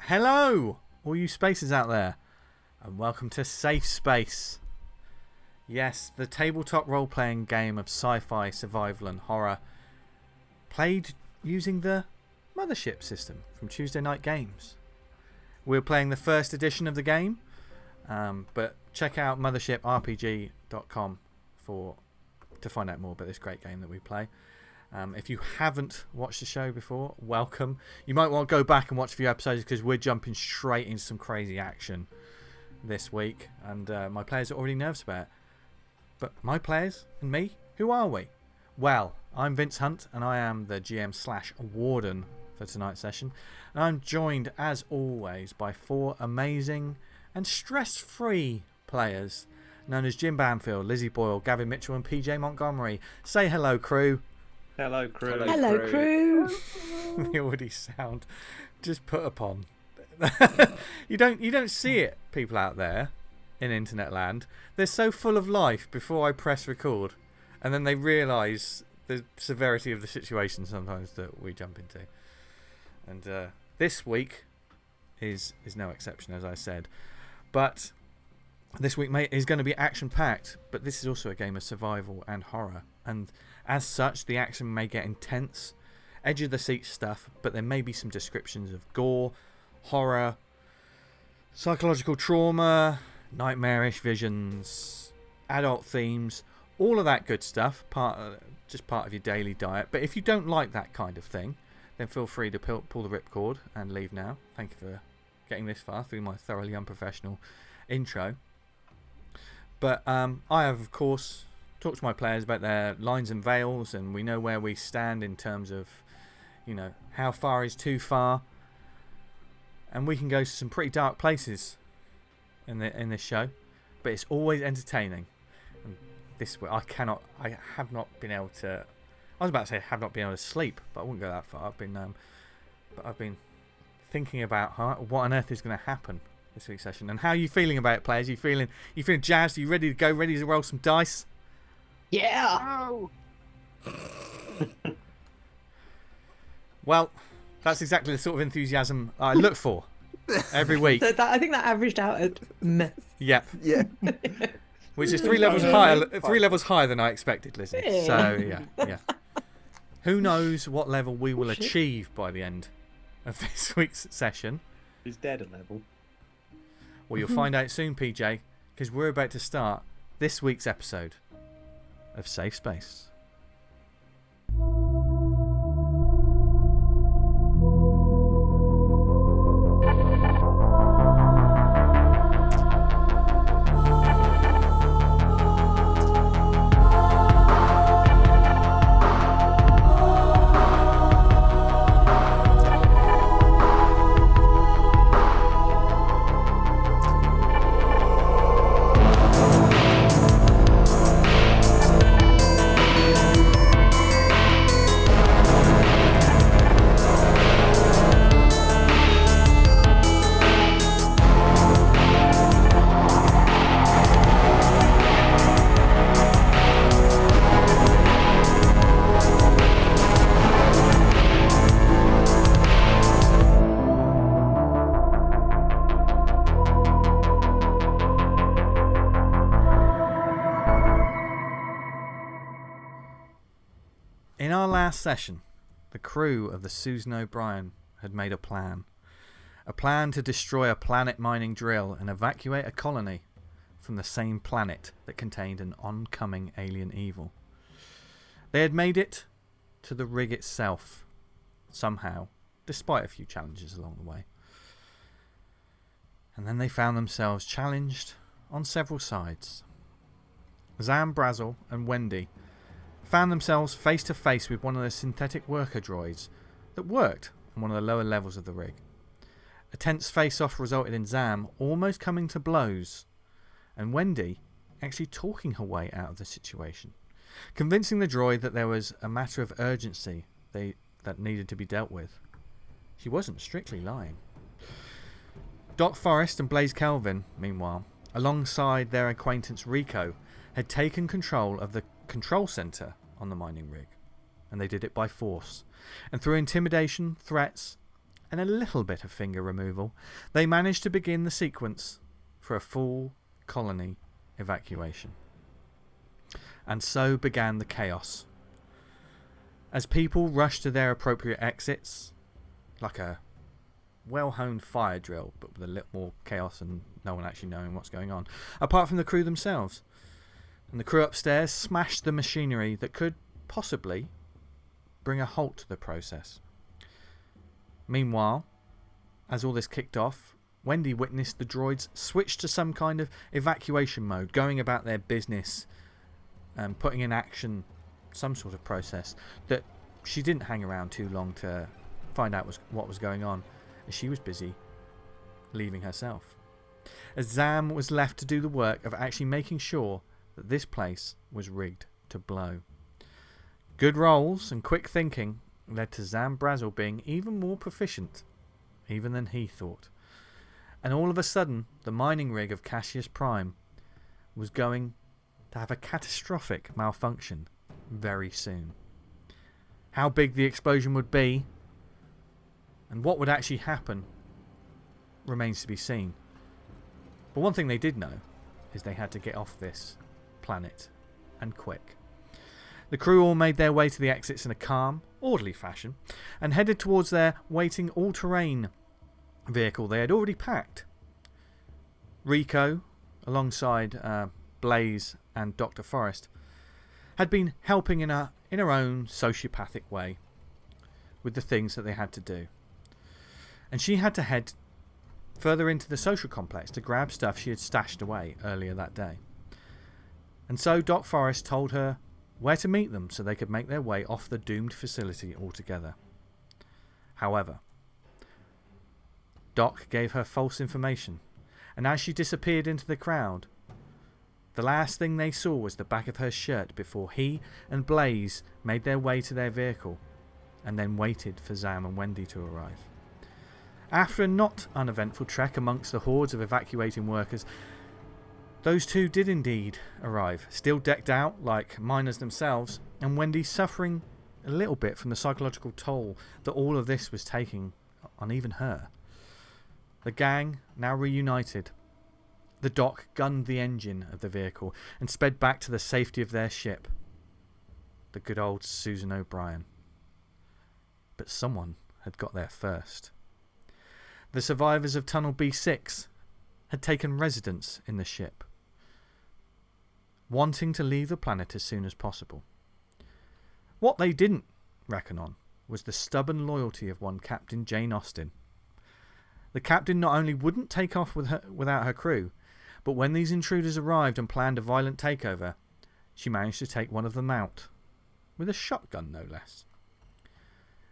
Hello, all you spacers out there, and welcome to Safe Space. Yes, the tabletop role-playing game of sci-fi, survival and horror, played using the Mothership system from Tuesday Night Games. We're playing the first edition of the game, but check out mothership.rpg.com to find out more about this great game that we play. If you haven't watched the show before, welcome. You might want to go back and watch a few episodes because we're jumping straight into some crazy action this week, and my players are already nervous about it. But my players and me, who are we? Well, I'm Vince Hunt, and I am the GM/Warden for tonight's session. And I'm joined, as always, by four amazing and stress-free players known as Jim Bampfield, Lizzie Boyle, Gavin Mitchell, and PJ Montgomery. Say hello, crew. Hello, crew. Hello, crew. They already sound just put upon. You don't see it, people out there in internet land. They're so full of life before I press record, and then they realise the severity of the situation sometimes that we jump into. And this week is no exception, as I said. But this week, mate, is going to be action-packed, but this is also a game of survival and horror. And as such, the action may get intense, edge-of-the-seat stuff, but there may be some descriptions of gore, horror, psychological trauma, nightmarish visions, adult themes, all of that good stuff, just part of your daily diet. But if you don't like that kind of thing, then feel free to pull the ripcord and leave now. Thank you for getting this far through my thoroughly unprofessional intro. But I have, of course, talked to my players about their lines and veils, and we know where we stand in terms of, how far is too far. And we can go to some pretty dark places in this show, but it's always entertaining. And this way, I have not been able to. I was about to say I have not been able to sleep, but I wouldn't go that far. I've been thinking about what on earth is going to happen this week's session. And how are you feeling about it, players? You feeling jazzed? Are you ready to go? Ready to roll some dice? Yeah. Oh. Well, that's exactly the sort of enthusiasm I look for every week. I think that averaged out at meh. Yep. Yeah. Which is three levels higher than I expected, Lizzie. So yeah. Who knows what level we will achieve by the end of this week's session? He's dead at level. Well, you'll find out soon, PJ, because we're about to start this week's episode of Safe Space. In our last session, the crew of the Susan O'Brien had made a plan to destroy a planet mining drill and evacuate a colony from the same planet that contained an oncoming alien evil. They had made it to the rig itself, somehow, despite a few challenges along the way. And then they found themselves challenged on several sides. ZAM BRAZEL and WENDY found themselves face to face with one of the synthetic worker droids that worked on one of the lower levels of the rig. A tense face-off resulted in ZAM almost coming to blows, and WENDY actually talking her way out of the situation, convincing the droid that there was a matter of urgency that needed to be dealt with. She wasn't strictly lying. Doc FORREST and Blaze KELVIN, meanwhile, alongside their acquaintance Rico, had taken control of the control centre on the mining rig, and they did it by force, and through intimidation, threats and a little bit of finger removal, they managed to begin the sequence for a full colony evacuation. And so began the chaos. As people rushed to their appropriate exits, like a well-honed fire drill, but with a little more chaos and no one actually knowing what's going on, apart from the crew themselves. And the crew upstairs smashed the machinery that could possibly bring a halt to the process. Meanwhile, as all this kicked off, Wendy witnessed the droids switch to some kind of evacuation mode, going about their business and putting in action some sort of process that she didn't hang around too long to find out what was going on, as she was busy leaving herself. As ZAM was left to do the work of actually making sure that this place was rigged to blow. Good rolls and quick thinking led to ZAM BRAZEL being even more proficient even than he thought. And all of a sudden, the mining rig of Cassius Prime was going to have a catastrophic malfunction very soon. How big the explosion would be and what would actually happen remains to be seen. But one thing they did know is they had to get off this planet, and quick. The crew all made their way to the exits in a calm, orderly fashion and headed towards their waiting all-terrain vehicle they had already packed. Rico, alongside Blaze and Dr. Forrest, had been helping in her own sociopathic way with the things that they had to do. And she had to head further into the social complex to grab stuff she had stashed away earlier that day. And so Doc Forrest told her where to meet them so they could make their way off the doomed facility altogether. However, Doc gave her false information, and as she disappeared into the crowd, the last thing they saw was the back of her shirt before he and Blaze made their way to their vehicle and then waited for ZAM and Wendy to arrive. After a not uneventful trek amongst the hordes of evacuating workers, those two did indeed arrive, still decked out like miners themselves, and Wendy suffering a little bit from the psychological toll that all of this was taking on even her. The gang now reunited. The Doc gunned the engine of the vehicle and sped back to the safety of their ship, the good old Susan O'Brien. But someone had got there first. The survivors of Tunnel B6 had taken residence in the ship, wanting to leave the planet as soon as possible. What they didn't reckon on was the stubborn loyalty of one Captain Jane Austen. The captain not only wouldn't take off without her crew, but when these intruders arrived and planned a violent takeover, she managed to take one of them out, with a shotgun no less.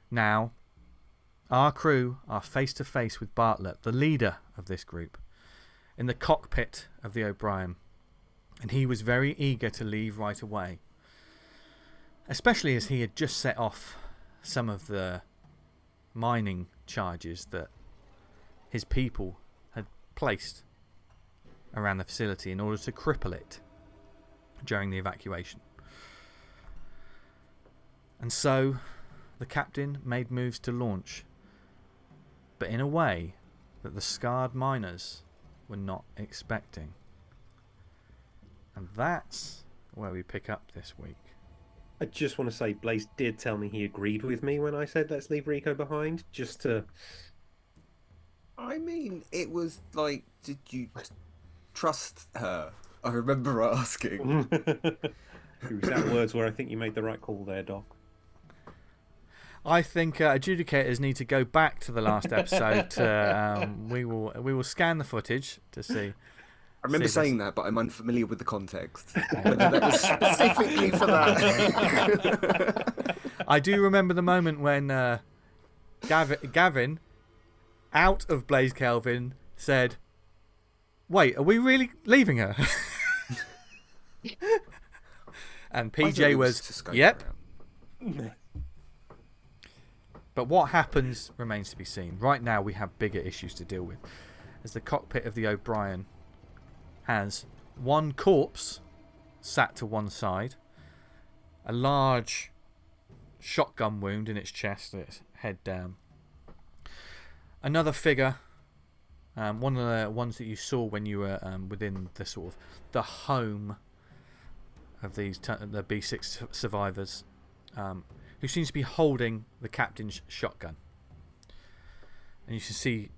Now, our crew are face to face with Bartlett, the leader of this group, in the cockpit of the O'Brien, and he was very eager to leave right away, especially as he had just set off some of the mining charges that his people had placed around the facility in order to cripple it during the evacuation. And so the captain made moves to launch, but in a way that the scarred miners were not expecting. And that's where we pick up this week. I just want to say Blaze did tell me he agreed with me when I said let's leave Rico behind, just to... I mean, it was like, did you trust her? I remember asking. Exact words were, I think you made the right call there, Doc. I think adjudicators need to go back to the last episode. We will scan the footage to see. I remember saying that, but I'm unfamiliar with the context. Whether that was specifically for that. I do remember the moment when Gavin, out of Blaze Kelvin, said, "Wait, are we really leaving her?" And PJ was, "Yep." But what happens remains to be seen. Right now we have bigger issues to deal with, as the cockpit of the O'Brien has one corpse sat to one side, a large shotgun wound in its chest, its head down. another figure, one of the ones that you saw when you were within the sort of the home of these the B6 survivors, who seems to be holding the captain's shotgun. And you can see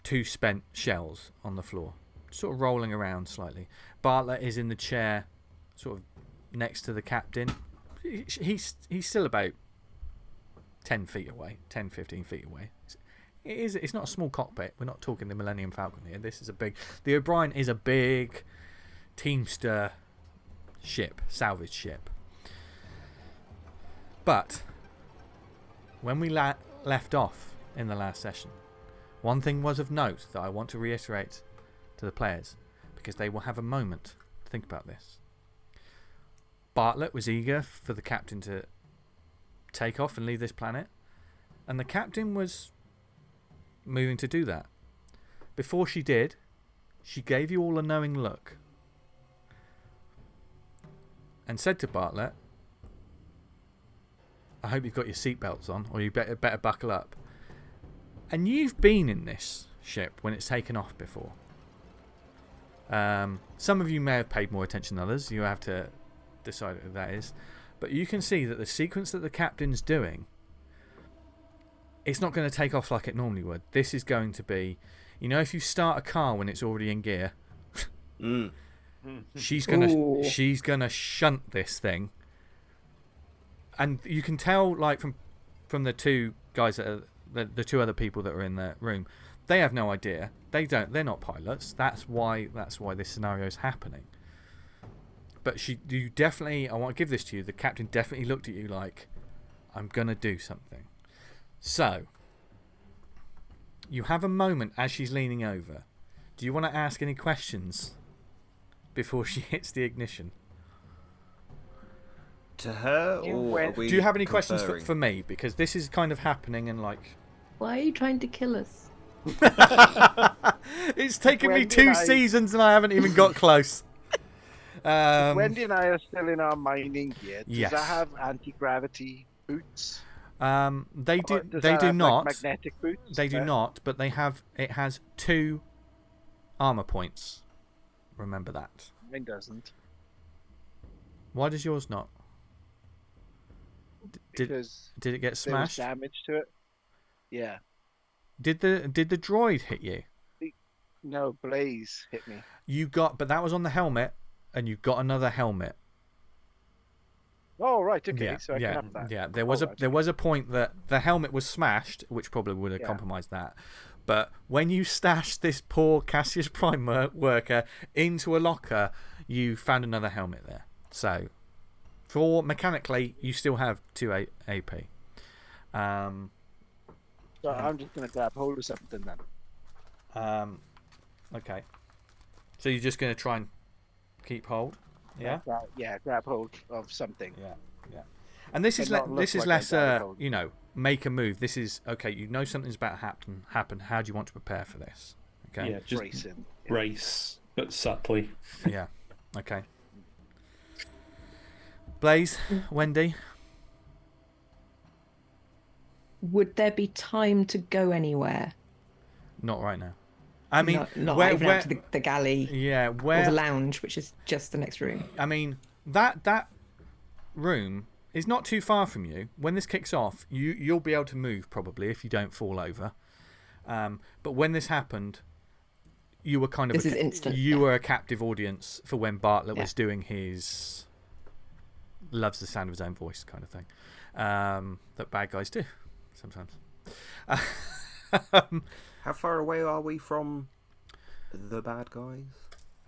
2 spent shells on the floor, sort of rolling around slightly. Bartlett is in the chair, sort of next to the captain. He's still about 10 feet away, 10, 15 feet away. It's not a small cockpit. We're not talking the Millennium Falcon here. This is a big... The O'Brien is a big Teamster ship, salvage ship. But when we left off in the last session, one thing was of note that I want to reiterate to the players, because they will have a moment to think about this. Bartlett was eager for the captain to take off and leave this planet, and the captain was moving to do that. Before she did, she gave you all a knowing look and said to Bartlett, I hope you've got your seatbelts on, or you better buckle up. And you've been in this ship when it's taken off before. Some of you may have paid more attention than others. You have to decide who that is. But you can see that the sequence that the captain's doing, it's not going to take off like it normally would. This is going to be, you know, if you start a car when it's already in gear, she's gonna shunt this thing, and you can tell, like from the 2 guys that are the 2 other people that are in the room, they have no idea. They're not pilots. That's why this scenario is happening. But you definitely, I want to give this to you, the captain definitely looked at you like, I'm going to do something. So, you have a moment as she's leaning over. Do you want to ask any questions before she hits the ignition? To her, or are we do you have any conferring? questions for me? Because this is kind of happening and like... Why are you trying to kill us? It's taken me Wendy 2 and I- seasons and I haven't even got close. Wendy and I are still in our mining gear. Does Yes. that have anti-gravity boots? They Or do. does They that do have, not. Like, magnetic boots? They do not. But they have. It has 2 armor points. Remember that. Mine doesn't. Why does yours not? Did Because it get there was smashed? damage to it. Yeah. Did the droid hit you? No, Blaze hit me. You got, but that was on the helmet, and you got another helmet. Oh, right. Okay. Yeah, So I yeah, can have that. yeah. There was a point that the helmet was smashed, which probably would have Yeah. compromised that. But when you stashed this poor Cassius Prime worker into a locker, you found another helmet there. So, for mechanically, you still have 2 AP. So I'm just going to grab hold of something then. Okay. So you're just going to try and keep hold? Yeah? Grab hold of something. Yeah. And this is But not this look is like I less, grabbed hold. you know, make a move. This is, okay, you know something's about to happen. How do you want to prepare for this? Okay. Yeah, just Bracing. brace, but subtly. Yeah. Okay. Blaze, Wendy. Would there be time to go anywhere? Not right now. I mean, not where, even out to the galley yeah, or where the lounge, which is just the next room. I mean, that room is not too far from you. When this kicks off, you'll be able to move probably if you don't fall over. But when this happened, you were kind of This is instant, You yeah. were a captive audience for when Bartlett Yeah. was doing his loves the sound of his own voice kind of thing. That bad guys do sometimes. How far away are we from the bad guys?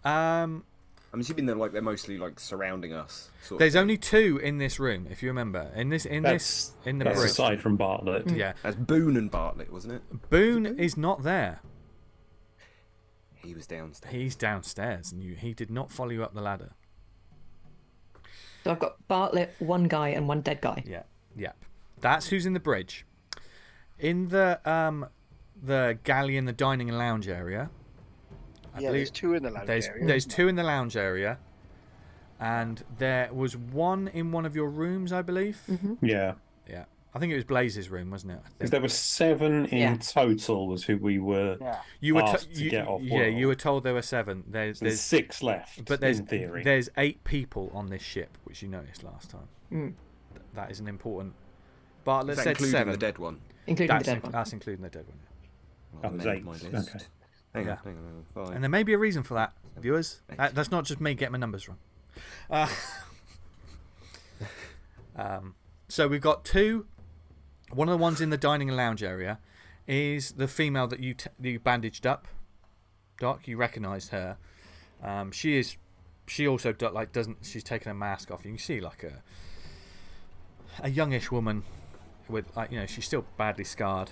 Um, I'm assuming they're mostly like surrounding us. Sort of there's thing. only 2 in this room, if you remember. In the That's bridge. aside from Bartlett. Yeah, That's Boone and Bartlett, wasn't it? Boone is not there. He was downstairs. He's downstairs, and he did not follow you up the ladder. So I've got Bartlett, 1 guy, and 1 dead guy. Yeah. That's who's in the bridge. In the galley in the dining and lounge area. I Yeah, there's 2 in the lounge area. There's 2 in the lounge area, and there was 1 in one of your rooms, I believe. Mm-hmm. Yeah. Yeah. I think it was Blaze's room, wasn't it? I Because think. there were 7 in Yeah. total, was who we were Yeah. You were asked to get off yeah, world. you were told there were 7. There's There's 6 left, but there's in theory. there's 8 people on this ship, which you noticed last time. Mm. That is an important. Bartlett Is that said including 7. the dead one? Including That's, the dead one. that's including the dead one. Oh, there's amend 8. my list. Okay. Hang Yeah. on. 5. And there may be a reason for that, viewers. Eight. That's not just me getting my numbers wrong. So we've got 2. One of the ones in the dining and lounge area is the female that you bandaged up. Doc, you recognised her. She also doesn't. She's taken her mask off. You can see like a youngish woman with she's still badly scarred.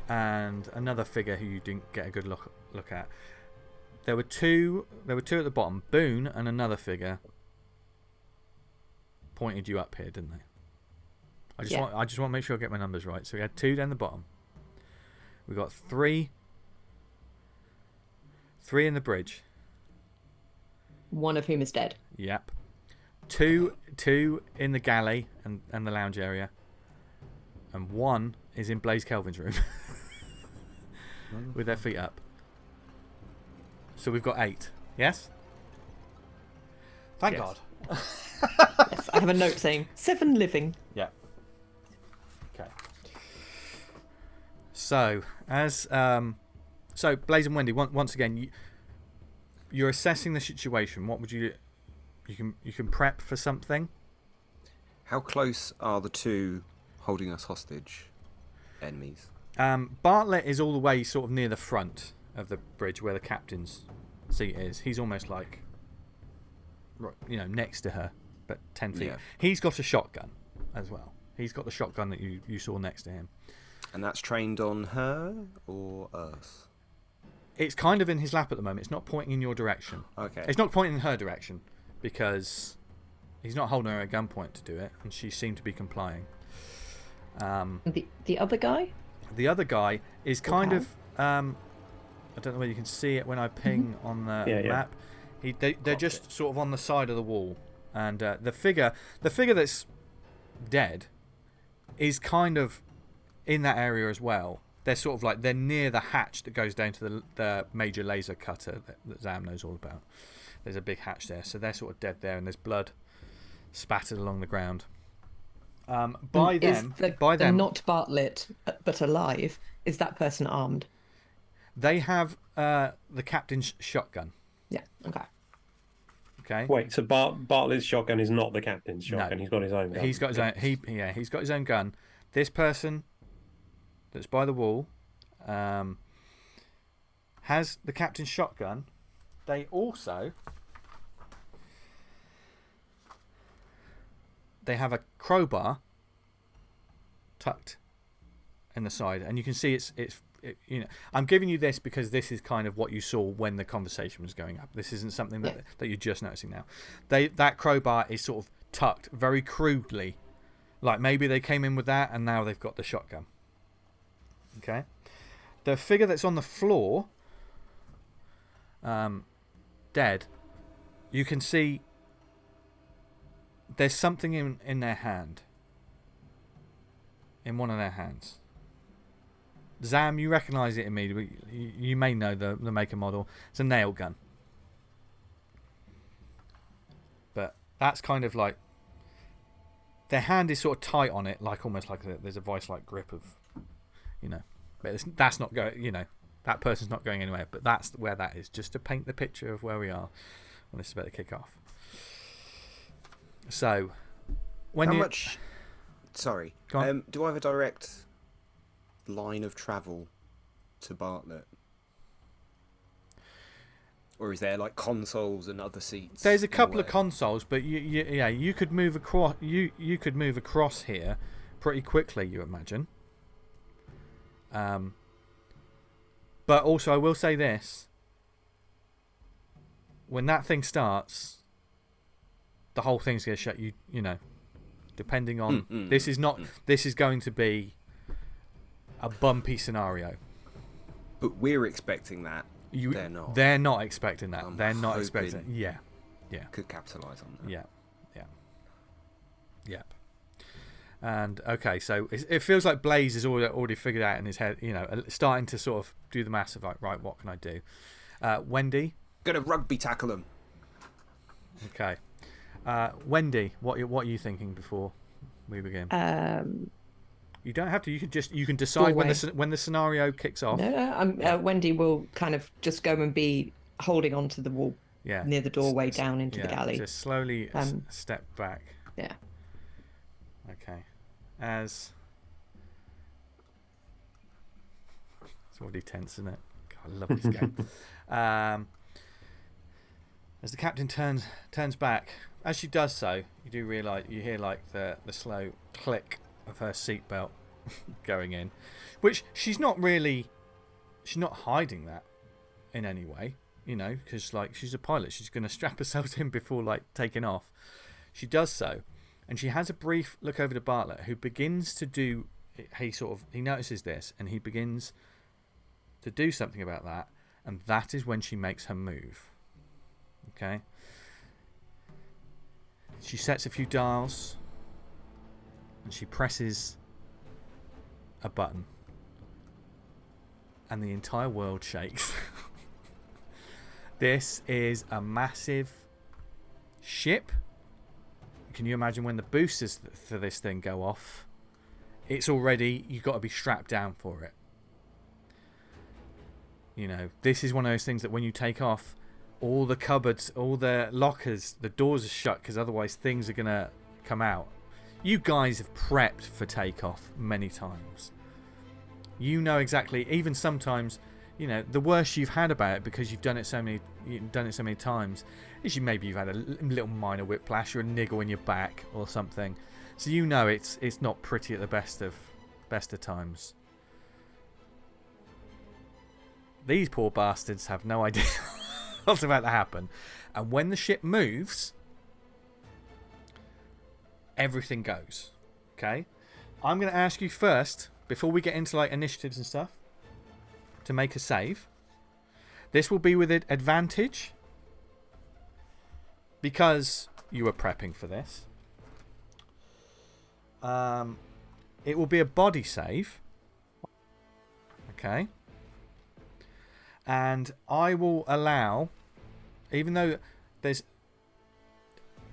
And another figure who you didn't get a good look at. There were two at the bottom. Boone and another figure pointed you up here, didn't they? I just want to make sure I get my numbers right. So we had 2 down the bottom. We got 3 in the bridge. One of whom is dead. Yep. 2 in the galley and the lounge area. And 1 is in Blaze Kelvin's room. With their feet up. So we've got 8. Yes? Thank Yes. God. Yes, I have a note saying 7 living. Yeah. Okay. So so Blaze and Wendy, once again, you're assessing the situation. What would you can prep for something? How close are the 2 holding us hostage enemies? Bartlett is all the way sort of near the front of the bridge where the captain's seat is. He's almost like next to her, but 10 feet. Yeah. He's got a shotgun as well. He's got the shotgun that you saw next to him. And that's trained on her or us? It's kind of in his lap at the moment. It's not pointing in your direction. Okay. It's not pointing in her direction because he's not holding her at gunpoint to do it, and she seemed to be complying. And the other guy? The other guy is kind Okay. of I don't know whether you can see it when I ping on the map. They're just sort of on the side of the wall, and the figure that's dead is kind of in that area as well. They're sort of like they're near the hatch that goes down to the major laser cutter that Zam knows all about. There's a big hatch there, so they're sort of dead there, and there's blood spattered along the ground. By them, not Bartlett but alive. Is that person armed? they have the captain's shotgun. Yeah. Okay. Okay. Wait, so Bartlett's shotgun is not the captain's shotgun. No. He's got his own gun. He's got his own. He's got his own gun. This person that's by the wall has the captain's shotgun. They have a crowbar tucked in the side, and you can see it's I'm giving you this because this is kind of what you saw when the conversation was going up. This isn't something that you're just noticing now. That crowbar is sort of tucked very crudely, like maybe they came in with that and now they've got the shotgun. Okay, the figure that's on the floor, dead, you can see there's something in their hand, in one of their hands. Zam, you recognise it immediately. You may know the make and model. It's a nail gun. But that's kind of like their hand is sort of tight on it, like almost like there's a vice-like grip of, But that's not going. That person's not going anywhere. But that's where that is, just to paint the picture of where we are when this is about to kick off. So, when How you much? Sorry. Go on. Do I have a direct line of travel to Bartlett, or is there like consoles and other seats? There's a in the couple of way? consoles, but you could move across. You could move across here pretty quickly, you imagine. But also, I will say this: when that thing starts, the whole thing's going to shut. Depending on this is not. This is going to be a bumpy scenario. But we're expecting that. They're not. They're not expecting that. I'm They're not hoping expecting it. Yeah. Could capitalise on that. Yeah. Yep. And okay, so it feels like Blaze has already figured out in his head, starting to sort of do the maths of like, right, what can I do? Wendy? Gonna rugby tackle him. Okay. Wendy, what are you thinking before we begin? You don't have to. You can decide when the scenario kicks off. No. Wendy will kind of just go and be holding onto the wall near the doorway down into the galley. Just slowly step back. Yeah. Okay. It's already tense, isn't it? God, I love this game. As the captain turns back, as she does so, you hear like the slow click of her seatbelt going in, which she's not hiding that in any way, because like she's a pilot, she's going to strap herself in before like taking off. She does so, and she has a brief look over to Bartlett, who begins to do. He notices this, and he begins to do something about that, and that is when she makes her move. Okay. She sets a few dials, and she presses a button, and the entire world shakes. This is a massive ship. Can you imagine when the boosters for this thing go off? It's already, you've got to be strapped down for it. This is one of those things that when you take off, all the cupboards, all the lockers, the doors are shut, because otherwise things are going to come out. You guys have prepped for takeoff many times. You know exactly, even sometimes, the worst you've had about it, because you've done it so many times, is you've had a little minor whiplash or a niggle in your back or something. So it's not pretty at the best of times. These poor bastards have no idea what's about to happen. And when the ship moves, everything goes. Okay? I'm going to ask you first, before we get into like initiatives and stuff, to make a save. This will be with advantage, because you were prepping for this. It will be a body save. Okay? And I will allow, even though there's,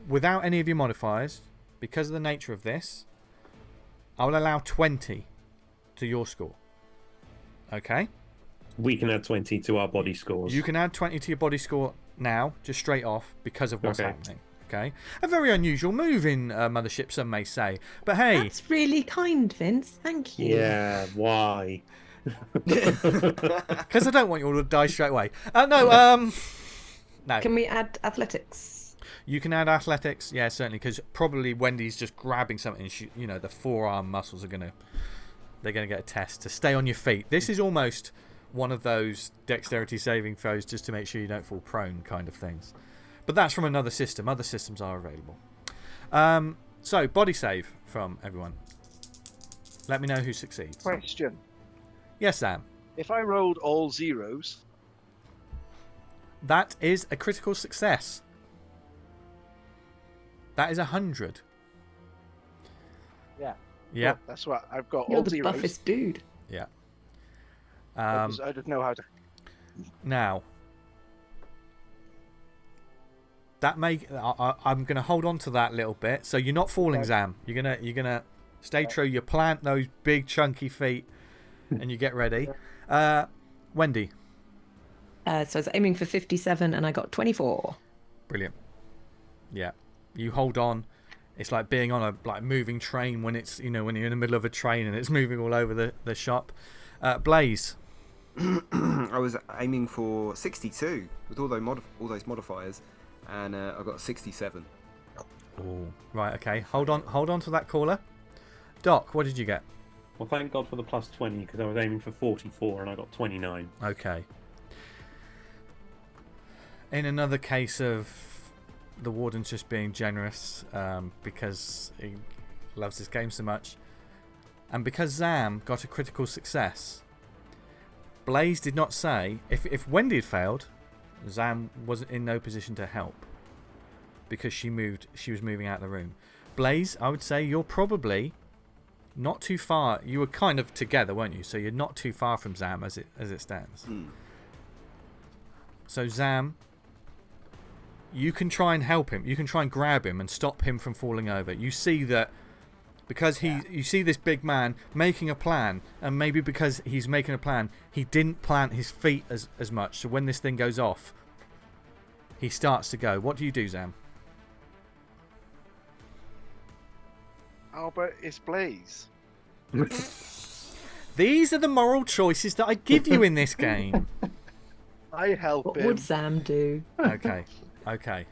without any of your modifiers, because of the nature of this, I will allow 20 to your score. Okay? We can add 20 to our body scores. You can add 20 to your body score now, just straight off, because of what's happening. Okay? A very unusual move in Mothership, some may say. But hey... That's really kind, Vince. Thank you. Yeah, why? Because I don't want you all to die straight away. No. Can we add athletics? You can add athletics, yeah, certainly, because probably Wendy's just grabbing something. The forearm muscles are they're gonna get a test to stay on your feet. This is almost one of those dexterity saving throws just to make sure you don't fall prone kind of things. But that's from another system. Other systems are available. So body save from everyone. Let me know who succeeds. Question. Yes, Sam. If I rolled all zeros... That is a critical success. That is 100. Yeah. Yeah. Well, that's what I've got. You're all the zeros. buffest dude. Yeah. I don't know how to... Now, that I'm going to hold on to that little bit. So you're not falling, Okay. Zam. You're gonna stay true. You plant those big chunky feet, and you get ready. Wendy. So I was aiming for 57 and I got 24. Brilliant. Yeah. You hold on. It's like being on a moving train when it's when you're in the middle of a train and it's moving all over the shop. Blaze. I was aiming for 62 with all those modifiers, and I got 67. Oh, right. Okay. Hold on to that caller. Doc, what did you get? Well, thank God for the plus 20, because I was aiming for 44 and I got 29. Okay. In another case of the warden's just being generous because he loves this game so much, and because Zam got a critical success, Blaze did not say... If Wendy had failed, Zam wasn't in no position to help because she was moving out of the room. Blaze, I would say you're probably not too far. You were kind of together, weren't you? So you're not too far from Zam as it stands. So Zam, you can try and help him. You can try and grab him and stop him from falling over. You see that because you see this big man making a plan, and maybe because he's making a plan, he didn't plant his feet as much. So when this thing goes off, he starts to go. What do you do, Zam? How about it's Blaze? These are the moral choices that I give you in this game. I help What him. would Zam do? Okay. Yeah.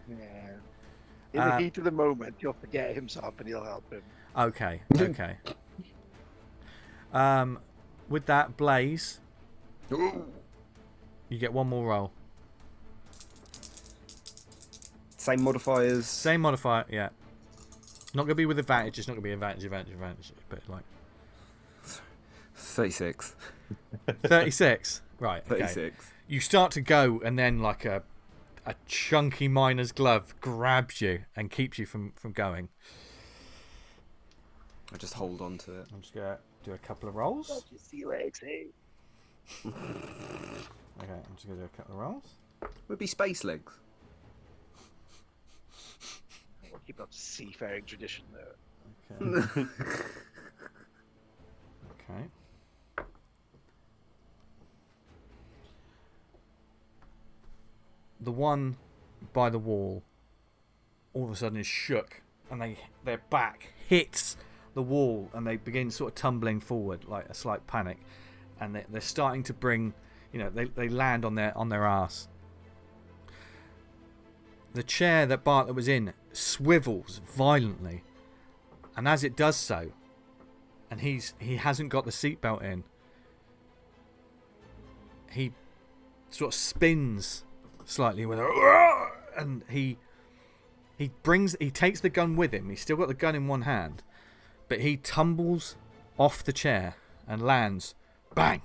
In the heat of the moment, he'll forget himself and he'll help him. Okay. With that, Blaze, you get one more roll. Same modifiers. Same modifier, yeah. Not gonna be with advantage. It's not gonna be advantage. But like 36. 36. Right. Okay. 36. You start to go, and then like a chunky miner's glove grabs you and keeps you from going. I just hold on to it. I'm just gonna do a couple of rolls. Don't you see legs, hey? Okay, I'm just gonna do a couple of rolls. Would be space legs. We'll keep up seafaring tradition there. Okay. Okay. The one by the wall all of a sudden is shook, and their back hits the wall, and they begin sort of tumbling forward like a slight panic, and they're starting to bring, they land on their arse. The chair that Bartlett was in swivels violently, and as it does so, and he hasn't got the seatbelt in, he sort of spins slightly with a, and he takes the gun with him. He's still got the gun in one hand, but he tumbles off the chair and lands bang,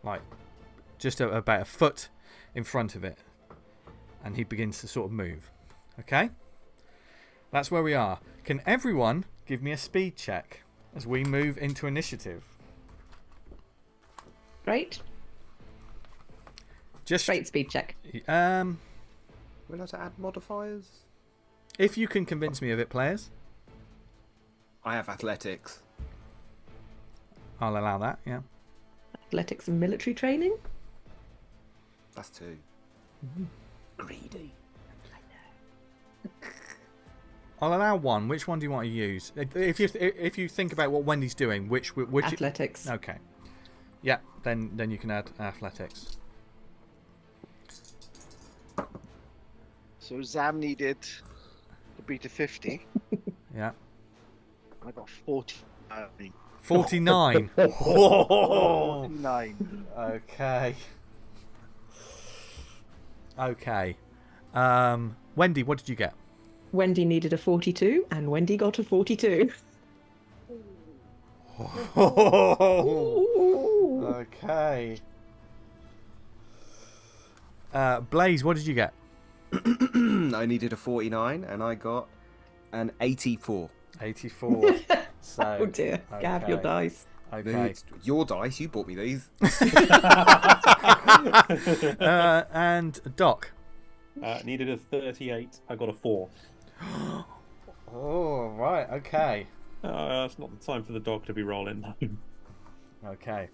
like just about a foot in front of it, and he begins to sort of move. Okay, that's where we are. Can everyone give me a speed check as we move into initiative? Great. Just straight speed check. We're allowed to add modifiers? If you can convince me of it, players. I have athletics. I'll allow that, yeah. Athletics and military training? That's 2. Greedy. I'll allow 1. Which one do you want to use? If you think about what Wendy's doing, which athletics. Okay. Yeah, then you can add athletics. So Zam needed to beat a 50. Yeah. I got 40. 49. 49. Okay. Okay. Wendy, what did you get? Wendy needed a 42, and Wendy got a 42. Okay. Blaze, what did you get? I needed a 49, and I got an 84. 84. So, Oh dear. okay. Gav, your dice. Okay. It's your dice, you bought me these. And Doc. Needed a 38. I got a 4. Oh, right. Okay. It's not the time for the dog to be rolling. Okay.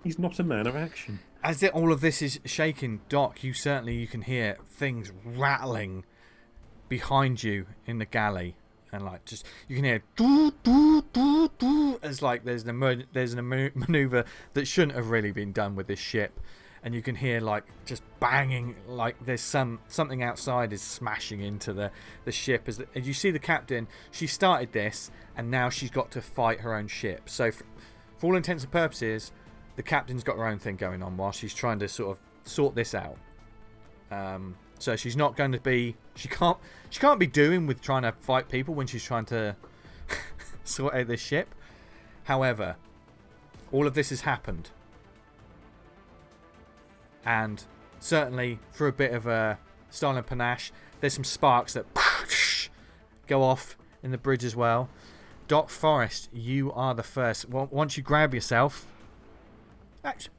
He's not a man of action. As all of this is shaking, Doc, you can hear things rattling behind you in the galley, and like just you can hear doo, doo, doo, doo, as like there's a maneuver that shouldn't have really been done with this ship, and you can hear like just banging, like there's something outside is smashing into the ship. As you see the captain, she started this, and now she's got to fight her own ship. So for all intents and purposes, the captain's got her own thing going on while she's trying to sort of sort this out. So she's not going to be. She can't be doing with trying to fight people when she's trying to sort out this ship. However, all of this has happened, and certainly for a bit of a style and panache, there's some sparks that go off in the bridge as well. Doc Forrest, you are the first. Once you grab yourself, actually,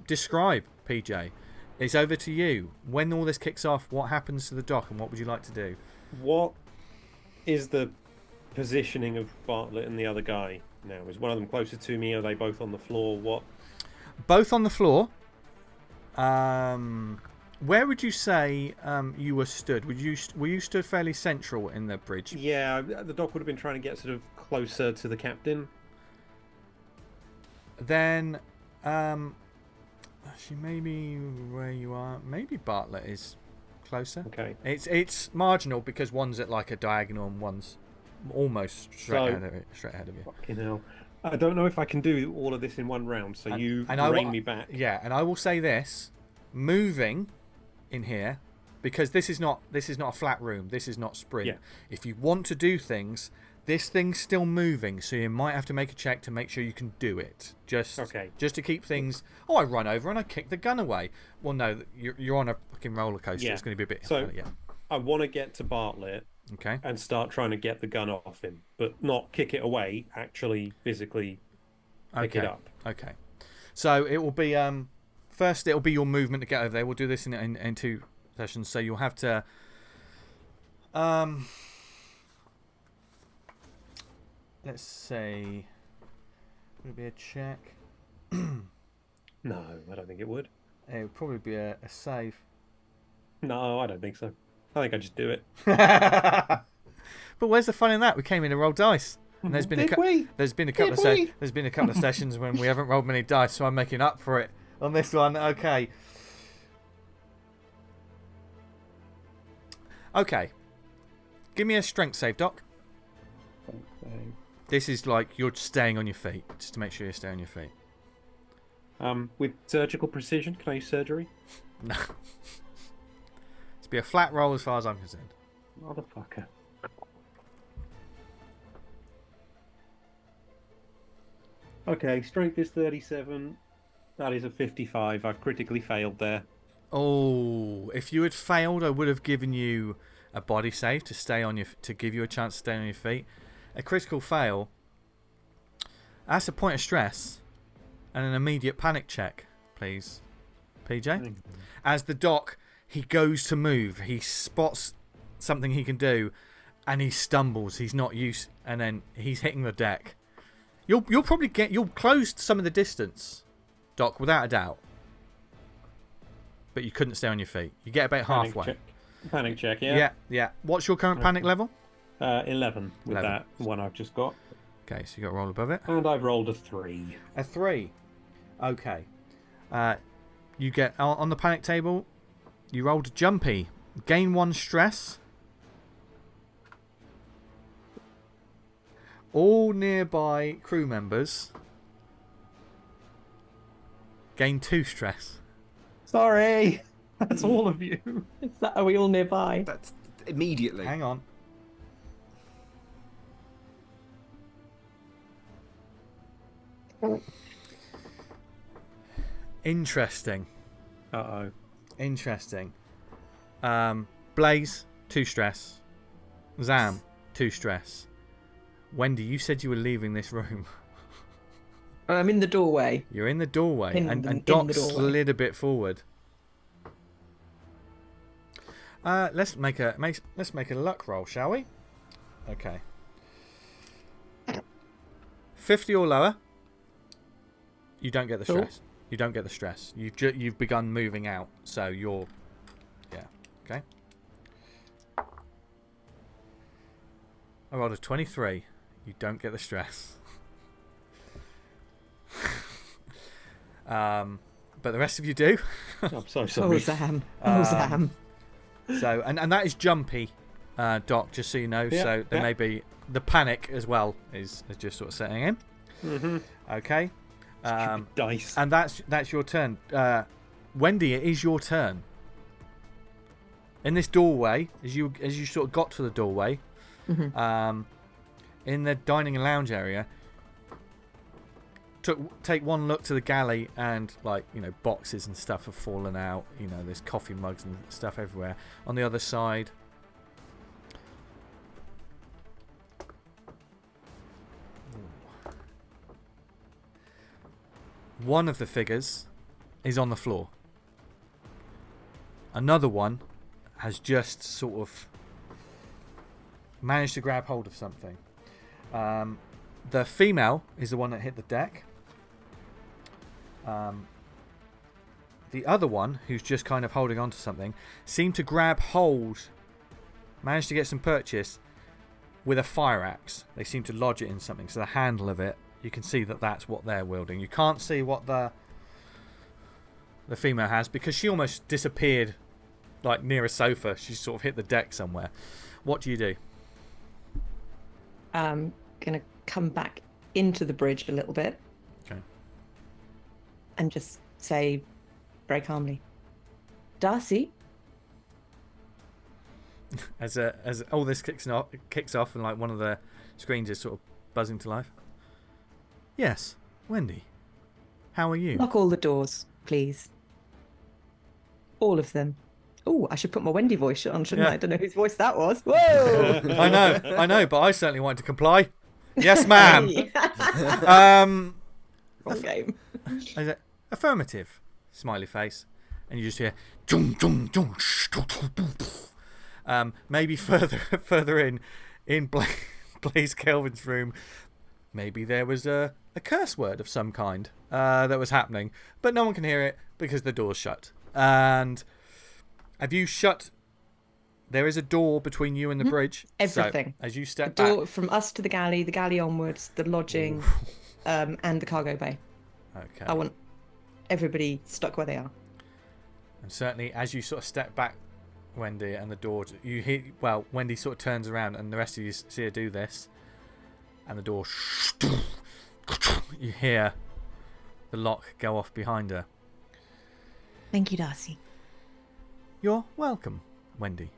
describe, PJ. It's over to you. When all this kicks off, what happens to the dock, and what would you like to do? What is the positioning of Bartlett and the other guy now? Is one of them closer to me? Are they both on the floor? What? Both on the floor. Where would you say you were stood? Were you stood fairly central in the bridge? Yeah, the dock would have been trying to get sort of closer to the captain. Then, actually, maybe where you are, maybe Bartlett is closer. Okay. It's marginal because one's at like a diagonal and one's almost straight ahead of you. Fucking hell. I don't know if I can do all of this in one round, so you rein me back. Yeah, and I will say this: moving in here, because this is not a flat room. This is not sprint. Yeah. If you want to do things, this thing's still moving, so you might have to make a check to make sure you can do it. Just to keep things. Oh, I run over and I kick the gun away. Well, no, you're on a fucking roller coaster. Yeah. It's going to be a bit. So I want to get to Bartlett. Okay. And start trying to get the gun off him, but not kick it away. Actually, physically pick it up. Okay. So it will be first. It will be your movement to get over there. We'll do this in 2 sessions. So you'll have to let's say would it be a check? No, I don't think it would. It would probably be a save. No, I don't think so. I think I just do it. But where's the fun in that? We came in to roll dice, and there's been a couple of sessions when we haven't rolled many dice, so I'm making up for it on this one. Okay. Give me a strength save, Doc. This is like you're staying on your feet, just to make sure you stay on your feet. With surgical precision, can I use surgery? No. Be a flat roll as far as I'm concerned. Motherfucker. Okay, strength is 37. That is a 55. I've critically failed there. Oh, if you had failed, I would have given you a body save to give you a chance to stay on your feet. A critical fail. That's a point of stress and an immediate panic check, please, PJ. As the doc. He goes to move. He spots something he can do, and he stumbles. He's not used, and then he's hitting the deck. You'll close some of the distance, Doc, without a doubt. But you couldn't stay on your feet. You get about halfway. Panic check, yeah. Yeah. What's your current panic level? 11 with 11. That one I've just got. Okay, so you got to roll above it. And I've rolled a 3. A 3. Okay. You get on the panic table. You rolled a jumpy. Gain 1 stress. All nearby crew members gain 2 stress. Sorry. That's all of you. Are we all nearby? That's immediately. Hang on. Interesting. Uh-oh. Interesting. Blaze, 2 stress. Zam, 2 stress. Wendy, you said you were leaving this room. I'm in the doorway. You're in the doorway, and Doc slid a bit forward. Let's make a luck roll, shall we? Okay. 50 or lower. You don't get the stress. You don't get the stress. You've begun moving out, so you're, yeah, okay. I rolled a 23. You don't get the stress. But the rest of you do. I'm so sorry. Oh, Zam. Zam. So, and that is jumpy, Doc, just so you know. Yeah, so there may be the panic as well is just sort of setting in. Mm-hmm. Okay. Dice. And that's your turn. Wendy, it is your turn. In this doorway, as you sort of got to the doorway, in the dining and lounge area, take one look to the galley, and boxes and stuff have fallen out. There's coffee mugs and stuff everywhere. On the other side, One of the figures is on the floor. Another one has just sort of managed to grab hold of something. The female is the one that hit the deck. The other one, who's just kind of holding on to something, seemed to grab hold, managed to get some purchase with a fire axe. They seem to lodge it in something, so the handle of it, you can see that that's what they're wielding. You can't see what the female has because she almost disappeared, like near a sofa. She sort of hit the deck somewhere. What do you do? Gonna come back into the bridge a little bit. Okay. And just say very calmly, Darcy. As all this kicks off and like one of the screens is sort of buzzing to life. Yes, Wendy. How are you? Lock all the doors, please. All of them. Oh, I should put my Wendy voice on, shouldn't I? I don't know whose voice that was. Whoa! I know, but I certainly wanted to comply. Yes, ma'am. Wrong game. Affirmative. Smiley face. And you just hear maybe further in Blaze Kelvin's room, maybe there was a curse word of some kind that was happening, but no one can hear it because the door's shut. And have you shut? There is a door between you and the bridge. Everything. So, as you step the door back, from us to the galley onwards, the lodging, and the cargo bay. Okay. I want everybody stuck where they are. And certainly, as you sort of step back, Wendy, and the door, you hear. Well, Wendy sort of turns around, and the rest of you see her do this, and the door. You hear the lock go off behind her. Thank you, Darcy. You're welcome, Wendy.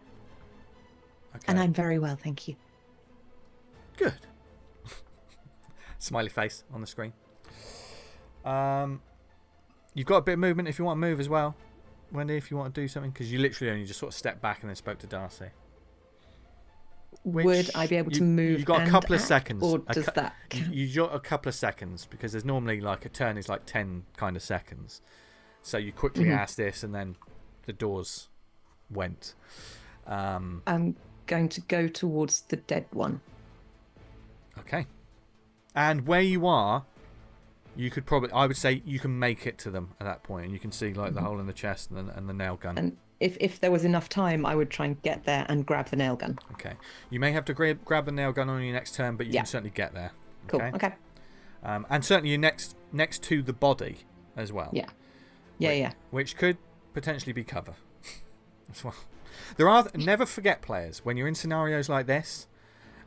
Okay. And I'm very well, thank you. Good. Smiley face on the screen. You've got a bit of movement if you want to move as well, Wendy, if you want to do something, because you literally only just sort of stepped back and then spoke to Darcy. Would I be able to move? You've got a couple of seconds. Or does that count? You've got a couple of seconds because there's normally like a turn is like 10 kind of seconds. So you quickly ask this and then the doors went. I'm going to go towards the dead one. Okay. And where you are, you could probably, I would say you can make it to them at that point, and you can see like the hole in the chest and the nail gun. And if there was enough time, I would try and get there and grab the nail gun. Okay. You may have to grab the nail gun on your next turn, but you can certainly get there. Cool. Okay. And certainly you're next to the body as well. Yeah. Which could potentially be cover as well. There are never forget, players, when you're in scenarios like this,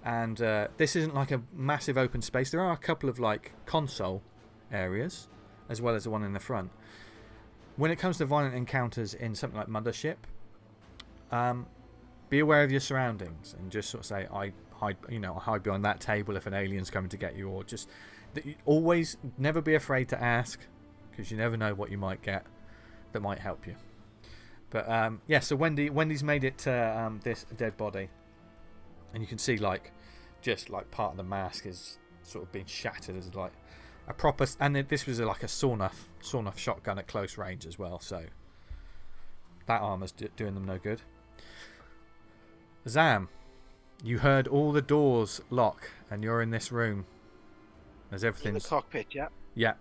and this isn't like a massive open space. There are a couple of like console areas as well as the one in the front. When it comes to violent encounters in something like Mothership, be aware of your surroundings and just sort of say, I hide behind that table if an alien's coming to get you, or just always never be afraid to ask, because you never know what you might get that might help you. But so Wendy's made it to this dead body, and you can see like just like part of the mask is sort of being shattered as like a proper, and this was like a sawn-off shotgun at close range as well, so that armor's doing them no good. Zam, you heard all the doors lock, and you're in this room. There's everything. In the cockpit, yeah. Yeah.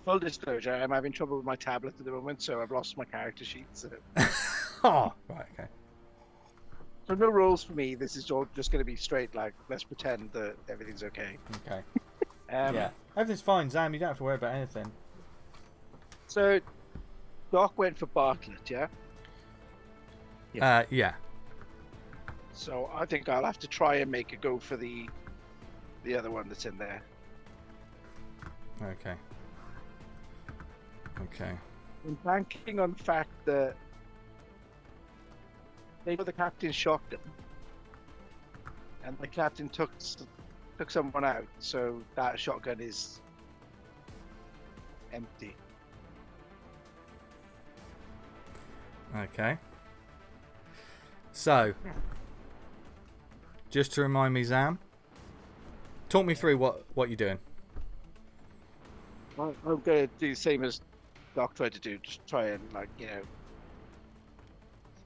Full disclosure, I'm having trouble with my tablet at the moment, so I've lost my character sheet. So. Oh, right, okay. So no rules for me. This is all just going to be straight, like, let's pretend that everything's okay. Okay. Yeah, everything's fine, Zam. You don't have to worry about anything. So, Doc went for Bartlett, yeah? Yeah. So I think I'll have to try and make a go for the other one that's in there. Okay. I'm banking on the fact that they know the captain shot them, and the captain took someone out, so that shotgun is empty. Okay. So, just to remind me, Zam, talk me through what you're doing. I'm going to do the same as Doc tried to do. Just try and,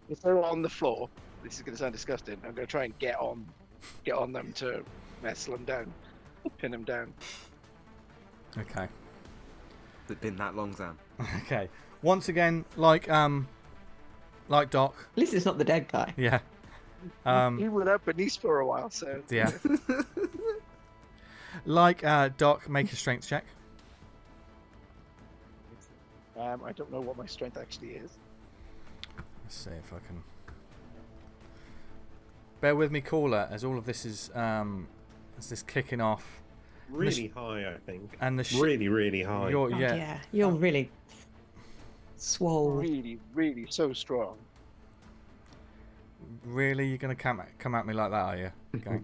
if they're on the floor, this is going to sound disgusting. I'm going to try and get on them to wrestle them down, pin them down. Okay. It's been that long, Zam. Okay. Once again, like Doc. At least it's not the dead guy. Yeah. He went up beneath for a while, so Yeah. Like Doc, make a strength check. I don't know what my strength actually is. Let's see if I can. Bear with me, caller, as all of this is kicking off. Really high, I think. And the really, really high. Oh, yeah, you're really swole. Really, really so strong. Really, you're gonna come at me like that, are you? Okay.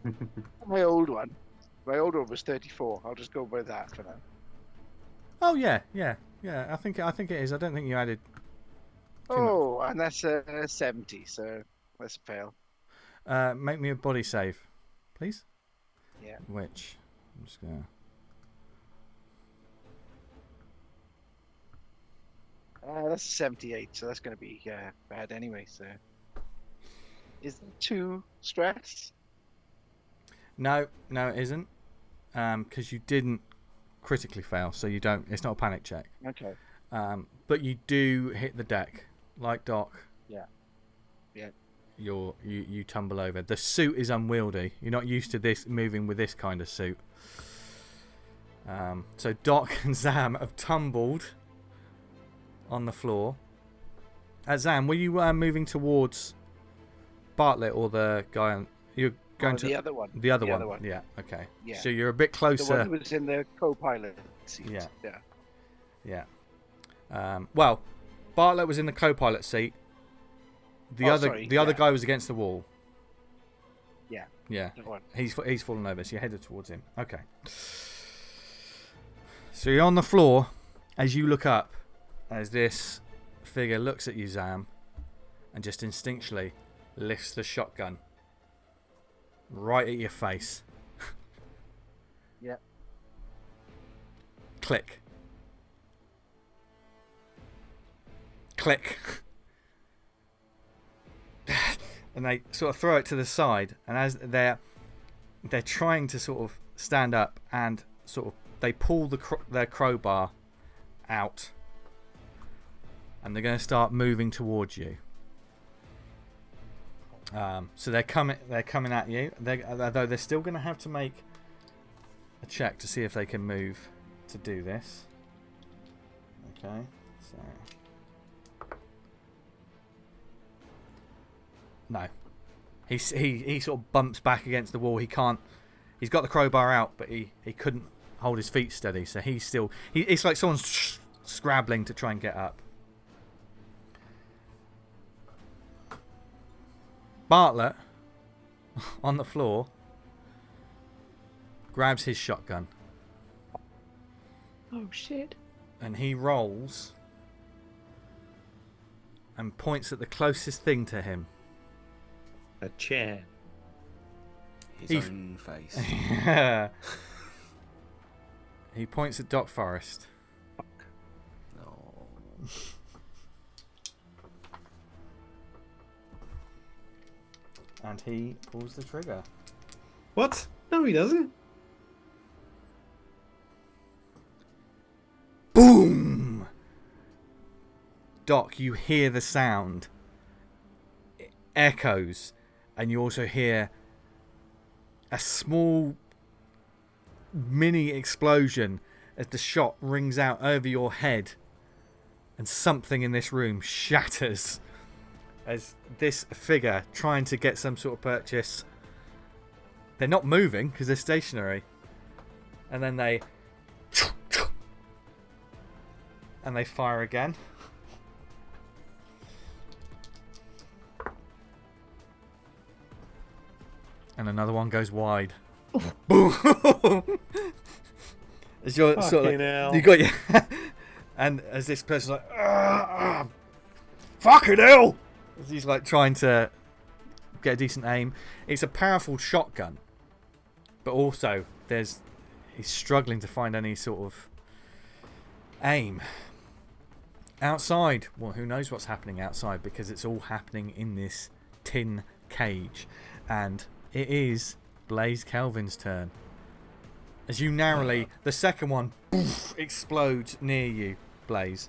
My old one was 34. I'll just go by that for now. Oh yeah. I think it is. I don't think you added. Oh, and that's 70, so that's a fail. Make me a body save, please. Yeah. Which I'm just gonna. That's 78, so that's going to be bad anyway. So, is it 2 stress? No, it isn't. Because you didn't critically fail, so you don't. It's not a panic check. Okay. But you do hit the deck, like Doc. Yeah. You tumble over. The suit is unwieldy. You're not used to this moving with this kind of suit. So Doc and Zam have tumbled on the floor. Zam, were you moving towards Bartlett or the guy on? You're going to the other one. The other one. Yeah. Okay. Yeah. So you're a bit closer. The one who was in the co-pilot seat. Yeah. Well, Bartlett was in the co-pilot seat. The other guy was against the wall. Yeah. Yeah. He's fallen over, so you're headed towards him. Okay. So you're on the floor as you look up, as this figure looks at you, Zam, and just instinctually lifts the shotgun right at your face. Yeah. Click. Click. And they sort of throw it to the side, and as they're trying to sort of stand up, and sort of they pull their crowbar out, and they're going to start moving towards you. So they're coming at you. Though they're still going to have to make a check to see if they can move to do this. Okay, so. No. He sort of bumps back against the wall. He can't. He's got the crowbar out, but he couldn't hold his feet steady. So he's still. It's like someone's scrabbling to try and get up. Bartlett, on the floor, grabs his shotgun. Oh shit. And he rolls and points at the closest thing to him. A chair. His own face. He points at Doc Forrest. No. And he pulls the trigger. What? No, he doesn't. Boom! Doc, you hear the sound. It echoes. And you also hear a small mini explosion as the shot rings out over your head. And something in this room shatters. As this figure trying to get some sort of purchase. They're not moving because they're stationary. And then they fire again. And another one goes wide. Boom! As you're sort of like, you got your and as this person's like, fucking hell! As he's like trying to get a decent aim. It's a powerful shotgun, but also he's struggling to find any sort of Aim. Outside. Well, who knows what's happening outside because it's all happening in this tin cage. And it is Blaze Kelvin's turn. As you narrowly, the second one poof, explodes near you, Blaze.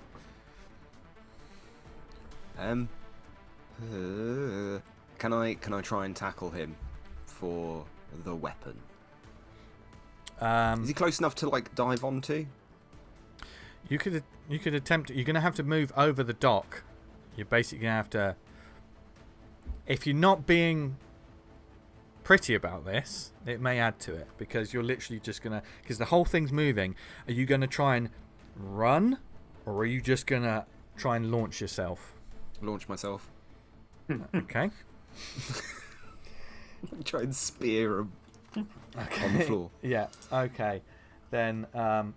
Can I try and tackle him for the weapon? Is he close enough to like dive onto? You could attempt. You're going to have to move over the dock. You're basically going to have to. If you're not being pretty about this, it may add to it because you're literally just going to. Because the whole thing's moving. Are you going to try and run, or are you just going to try and launch yourself? Launch myself. Okay. Try and spear him on the floor. Yeah. Okay. Then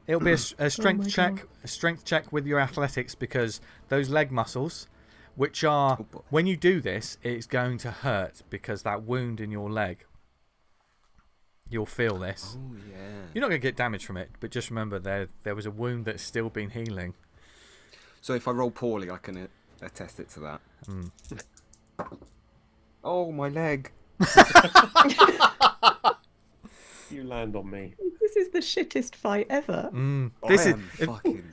it'll be a strength check. A strength check with your athletics because those leg muscles, which are when you do this, it's going to hurt because that wound in your leg. You'll feel this. Oh yeah. You're not going to get damage from it, but just remember there was a wound that's still been healing. So if I roll poorly, I can attest it to that. Oh, my leg. You land on me. This is the shittest fight ever. This I is am fucking.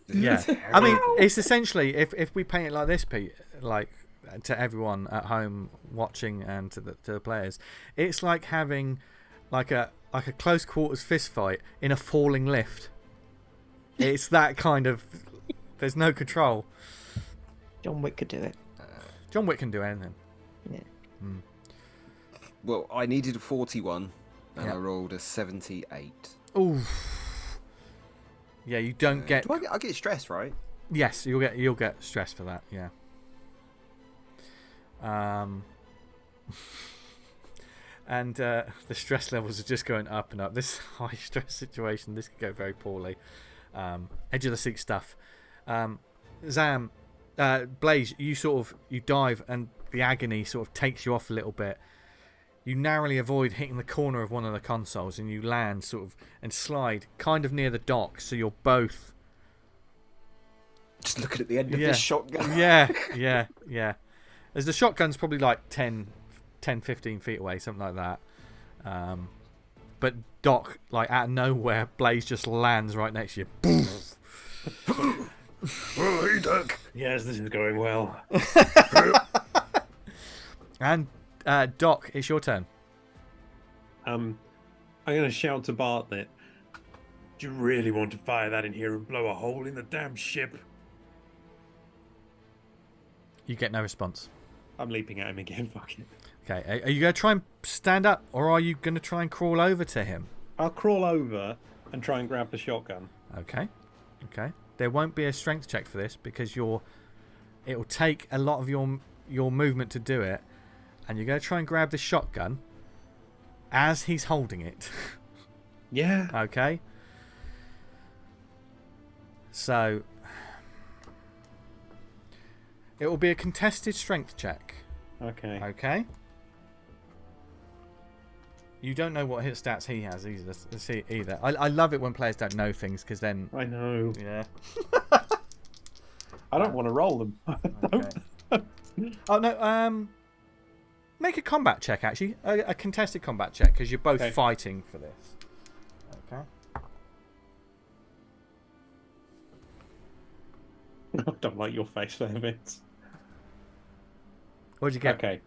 yeah. I mean, it's essentially if we paint it like this, Pete, like to everyone at home watching and to the players, it's like having like a close quarters fist fight in a falling lift. It's that kind of. There's no control. John Wick could do it. John Wick can do anything. Yeah. Well, I needed a 41, and Yeah. I rolled a 78. Ooh. Yeah, you don't get. I get stress, right? Yes, you'll get stress for that. Yeah. And the stress levels are just going up and up. This high stress situation, this could go very poorly. Edge of the seat stuff. Zam, Blaze, you dive and the agony sort of takes you off a little bit. You narrowly avoid hitting the corner of one of the consoles and you land sort of and slide kind of near the dock, so you're both. Just looking at the end of this shotgun. Yeah. As the shotgun's probably like 10, 15 feet away, something like that. But Doc, like out of nowhere, Blaze just lands right next to you. Oh, hey, Doc. Yes, this is going well. And Doc, it's your turn. I'm going to shout to Bartlett. Do you really want to fire that in here and blow a hole in the damn ship? You get no response. I'm leaping at him again. Fuck it. Okay, are you going to try and stand up, or are you going to try and crawl over to him? I'll crawl over and try and grab the shotgun. Okay. There won't be a strength check for this because it'll take a lot of your movement to do it, and you're going to try and grab the shotgun as he's holding it. Yeah. Okay. So it will be a contested strength check. Okay. You don't know what hit stats he has either. I love it when players don't know things because then. I know. Yeah. I don't want to roll them. Okay. Oh no. Make a combat check actually. A contested combat check because you're both fighting for this. Okay. I don't like your face there, Vince. What'd you get? Okay.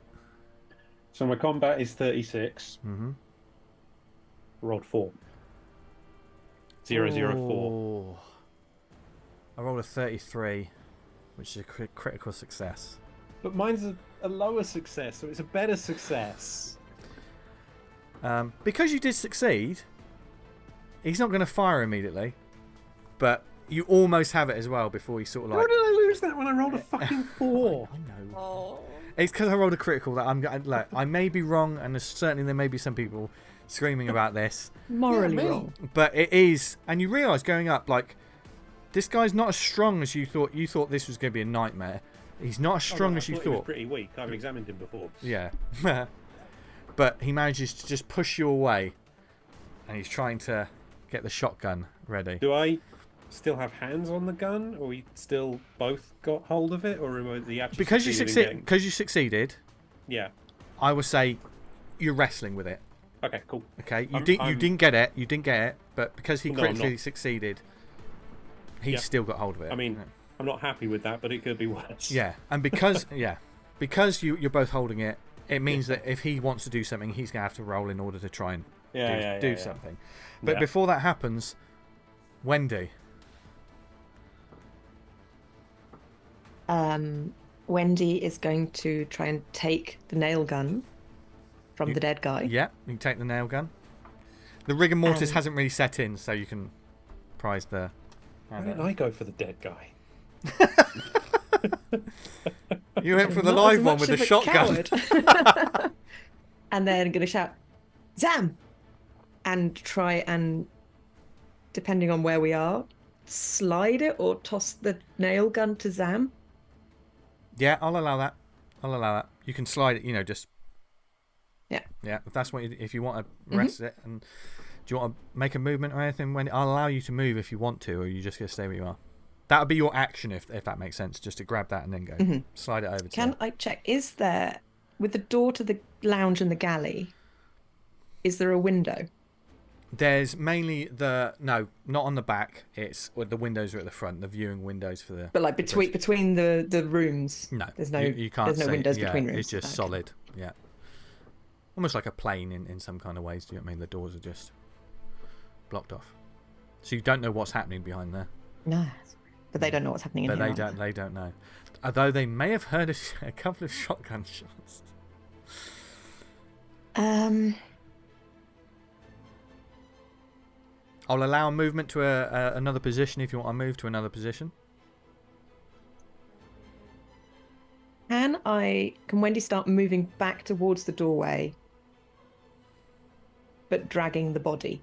So my combat is 36. Mm-hmm. Rolled 4. 004. Oh. I rolled a 33, which is a critical success. But mine's a lower success, so it's a better success. Because you did succeed, he's not going to fire immediately, but you almost have it as well before he sort of like. How did I lose that when I rolled a fucking 4? I know. It's because I rolled a critical that I may be wrong, and certainly there may be some people screaming about this. Morally wrong. But it is, and you realise going up, like, this guy's not as strong as you thought. You thought this was going to be a nightmare. He's not as strong as you He was thought. pretty weak. I've examined him before. Yeah. But he manages to just push you away, and he's trying to get the shotgun ready. Do I still have hands on the gun, or we still both got hold of it, or was he actually Because you succeeded succeeded, Yeah. I would say you're wrestling with it. Okay, cool. Okay, you didn't get it, but because he No, I'm critically not. succeeded, he's Yeah. still got hold of it. I mean, Yeah. I'm not happy with that, but it could be worse. Yeah, and because because you're both holding it, it means that if he wants to do something, he's gonna have to roll in order to try and do something. But Yeah. before that happens, Wendy. Wendy is going to try and take the nail gun from the dead guy. Yeah, you can take the nail gun. The rigor mortis And- hasn't really set in, so you can prize the. Why don't I go for the dead guy? You went for the Not as live one much with the of a shotgun. coward. And then going to shout, "Zam!" and try and, depending on where we are, slide it or toss the nail gun to Zam. Yeah, I'll allow that. You can slide it, just. Yeah. Yeah, if that's if you want to rest it, and do you want to make a movement or anything? When I'll allow you to move if you want to, or you just gonna stay where you are. That would be your action if that makes sense. Just to grab that and then go slide it over. To Can I check? Is there, with the door to the lounge and the galley, is there a window? There's mainly no, not on the back. It's the windows are at the front. The viewing windows for the. But like between the rooms. No, there's no you can't. There's no see, windows yeah, between rooms. It's just Okay. solid. Yeah. Almost like a plane in some kind of ways. Do you know what I mean? The doors are just blocked off, so you don't know what's happening behind there. No, but they don't know what's happening in But here. they don't know. Although they may have heard a couple of shotgun shots. I'll allow movement to another position if you want to move to another position. Can Wendy start moving back towards the doorway, but dragging the body?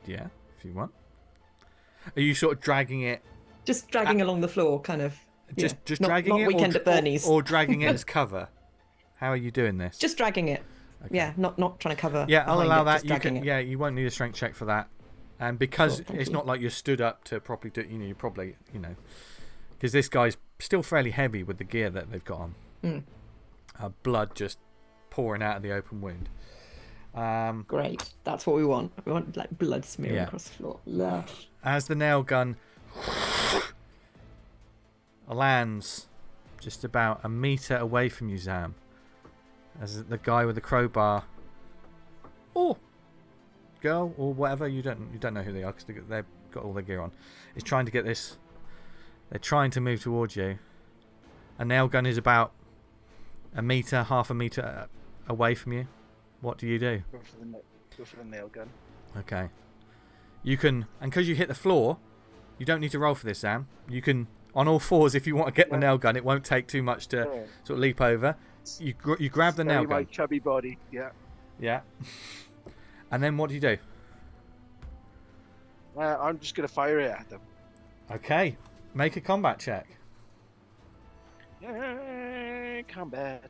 Yeah, if you want. Are you sort of dragging it? Just dragging along the floor, kind of. Just not, dragging not it, Weekend at Bernie's. or dragging it as cover? How are you doing this? Just dragging it. Okay. Yeah, not trying to cover. Yeah, I'll behind allow it, that. just You dragging can. it. Yeah, you won't need a strength check for that, and because Cool, thank it's you. not like you're stood up to properly do. You probably because this guy's still fairly heavy with the gear that they've got on. Blood just pouring out of the open wound. Great. That's what we want. We want like blood smearing Yeah. across the floor. Lush. As the nail gun lands just about a metre away from you, Zam, as the guy with the crowbar, or girl, or whatever, you don't know who they are because they've got all their gear on, is trying to get this. They're trying to move towards you. A nail gun is about a metre, half a metre away from you. What do you do? Go for the nail gun. Okay. You can, and because you hit the floor, you don't need to roll for this, Sam. You can, on all fours, if you want to get the nail gun, it won't take too much to sort of leap over. You grab the nail Very my gun. chubby body. Yeah. Yeah. And then what do you do? I'm just gonna fire it at them. Okay. Make a combat check. Yeah, combat.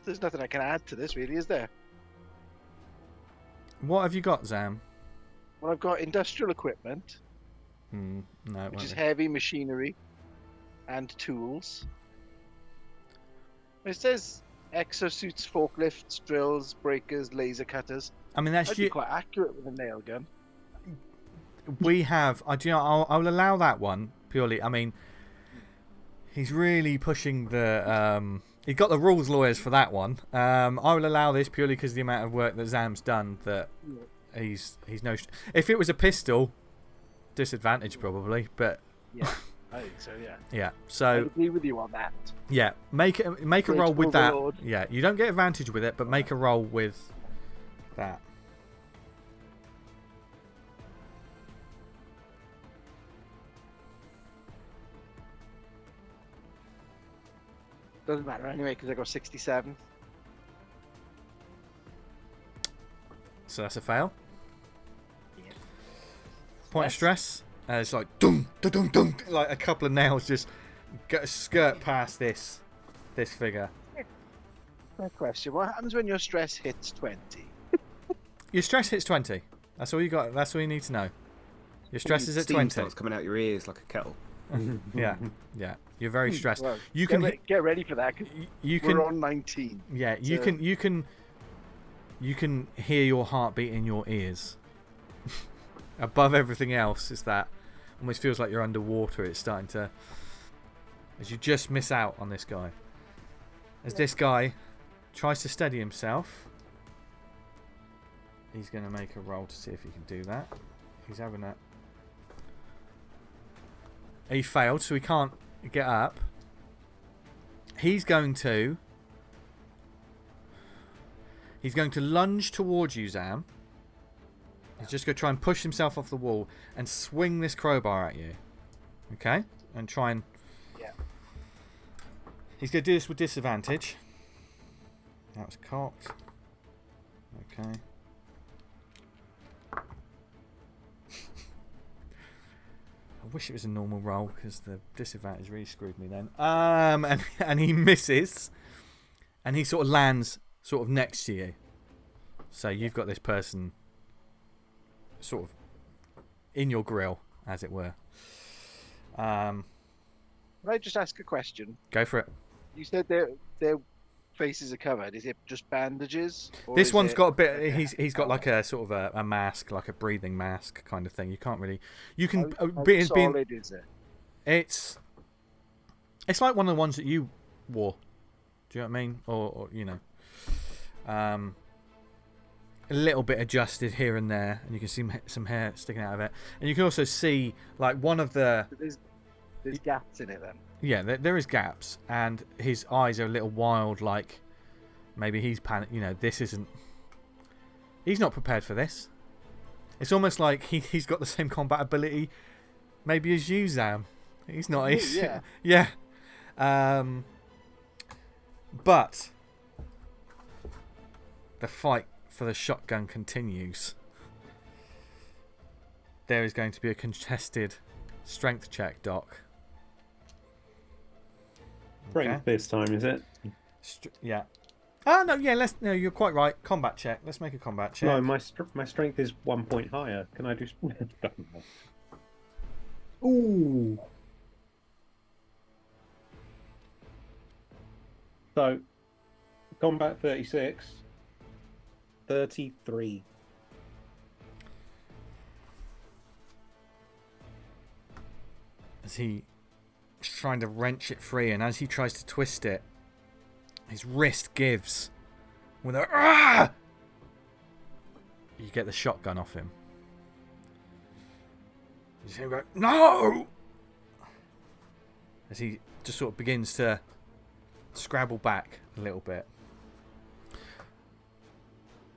There's nothing I can add to this, really, is there? What have you got, Zam? Well, I've got industrial equipment, No, it which is won't be. heavy machinery and tools. It says exosuits, forklifts, drills, breakers, laser cutters. I mean, that's I'd be quite accurate with a nail gun. We have. I'll allow that one purely. I mean, he's really pushing the. He got the rules lawyers for that one. I will allow this purely because the amount of work that Zam's done. That he's no. If it was a pistol, disadvantage probably. But Yeah, I think so. Yeah. yeah. I So agree with you on that. yeah, make a Great roll with that. overlord. Yeah, you don't get advantage with it, but make a roll with that. Doesn't matter anyway because I got 67. So that's a fail. Yeah. Point of Yes. stress. It's like dum dum dum dum, like a couple of nails just skirt past this figure. Fair question. What happens when your stress hits 20? Your stress hits 20. That's all you got. That's all you need to know. Your stress is at Steam 20. starts coming out your ears like a kettle. Yeah. You're very stressed. Well, You can get ready for that. 'Cause you can we're on 19. Yeah, you So- can hear your heartbeat in your ears. Above everything else is that almost feels like you're underwater. It's starting to, as you just miss out on this guy. As this guy tries to steady himself, he's going to make a roll to see if he can do that. He's having a. He failed, so he can't get up. He's going to lunge towards you, Zam. He's just going to try and push himself off the wall and swing this crowbar at you. Okay? And try and... Yeah. He's going to do this with disadvantage. That was cocked. Okay. I wish it was a normal roll because the disadvantage really screwed me then. And he misses. And he sort of lands sort of next to you. So you've got this person sort of in your grill, as it were. Can I just ask a question? Go for it. You said their faces are covered. Is it just bandages? Or This is one's it- got a bit. He's got like a sort of a mask, like a breathing mask kind of thing. You can't really. You can. How being, solid is it? it's like one of the ones that you wore. Do you know what I mean? Or you know, a little bit adjusted here and there, and you can see some hair sticking out of it, and you can also see like one of the. There's gaps in it then. Yeah, there is gaps, and his eyes are a little wild. Like maybe he's panicked. You know, this isn't. He's not prepared for this. It's almost like he's got the same combat ability, maybe as you, Zam. He's not. He's, Yeah. Yeah. But the fight for the shotgun continues. There is going to be a contested strength check, Doc. Strength this time, is it? Yeah. Oh no, yeah. No, you're quite right. Combat check. Let's make a combat check. No, my strength is 1 point higher. Can I do? Ooh. So, combat 36, 33. As he is trying to wrench it free, and as he tries to twist it, his wrist gives with a ah! You get the shotgun off him. He's going to go, no! As he just sort of begins to scrabble back a little bit.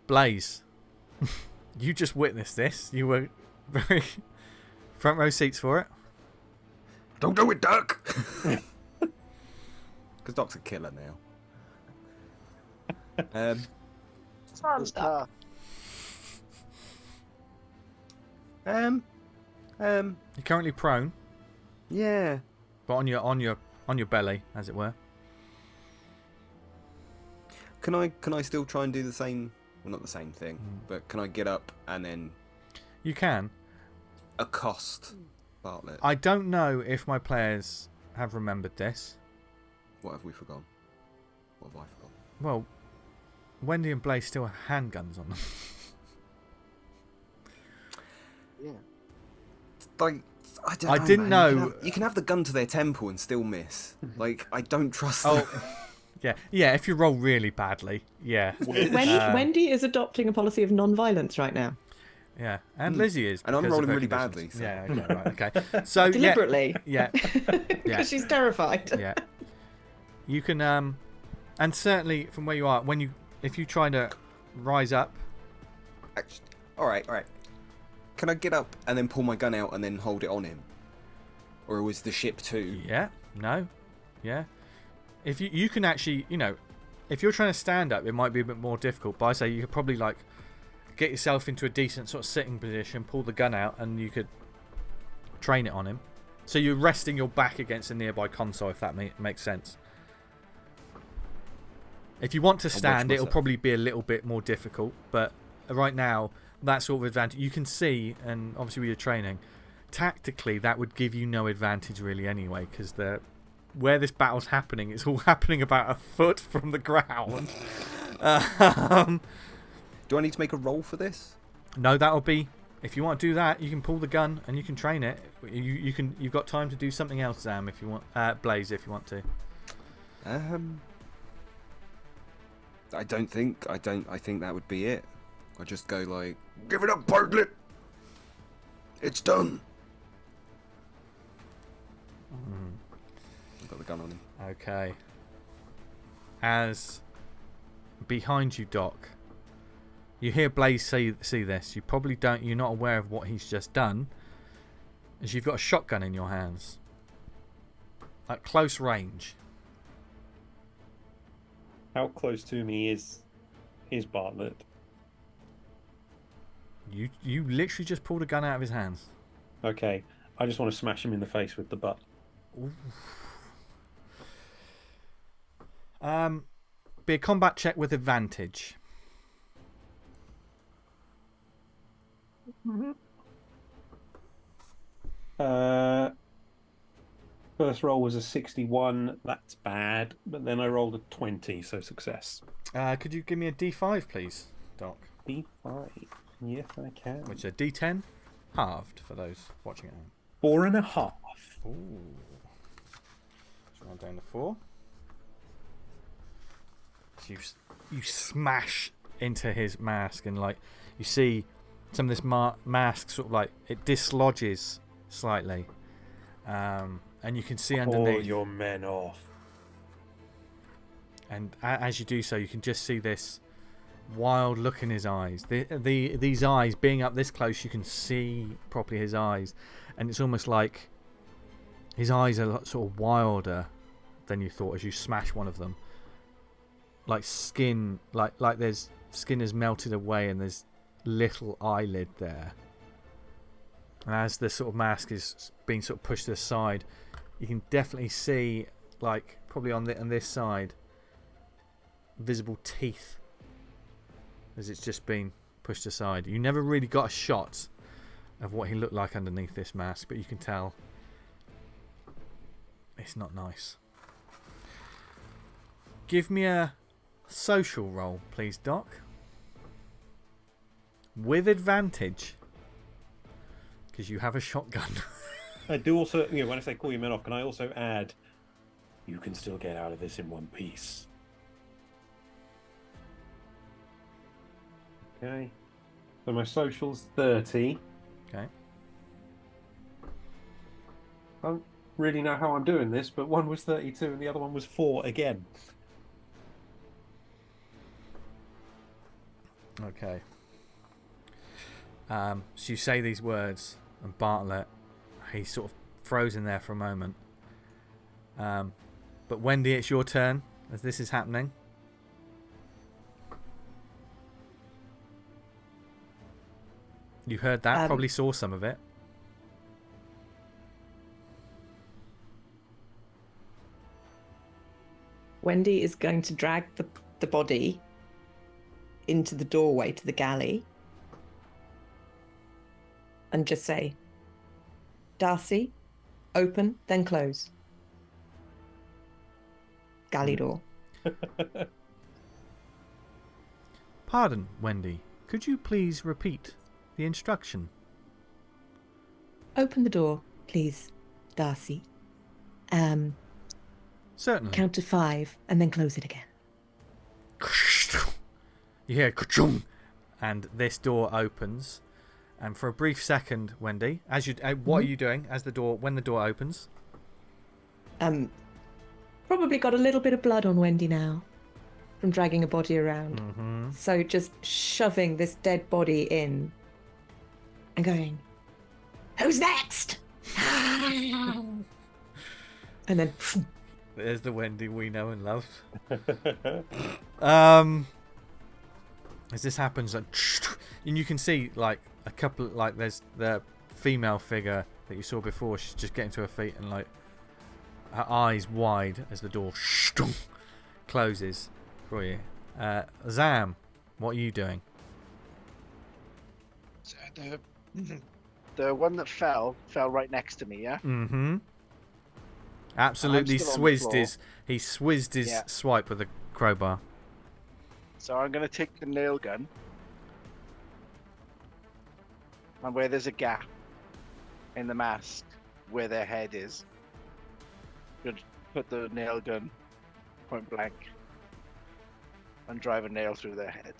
Blaze, you just witnessed this. You were very front row seats for it. Don't do it, Duck! Because Doc's a killer now. Ah, You're currently prone, Yeah. but on your belly, as it were. Can I still try and do the same? Well, not the same thing, but can I get up and then You can. accost Bartlett? I don't know if my players have remembered this. What have we forgotten? What have I forgotten? Well, Wendy and Blaze still have handguns on them. yeah. Like, I don't I know, didn't man. know- You can have the gun to their temple and still miss. Like, I don't trust Oh, them. yeah. If you roll really badly, yeah, Wendy is adopting a policy of non-violence right now. yeah. And Lizzie is, And I'm because of rolling her really conditions. badly, so- Yeah. Okay. Right. Okay. So Deliberately. Yeah. Because Yeah. she's terrified. Yeah. You can and certainly from where you are, if you try to rise up, Actually, all right. Can I get up and then pull my gun out and then hold it on him? Or was the ship too? yeah, no, yeah. If you can actually, if you're trying to stand up, it might be a bit more difficult. But I say you could probably like get yourself into a decent sort of sitting position, pull the gun out, and you could train it on him. So you're resting your back against a nearby console, if that makes sense. If you want to stand, it'll myself. probably be a little bit more difficult. But right now, that sort of advantage. You can see, and obviously with your training, tactically that would give you no advantage really anyway, because where this battle's happening, it's all happening about a foot from the ground. Do I need to make a roll for this? No, that'll be, if you want to do that, you can pull the gun and you can train it. You've got time to do something else, Zam, if you want. Blaze, if you want to. I think that would be it. I just go like, give it up, Bartlett. It's done. I've got the gun on him. Okay. As behind you, Doc, you hear Blaze see this. You probably don't. You're not aware of what he's just done, as you've got a shotgun in your hands at close range. How close to me is Bartlett? You literally just pulled a gun out of his hands. Okay, I just want to smash him in the face with the butt. Be a combat check with advantage. First roll was a 61. That's bad, but then I rolled a 20, so success. Could you give me a D5, please, Doc? D5. Yes, I can. Which is a D10 halved for those watching at home. 4.5. Ooh. Let's round down to 4. So you smash into his mask, and like you see some of this mask sort of like it dislodges slightly, and you can see underneath. Call your men off. And as you do so, you can just see this wild look in his eyes. These eyes, being up this close, you can see properly his eyes, and it's almost like his eyes are sort of wilder than you thought as you smash one of them. Like skin, like there's skin has melted away, and there's little eyelid there. And as the sort of mask is being sort of pushed to the side, you can definitely see, like probably on this side, visible teeth as it's just been pushed aside. You never really got a shot of what he looked like underneath this mask, but you can tell it's not nice. Give me a social roll, please, Doc. With advantage, because you have a shotgun. I do also, when I say call your men off, can I also add, you can still get out of this in one piece. Okay. So my social's 30. Okay. I don't really know how I'm doing this, but one was 32 and the other one was 4 again. Okay. So you say these words, and Bartlett, he's sort of frozen there for a moment. But Wendy, it's your turn as this is happening. You heard that, probably saw some of it. Wendy is going to drag the body into the doorway to the galley and just say, Darcy, open, then close. Galley door. Pardon, Wendy. Could you please repeat the instruction? Open the door, please, Darcy. Certainly. Count to 5 and then close it again. You hear ka-chung, and this door opens. And for a brief second, Wendy, as you, what are you doing as when the door opens? Probably got a little bit of blood on Wendy now from dragging a body around. Mm-hmm. So just shoving this dead body in and going, who's next? And then There's the Wendy we know and love. As this happens, and you can see like a couple, like there's the female figure that you saw before. She's just getting to her feet, and like her eyes wide as the door closes for you. Zam, what are you doing? The one that fell right next to me. Yeah. Mm-hmm. Absolutely still on the floor. he swizzed his Yeah. swipe with a crowbar. So I'm gonna take the nail gun, and where there's a gap in the mask where their head is, I'm gonna put the nail gun point blank and drive a nail through their head.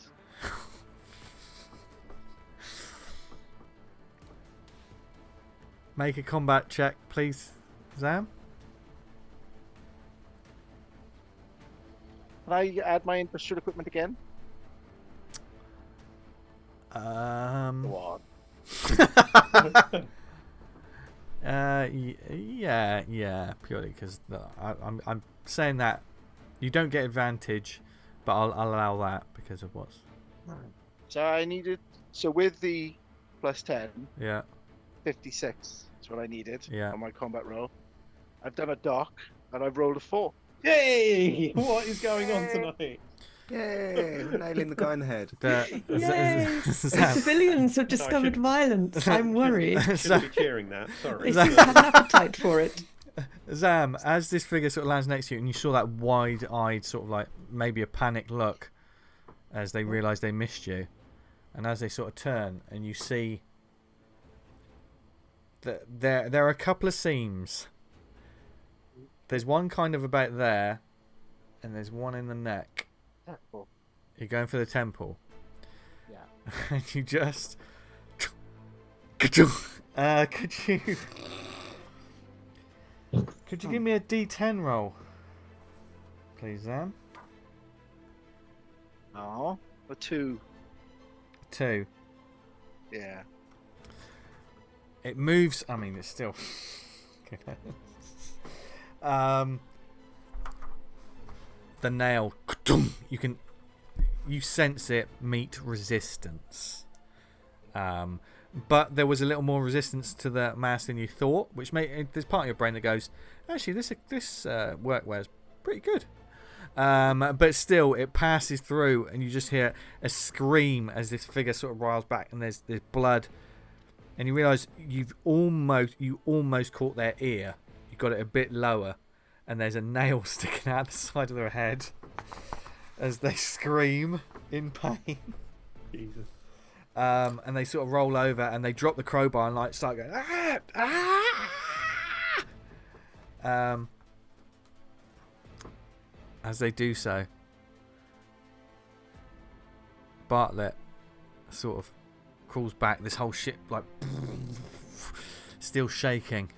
Make a combat check, please, Zam. Can I add my industrial equipment again? Go on. Yeah, purely because I'm saying that you don't get advantage, but I'll allow that because of what's. So I needed. So with the plus 10, Yeah, 56 is what I needed Yeah. on my combat roll. I've done a dock and I've rolled a 4. Yay! What is going on tonight? Yay! We're nailing the guy in the head. Yay! The Zam, civilians have discovered should- violence. I'm worried. Shouldn't be cheering that. They Sorry. seem to have an appetite for it. Zam, as this figure sort of lands next to you, and you saw that wide-eyed sort of like maybe a panicked look as they realised they missed you, and as they sort of turn and you see that there are a couple of seams. There's one kind of about there, and there's one in the neck. Temple. You're going for the temple. Yeah. And you just could you give me a D10 roll, please, Zam? Oh, a 2. 2. Yeah. It moves. I mean, it's still. The nail. You sense it meet resistance. But there was a little more resistance to the mass than you thought, which there's part of your brain that goes, actually, this workwear is pretty good. But still, it passes through, and you just hear a scream as this figure sort of riles back, and there's blood, and you realise you almost caught their ear. You got it a bit lower, and there's a nail sticking out the side of their head as they scream in pain. Jesus. And they sort of roll over and they drop the crowbar and like start going as they do so, Bartlett sort of crawls back, this whole ship like still shaking,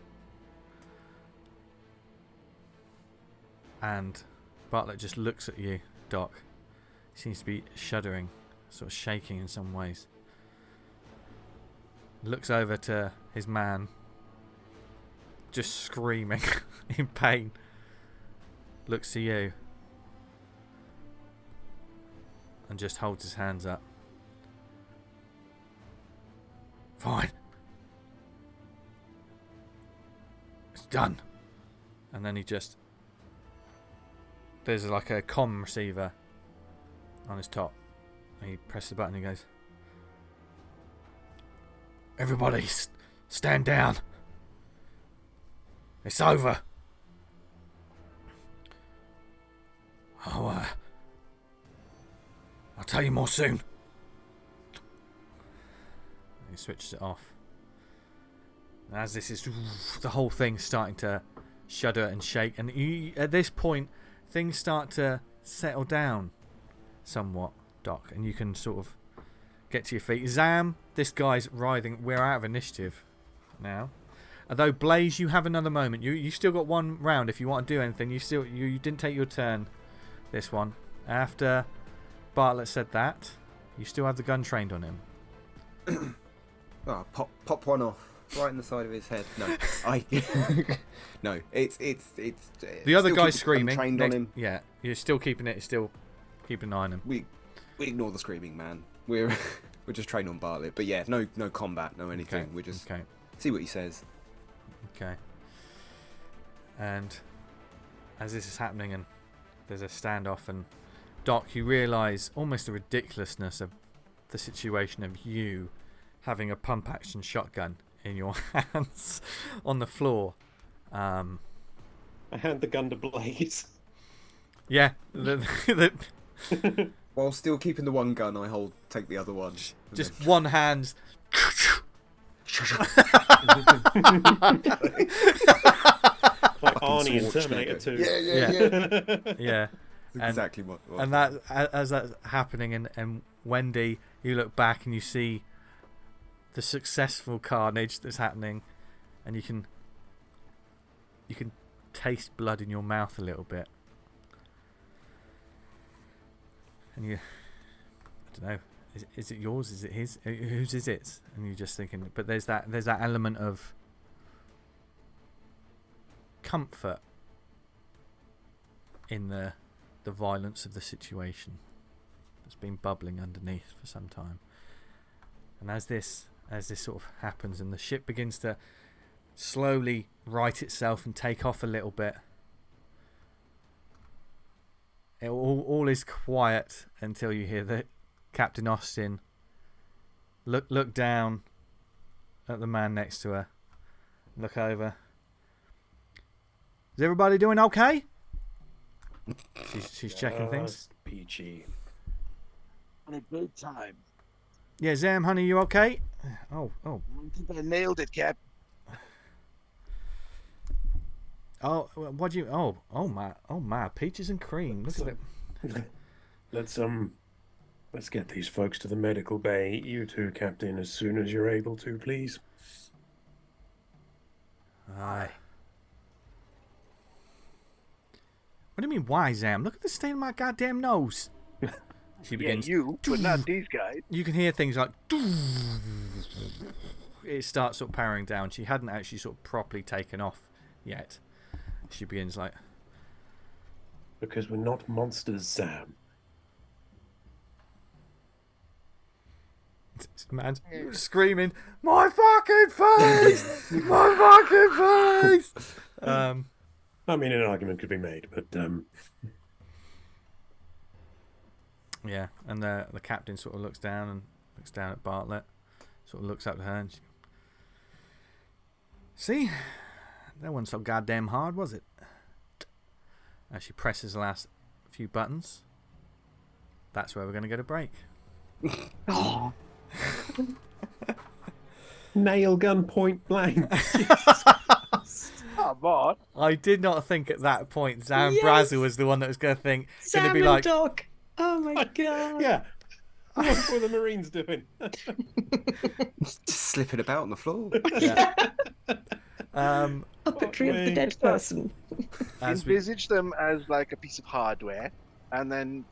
and Bartlett just looks at you, Doc. He seems to be shuddering, sort of shaking in some ways. Looks over to his man, just screaming in pain. Looks to you and just holds his hands up. Fine. It's done. And then there's like a comm receiver on his top. And he presses the button and he goes, everybody, stand down. It's over. I'll tell you more soon. He switches it off. And as this is, the whole thing's starting to shudder and shake. And at this point, things start to settle down somewhat, Doc. And you can sort of get to your feet. Zam, this guy's writhing. We're out of initiative now. Although Blaze, you have another moment. You still got one round if you want to do anything. You didn't take your turn this one. After Bartlett said that, you still have the gun trained on him. Oh, pop one off right in the side of his head. No, no. It's the other still guy's keep the gun screaming. Trained on him. Yeah, you're still keeping it. You're still keeping an eye on him. We ignore the screaming, man. We're just trained on Bartlett. But yeah, no combat, no anything. Okay. We just Okay. see what he says. Okay. And as this is happening, and there's a standoff, and Doc, you realise almost the ridiculousness of the situation of you having a pump action shotgun in your hands on the floor. I hand the gun to Blaze. Yeah, While still keeping the one gun, take the other one. just one hand. Like Fucking Arnie in Schwarzenegger. Terminator 2. Yeah. Yeah. That's exactly what. And that, as that's happening, and Wendy, you look back and you see the successful carnage that's happening, and you can taste blood in your mouth a little bit, and you, I don't know, is it yours? Is it his? Whose is it? And you're just thinking, but there's that element of comfort in the violence of the situation that's been bubbling underneath for some time. And as this sort of happens and the ship begins to slowly right itself and take off a little bit, all is quiet until you hear the Captain Austin look down at the man next to her, look over. Is everybody doing okay? She's checking things. Peachy. On a good time. Yeah, Zam, honey, you okay? Oh. I think I nailed it, Cap. Oh, what do you? Oh my, peaches and cream. Look at it. Let's get these folks to the medical bay. You too, Captain, as soon as you're able to, please. Aye. What do you mean, why, Zam? Look at the state of my goddamn nose. She begins. Yeah, you, but not these guys. You can hear things like. It starts sort of powering down. She hadn't actually sort of properly taken off yet. She begins like. Because we're not monsters, Sam. Man screaming, "My fucking face! My fucking face!" I mean, an argument could be made, but yeah, and the captain sort of looks down at Bartlett, sort of looks up at her, and she, see, that wasn't so goddamn hard, was it? As she presses the last few buttons, that's where we're going to go to break. nail gun point blank. Come on. I did not think at that point Zam Yes! Brazel was the one that was going to think, going to Sam be and like, Doc. Oh my god. Yeah. What were the Marines doing? Just slipping about on the floor. yeah. Puppetry of the dead person. As we, Envisage them as like a piece of hardware, and then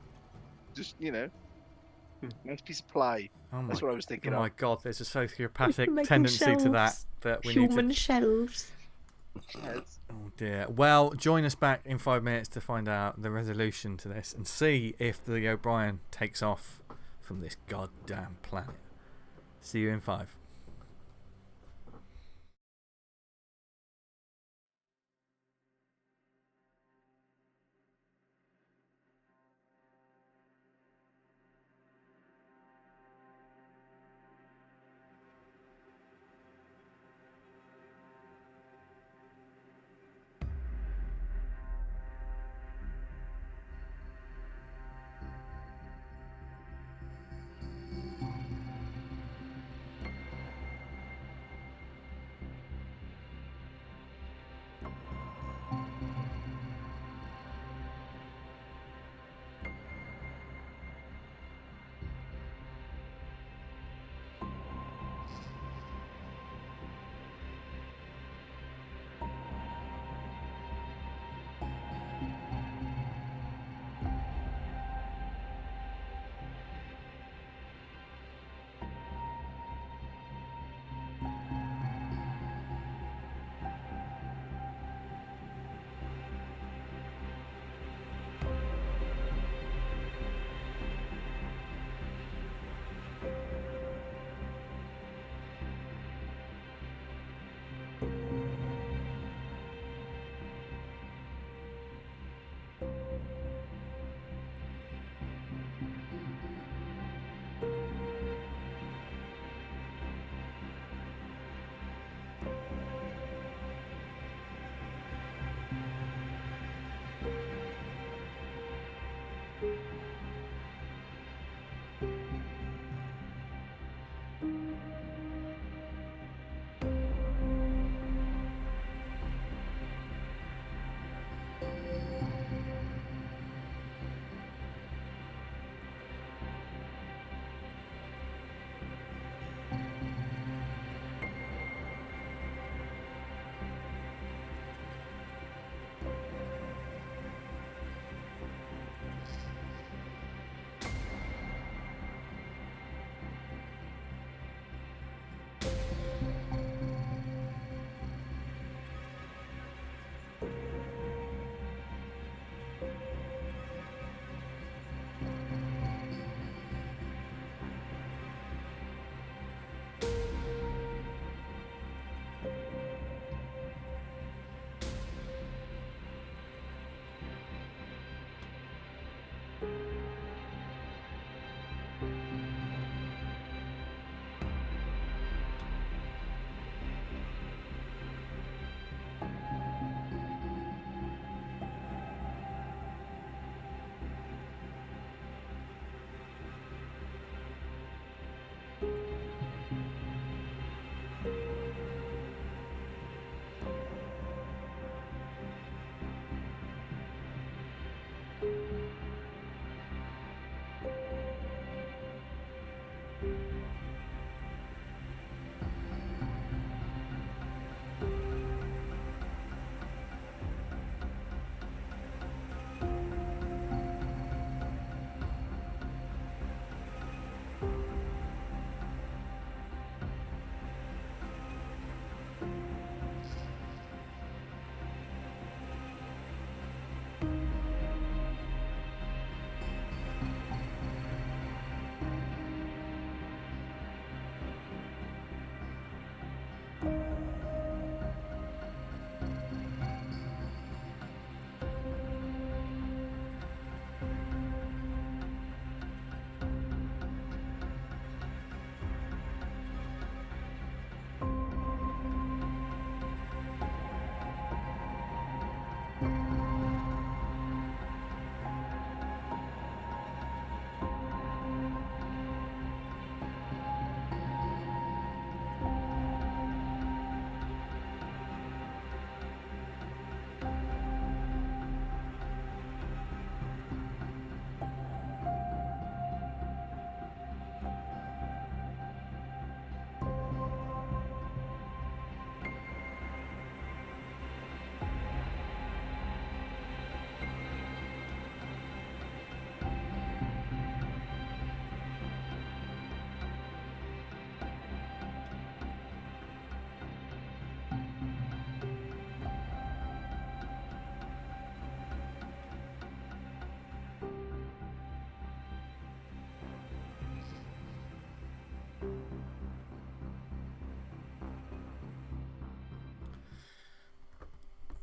just, nice piece of play. oh That's my, what I was thinking oh of. my god, there's a sociopathic Making tendency to that shelves. we need Human to. shelves. Yes. Oh dear. Well, join us back in 5 minutes to find out the resolution to this and see if the O'Brien takes off from this goddamn planet. See you in 5.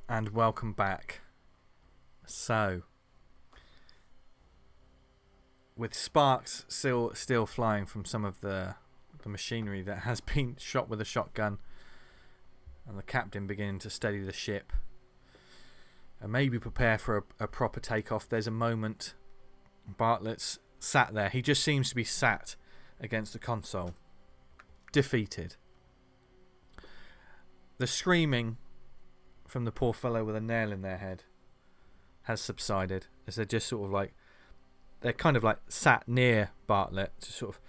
and welcome back. So, with sparks still flying from some of the machinery that has been shot with a shotgun, and the captain beginning to steady the ship and maybe prepare for a proper takeoff, there's a moment Bartlett's sat there. He just seems to be sat against the console, defeated. The screaming from the poor fellow with a nail in their head has subsided, as they're just sort of like, they're kind of like sat near Bartlett, just sort of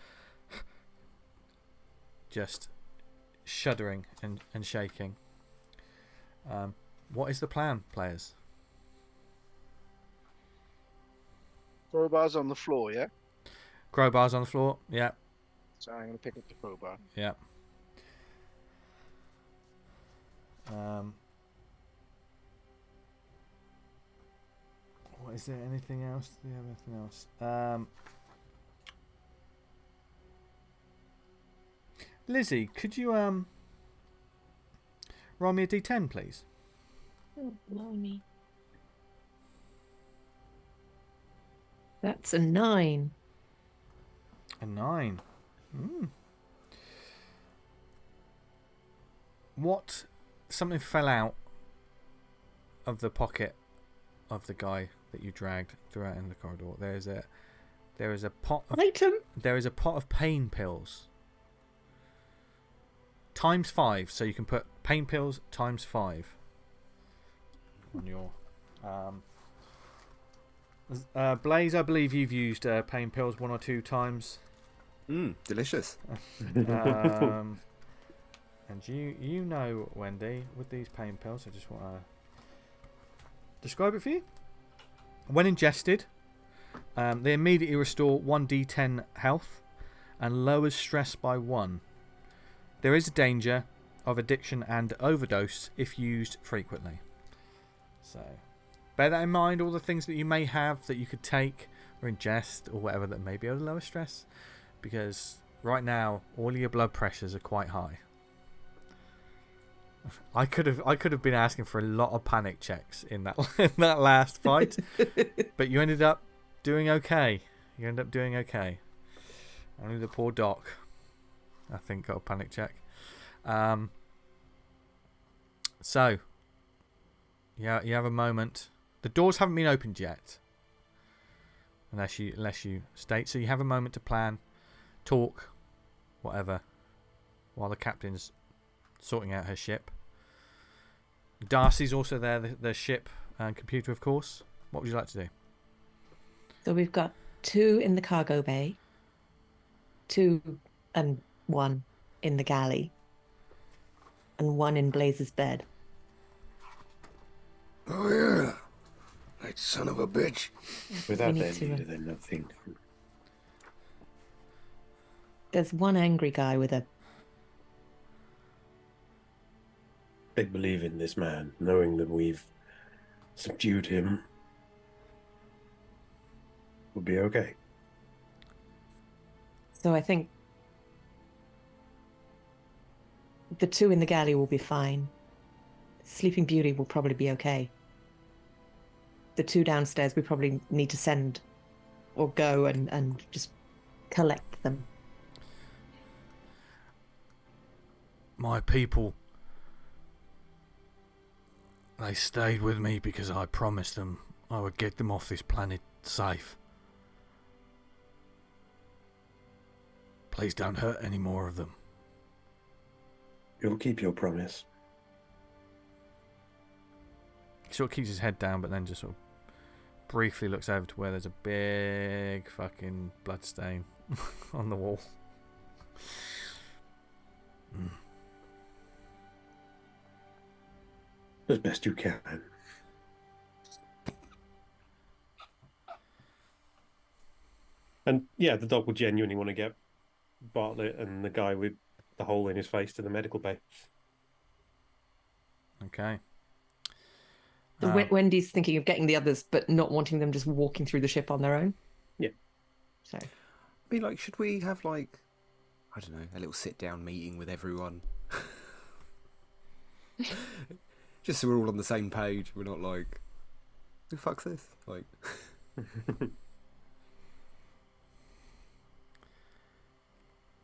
just shuddering and shaking. What is the plan, players? Crowbar's on the floor, yeah? Crowbar's on the floor, yeah. So I'm going to pick up the crowbar. Yeah. What is there? Anything else? Do you have anything else? Lizzie, could you roll me a d10, please? Oh, blimey. That's a 9. A 9. What? Something fell out of the pocket of the guy that you dragged throughout in the corridor. There is a pot of Item. There is a pot of pain pills. Times 5, so you can put pain pills times 5 on your Blaze, I believe you've used pain pills 1 or 2 times. Delicious. And you know, Wendy, with these pain pills, I just want to describe it for you. When ingested, they immediately restore 1d10 health and lowers stress by 1. There is a danger of addiction and overdose if used frequently. So, bear that in mind, all the things that you may have that you could take or ingest or whatever that may be able to lower stress. Because right now, all of your blood pressures are quite high. I could have been asking for a lot of panic checks in that last fight, but you ended up doing okay. Only the poor doc, I think, got a panic check. So, yeah, you have a moment. The doors haven't been opened yet, unless you state. So you have a moment to plan, talk, whatever, while the captain's sorting out her ship. Darcy's also there, the ship and computer, of course. What would you like to do? So we've got 2 in the cargo bay, 2 and 1 in the galley, and 1 in Blaze's bed. Oh yeah, that son of a bitch. Without need their to, leader, then nothing. There's 1 angry guy with a... They believe in this man, knowing that we've subdued him. We'll be okay. So I think the 2 in the galley will be fine. Sleeping Beauty will probably be okay. The 2 downstairs we probably need to send or go and just collect them. My people, they stayed with me because I promised them I would get them off this planet safe. Please don't hurt any more of them. You'll keep your promise. He sort of keeps his head down, but then just sort of briefly looks over to where there's a big fucking blood stain on the wall. As best you can. And yeah, the dog will genuinely want to get Bartlett and the guy with the hole in his face to the medical bay. Okay. Wendy's thinking of getting the others, but not wanting them just walking through the ship on their own. Yeah. So, I mean, like, should we have, like, I don't know, a little sit-down meeting with everyone? Just so we're all on the same page. We're not like, who the fuck's this? Like,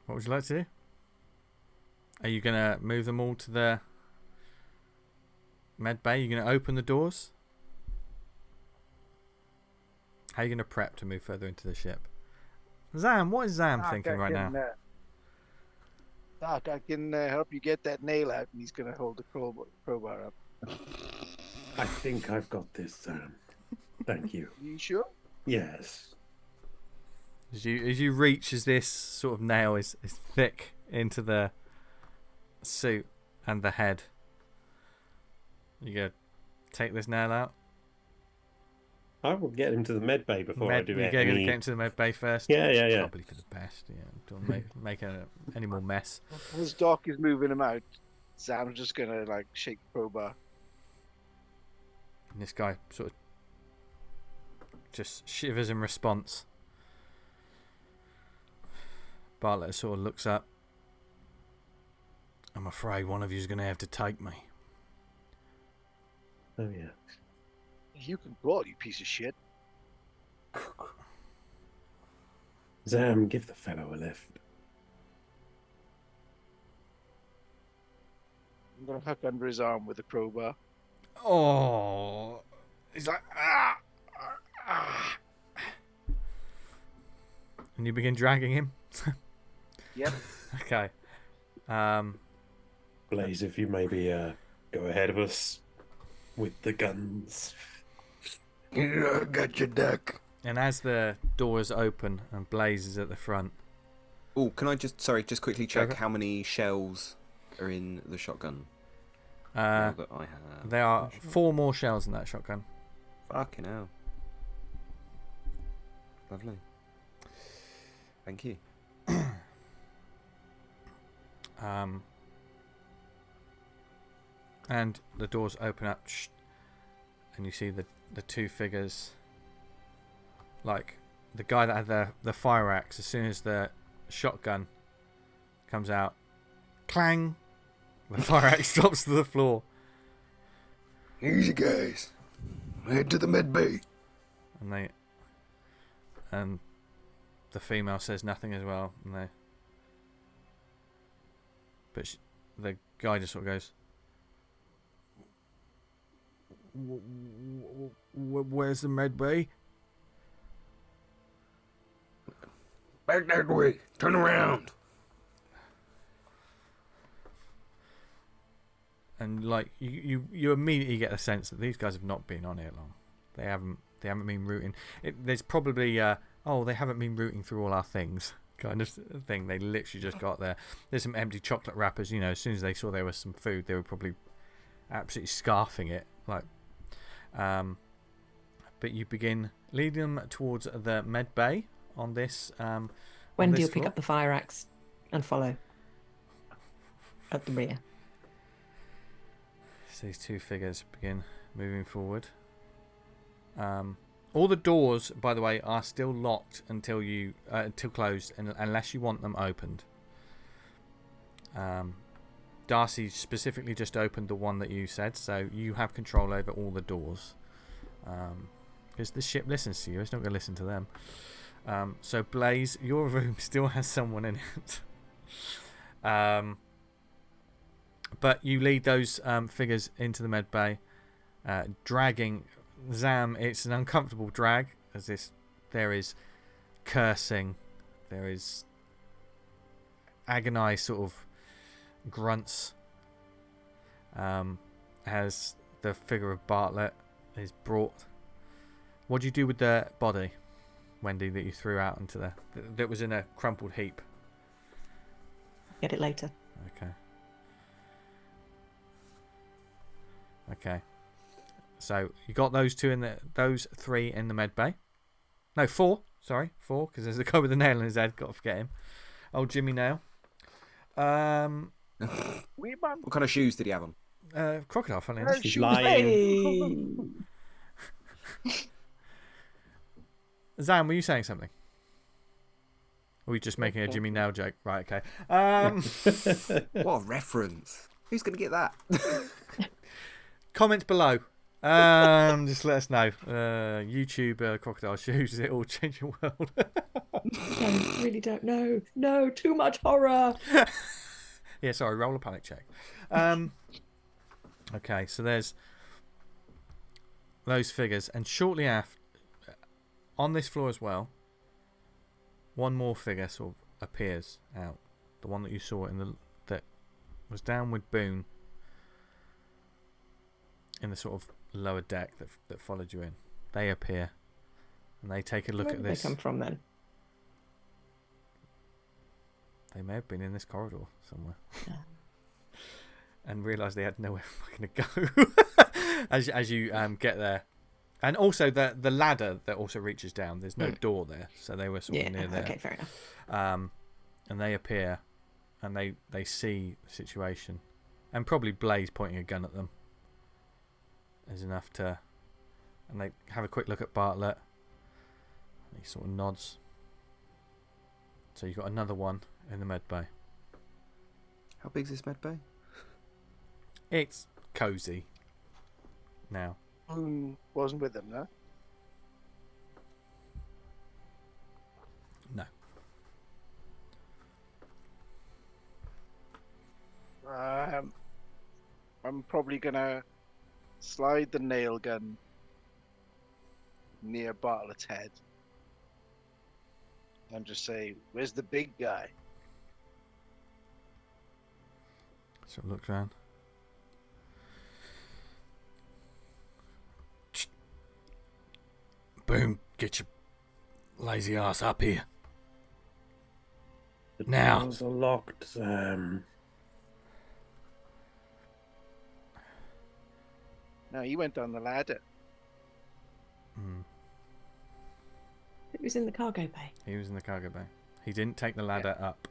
What would you like to do? Are you going to move them all to the med bay? Are you going to open the doors? How are you going to prep to move further into the ship? Zam, what is Zam thinking right now? Doc, I can help you get that nail out, and he's going to hold the crowbar up. I think I've got this, Sam. Thank you. You sure? Yes. As you reach, as this sort of nail is thick into the suit and the head, you go take this nail out. I will get him to the med bay before I do You it. get him to the med bay first. Yeah. Probably for the best. Yeah, don't make any more mess. As Doc is moving him out, Sam's just going to like shake the crowbar. And this guy sort of just shivers in response. Bartlett sort of looks up. I'm afraid one of you's going to have to take me. Oh, yeah. You can crawl, you piece of shit. Zam, give the fellow a lift. I'm going to hook under his arm with a crowbar. Oh, he's like, ah. And you begin dragging him. Yep. Okay. Blaze, if you maybe go ahead of us with the guns. yeah, got your duck. And as the doors open and Blaze is at the front. Oh, can I just quickly check Okay. how many shells are in the shotgun? Uh, That I have. there are 4 more shells in that shotgun. Fucking hell. Lovely. Thank you. And the doors open up, and you see the 2 figures. Like the guy that had the fire axe. As soon as the shotgun comes out, clang, the fire axe drops to the floor. Easy, guys. Head to the med bay. And the female says nothing as well. But the guy just sort of goes, "Where's the med bay?" Back that way. Turn around. And like you immediately get the sense that these guys have not been on here long. They haven't been rooting. There's probably they haven't been rooting through all our things kind of thing. They literally just got there. There's some empty chocolate wrappers. You know, as soon as they saw there was some food, they were probably absolutely scarfing it. But you begin leading them towards the med bay on this. Wendy will pick up the fire axe and follow at the rear. So these 2 figures begin moving forward. All the doors, by the way, are still locked until closed, unless you want them opened. Darcy specifically just opened the one that you said, so you have control over all the doors. Because the ship listens to you, it's not going to listen to them. So Blaze, your room still has someone in it. But you lead those figures into the med bay, dragging Zam. It's an uncomfortable drag, as there is cursing, there is agonized sort of grunts, as the figure of Bartlett is brought. What do you do with the body, Wendy, that you threw out into that was in a crumpled heap? Get it later. Okay. So you got those 3 in the med bay. No, 4. Sorry, 4, because there's the guy with the nail in his head. Got to forget him. Old Jimmy Nail. What kind of shoes did he have on? Crocodile, funny enough. He's lying. Zam, were you saying something? Or were you just making a Jimmy Nail joke? Right, okay. What a reference. Who's going to get that? Comment below. Just let us know. YouTube crocodile shoes. It will change your world. I really don't know. No, too much horror. Yeah, sorry. Roll a panic check. Okay, so there's those figures, and shortly after, on this floor as well, one more figure sort of appears out. The one that you saw that was down with Boone in the sort of lower deck that followed you in. They appear, and they take a look Where at did this. they come from then? They may have been in this corridor somewhere. Yeah. And realised they had nowhere fucking to go as you get there. And also the ladder that also reaches down. There's no door there, so they were sort of near there. Okay, fair enough. And they appear, and they see the situation, and probably Blaze pointing a gun at them is enough to. And they have a quick look at Bartlett. He sort of nods. So you've got another one in the med bay. How big's this med bay? It's cozy now. Wasn't with them, no? No. I'm probably gonna slide the nail gun near Bartlett's head and just say, "Where's the big guy?" So look around. Boom, get your lazy ass up here. The Now. doors are locked. No, he went down the ladder. It was in the cargo bay. He was in the cargo bay. He didn't take the ladder up.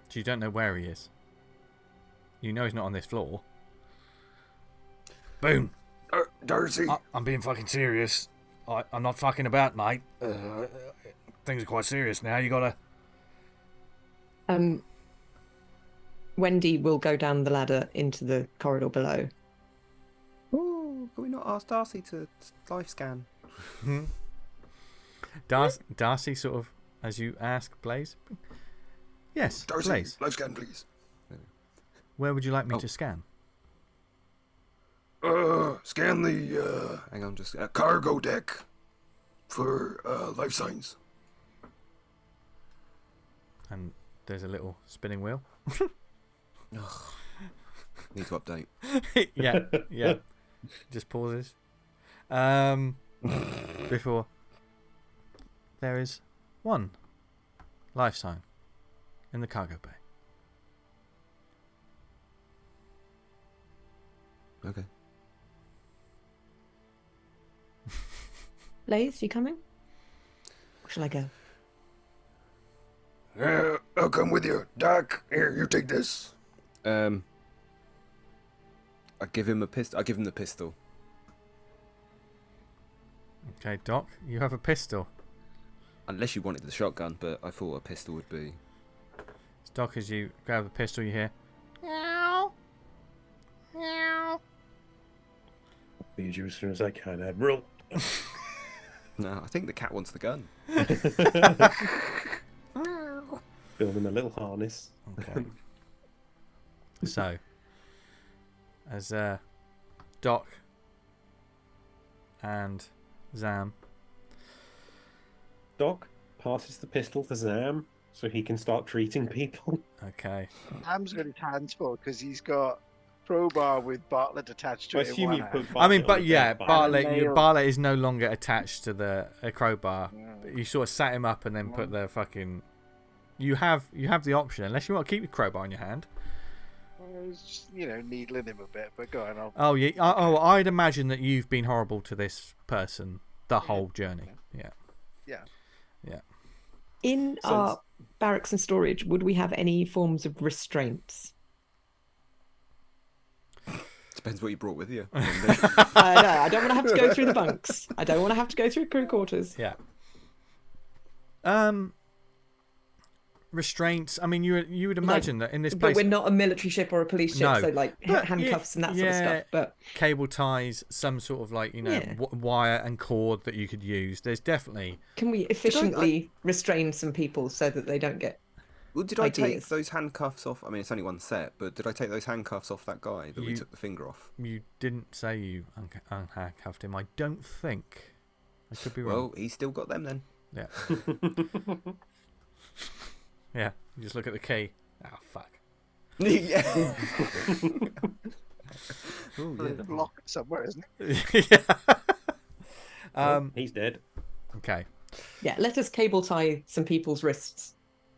So you don't know where he is. You know he's not on this floor. Boom. Darcy. I'm being fucking serious. I'm not fucking about, mate. Things are quite serious now. You gotta. Wendy will go down the ladder into the corridor below. Oh, can we not ask Darcy to life scan? Darcy sort of, as you ask Blaze. Yes, Darcy, Blaze. life scan, please. Where would you like me to scan? Scan the hang on, just cargo deck for life signs. And there's a little spinning wheel. Need to update. yeah. Just pauses. Before there is one life sign in the cargo bay. Okay. Blaze, you coming? Or shall I go? I'll come with you. Doc, here, you take this. I give him a pistol. I give him the pistol. Okay, Doc, you have a pistol. Unless you wanted the shotgun, but I thought a pistol would be. Doc, as you grab the pistol, you hear. Meow. Meow. I'll feed you as soon as I can, Admiral. No, I think the cat wants the gun. Build him a little harness. Okay. So, as Doc and Zam. Doc passes the pistol to Zam so he can start treating people. Okay. Sam's got his hands full because he's got crowbar with Bartlett attached to I it. in assume one you hand. put I mean, Bartlett on but the yeah, dead body. nail. Bartlett is no longer attached to the crowbar. Yeah. You sort of sat him up and then put the fucking. You have the option, unless you want to keep the crowbar in your hand. I was just, needling him a bit, but go on. Oh yeah. I'd imagine that you've been horrible to this person the whole journey. Yeah. Yeah. In So our barracks and storage, would we have any forms of restraints? Depends what you brought with you. No, I don't want to have to go through the bunks. I don't want to have to go through crew quarters. Yeah. restraints. I mean, you would imagine that in this But place, we're not a military ship or a police ship, No. so like But handcuffs and that sort of stuff. But cable ties, some sort of like Yeah. wire and cord that you could use. There's definitely can we efficiently restrain some people so that they don't get? Well, did I take Ideas. those handcuffs off? I mean, it's only one set, but did I take those handcuffs off that guy that we You- took the finger off? you didn't say you unhandcuffed him. I don't think. I could be wrong. Well, he's still got them then. Yeah. Yeah. You just look at the key. Oh fuck. yeah. Ooh, Well, yeah. it's locked somewhere, isn't it? yeah. He's dead. Okay. Yeah, let us cable tie some people's wrists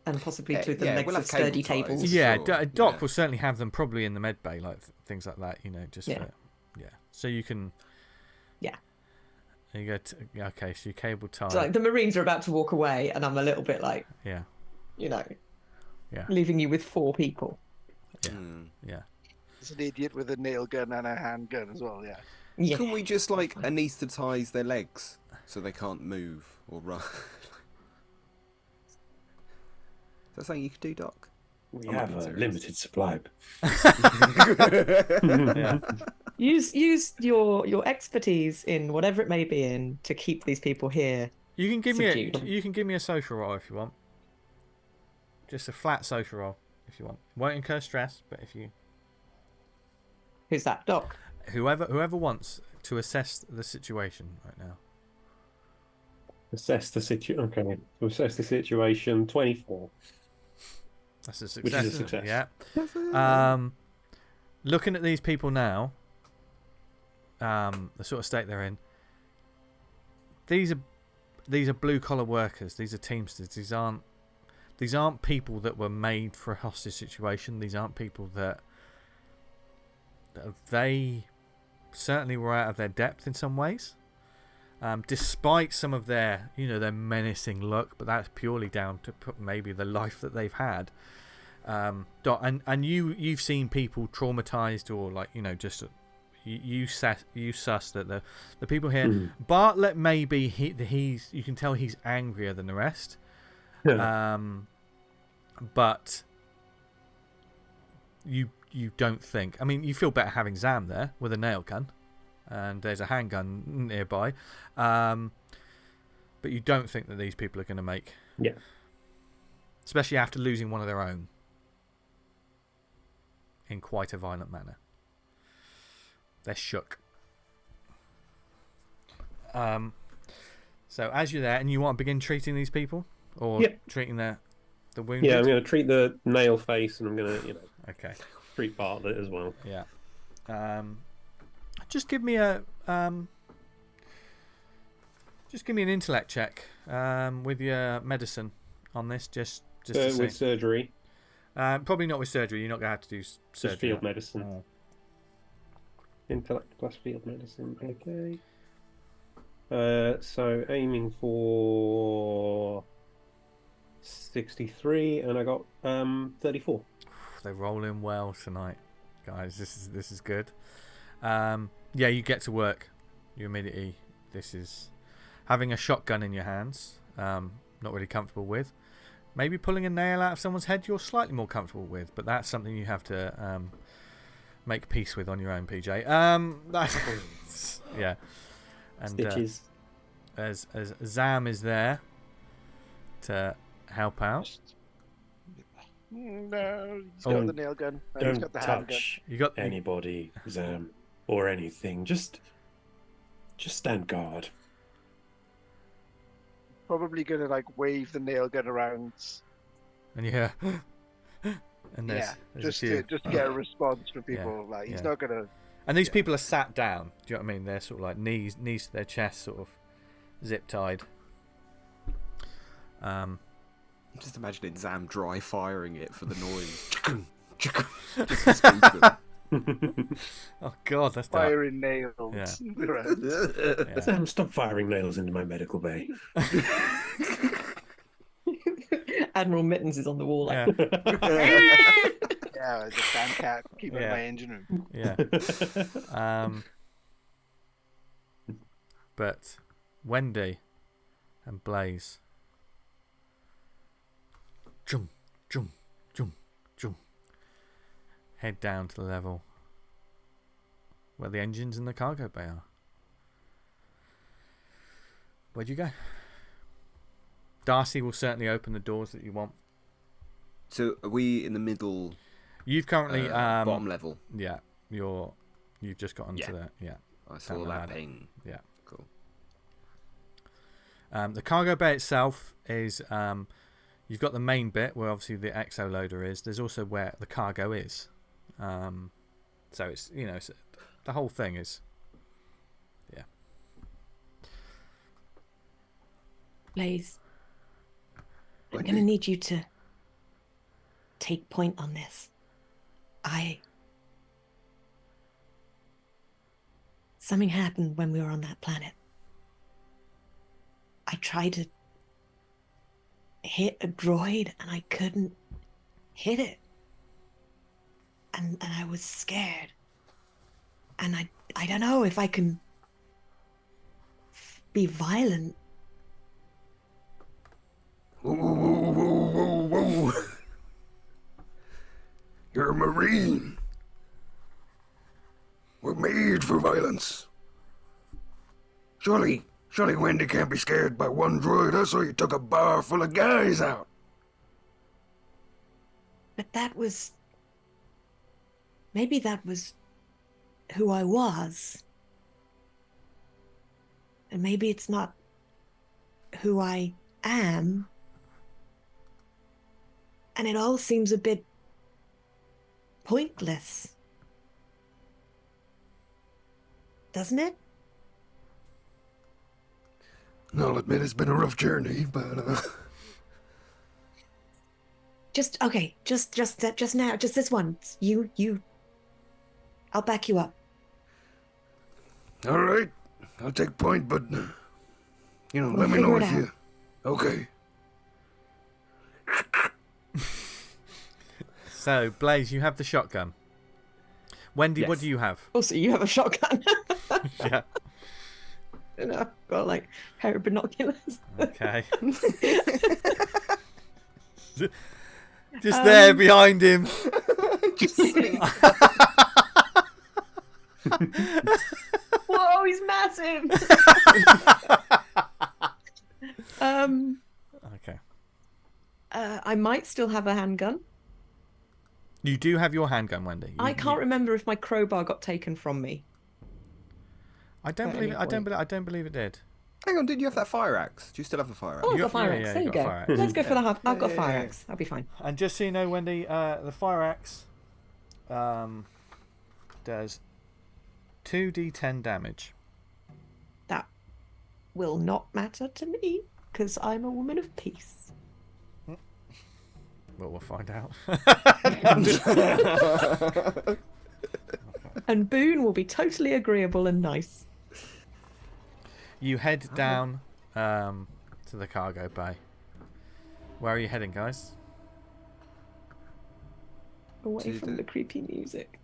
and possibly Yeah, to the yeah, legs we'll of have cable sturdy ties. tables. Yeah, Sure, Doc yeah. will certainly have them probably in the med bay, like things like that. Just Yeah. for So you can. Yeah. You get okay. So you cable tie. It's like the Marines are about to walk away, and I'm a little bit like, Yeah. Yeah. leaving you with 4 people. Yeah. Hmm. Yeah. It's an idiot with a nail gun and a handgun as well, yeah. Yeah. Can we just like anaesthetize their legs so they can't move or run? Is that something you could do, Doc? We I'm have not a serious. limited supply. Yeah. Use your expertise in whatever it may be in to keep these people here. You can give Subdued. me a social roll if you want. Just a flat social roll if you want. Won't incur stress, but if you Who's that, Doc? whoever wants to assess the situation right now. Assess the situation. Okay. To assess the situation, 24. That's a success. Which is a isn't it? success. Yeah. Looking at these people now, the sort of state they're in. These are blue collar workers. These are teamsters. These aren't people that were made for a hostage situation. These aren't people that they certainly were out of their depth in some ways. Despite some of their menacing look, but that's purely down to maybe the life that they've had. And you've seen people traumatized or just you suss that the people here. Bartlett maybe he's you can tell he's angrier than the rest. But you don't think. I mean, you feel better having Zam there with a nail gun. And there's a handgun nearby, but you don't think that these people are going to make, especially after losing one of their own in quite a violent manner. They're shook. So as you're there, and you want to begin treating these people, or treating the wounded. Yeah, I'm going to treat the nail face, and I'm going to Okay. treat Bartlett as well. Yeah. Just give me an intellect check with your medicine on this, just to see. With surgery, Probably not with surgery. You're not going to have to do surgery. just field medicine. Oh. Intellect plus field medicine. Okay. So aiming for 63, and I got 34. They're rolling well tonight, guys. This is good. Yeah, you get to work. You immediately. This is having a shotgun in your hands. Not really comfortable with. Maybe pulling a nail out of someone's head. You're slightly more comfortable with, but that's something you have to make peace with on your own, PJ. That's yeah. And Stitches. as Zam is there to help out. No, he's got Don't- the nail gun. No, he's Don't got the handgun. touch You got anybody, Zam, or anything. Just stand guard. Probably gonna wave the nail gun around. and you hear and there's a Just few. to get a response from people. He's yeah. not gonna. And these people are sat down. Do you know what I mean? They're sort of like knees to their chest, sort of zip tied. Just imagining Zam dry firing it for the noise. Just to spook them. Oh God, that's dark. Firing nails Yeah. around. Yeah. Sam, stop firing nails into my medical bay. Admiral Mittens is on the wall. Like, Yeah. Yeah, the damn cat keeping Yeah. my engine room. Yeah. But Wendy and Blaze. Chum, head down to the level where the engines and the cargo bay are. Where'd you go? Darcy will certainly open the doors that you want. So are we in the middle? You've currently bottom level. Yeah, you've just gotten to the I saw down the that ladder. ping. Yeah. Cool. The cargo bay itself is you've got the main bit where obviously the exo loader is. There's also where the cargo is. So it's it's, the whole thing is Blaze, I'm Wendy? going to need you to take point on this. Something happened when we were on that planet. I tried to hit a droid and I couldn't hit it. And I was scared. And I don't know if I can be violent. Whoa, whoa, whoa, whoa, whoa, whoa. You're a Marine. We're made for violence. Surely Wendy can't be scared by one droid. I saw you took a bar full of guys out. But maybe that was who I was. And maybe it's not who I am. And it all seems a bit pointless. Doesn't it? I'll admit it's been a rough journey, but Just now, just this once. I'll back you up. all right. I'll take point, but We'll let me know figure it if you. Okay. So, Blaze, you have the shotgun. Wendy, what Yes. do you have? Also, you have a shotgun. Yeah. I've got like a pair of binoculars. Okay. Just there behind him. Whoa, he's massive. Okay. I might still have a handgun. You do have your handgun, Wendy. I can't remember if my crowbar got taken from me. I don't at believe any it. point. I don't believe it did. Hang on, didn't you have that fire axe? Do you still have the fire axe? Oh, I've You got got- fire yeah, axe. yeah, There you you got go. fire axe. Let's go for the half. I've got Yeah, fire yeah, axe. I'll be fine. And just so you know, Wendy, the fire axe does 2d10 damage. That will not matter to me because I'm a woman of peace. Well, we'll find out. And Boone will be totally agreeable and nice. You head down to the cargo bay. Where are you heading, guys? Away To from the- the creepy music.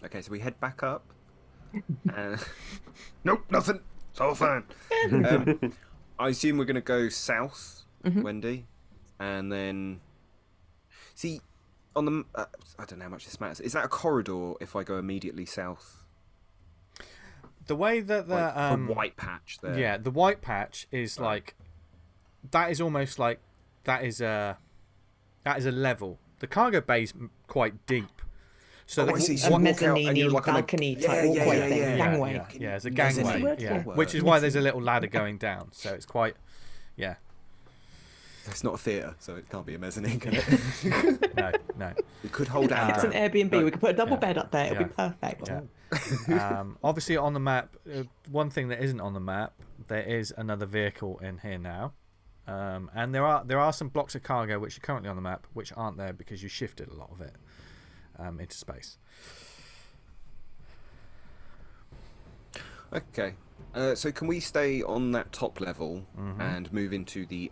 Okay, so we head back up. Nope, nothing. It's all fine. I assume we're going to go south, Mhm. Wendy, and then see on the. I don't know how much this matters. Is that a corridor if I go immediately south? The way that the Like, the white patch there. yeah, the white patch is like that is almost like that is a level. The cargo bay's quite deep. So Oh, I see. So A you walk out and mezzanine you're like on a balcony type yeah, walkway yeah, thing. yeah. Gangway. Yeah, it's a Mezzanine. gangway. Word, Yeah, yeah. which is why there's a little ladder going down. So it's quite, yeah. It's not a theatre, so it can't be a mezzanine, can it? No. We could hold out. It's an Airbnb. no. We could put a double Yeah. bed up there. It'll Yeah. be perfect. Yeah. Obviously, on the map, one thing that isn't on the map, there is another vehicle in here now, and there are some blocks of cargo which are currently on the map which aren't there because you shifted a lot of it into space. Okay. So can we stay on that top level Mhm. and move into the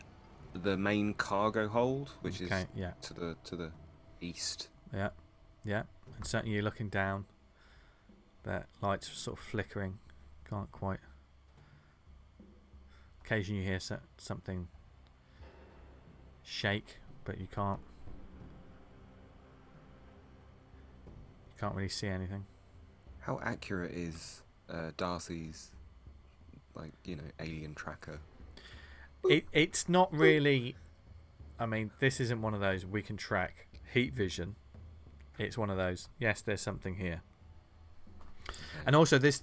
main cargo hold, which Okay, is yeah. to the east? Yeah, and certainly you're looking down. That light's sort of flickering. Can't quite. Occasionally you hear something shake, but you can't. Can't really see anything. How accurate is Darcy's, like, you know, alien tracker? It's not really. I mean, this isn't one of those we can track heat vision. It's one of those, yes, there's something here. And also this,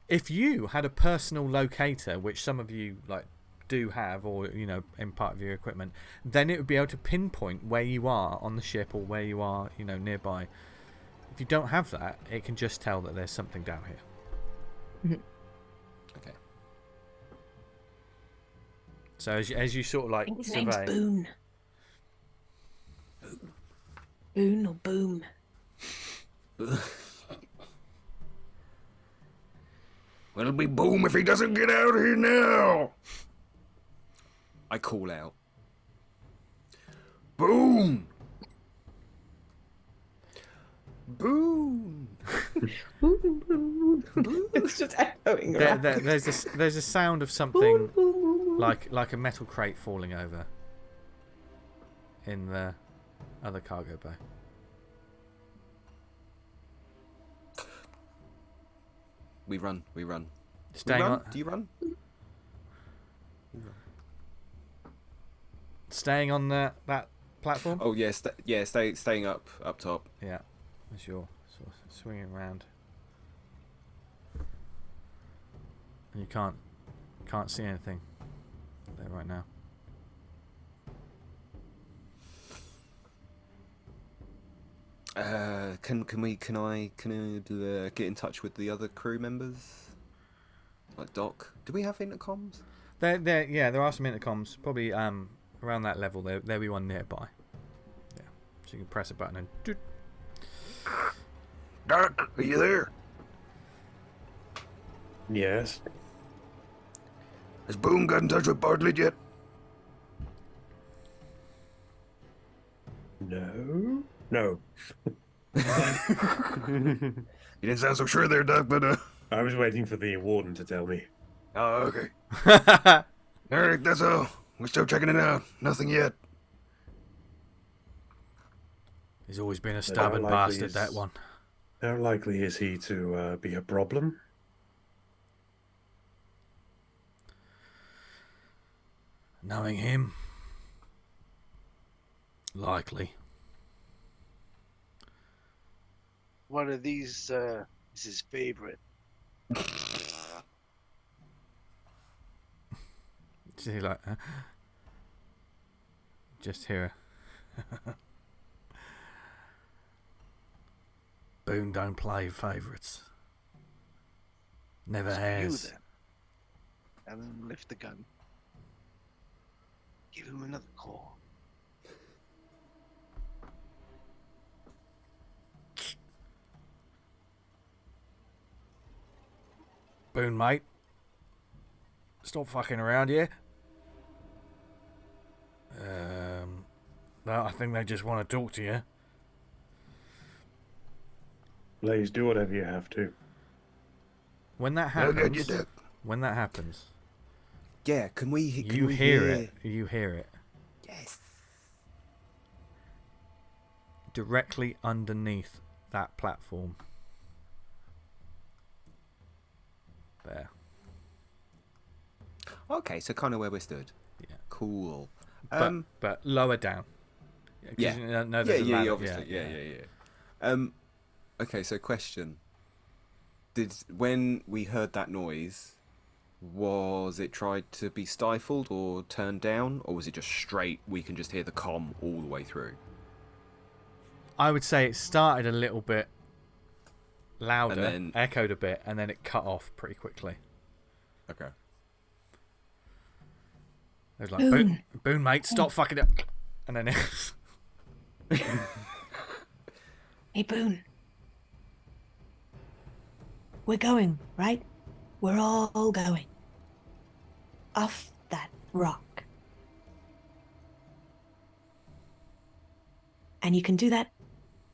if you had a personal locator, which some of you like do have, or you know, in part of your equipment, then it would be able to pinpoint where you are on the ship or where you are, you know, nearby. If you don't have that, it can just tell that there's something down here. Okay. So as you sort of like I think his survey. name's Boone. Boone or Boom. Well, it'll be boom if he doesn't get out of here now. I call out. Boom! Boom! It's just echoing There, around. there's a sound of something like a metal crate falling over in the other cargo bay. We run. Staying we run? on, Do you run? staying on that platform. Oh yeah, staying up top. Yeah, as you're sort of swinging around, and you can't see anything there right now. Can I get in touch with the other crew members? Like Doc? Do we have intercoms? There are some intercoms, probably around that level. There'll be one nearby. Yeah, so you can press a button and. Doot. Doc, are you there? Yes. Has Boone got in touch with Bartlett yet? No. No. You didn't sound so sure there, Doc, but I was waiting for the warden to tell me. Oh, okay. Alright, that's all. We're still checking it out. Nothing yet. He's always been a How stubborn likely bastard, that one. How likely is he to be a problem? Knowing him, likely. One of these is his favorite. See, like, just hear. Boone don't play favourites. Never So has. you then. And then lift the gun. Give him another call. Boone, mate. Stop fucking around here. No, I think they just want to talk to you. Please do whatever you have to. When that I'll get happens, you, Doc. when that happens, Yeah, can we you hear it. You hear it Yes. directly underneath that platform. There. Okay, so kind of where we stood. Yeah. Cool. But lower down. 'Cause Yeah. you know there's a ladder. Obviously. Yeah. Okay, so question. When we heard that noise, was it tried to be stifled or turned down, or was it just straight, we can just hear the comm all the way through? I would say it started a little bit louder, And then- echoed a bit, and then it cut off pretty quickly. Okay. It was like, Boone, mate, stop fucking up. And then it... Hey, Boone. We're going, right? We're all going. Off that rock. And you can do that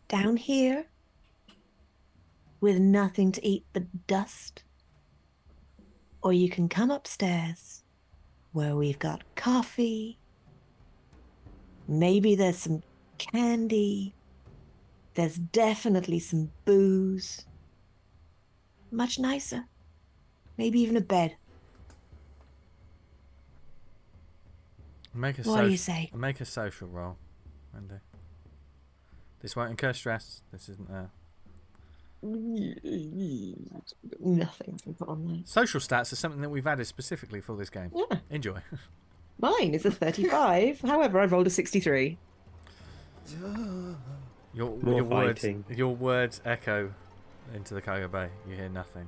down here with nothing to eat but dust. Or you can come upstairs where we've got coffee. Maybe there's some candy. There's definitely some booze. Much nicer. Maybe even a bed. Make a What do you say? Make a social roll, Wendy. This won't incur stress. This isn't a Nothing to put on there. social stats are something that we've added specifically for this game. Yeah. Enjoy. Mine is a 35. However, I've rolled a 63. More fighting. Your words echo into the cargo bay. You hear nothing.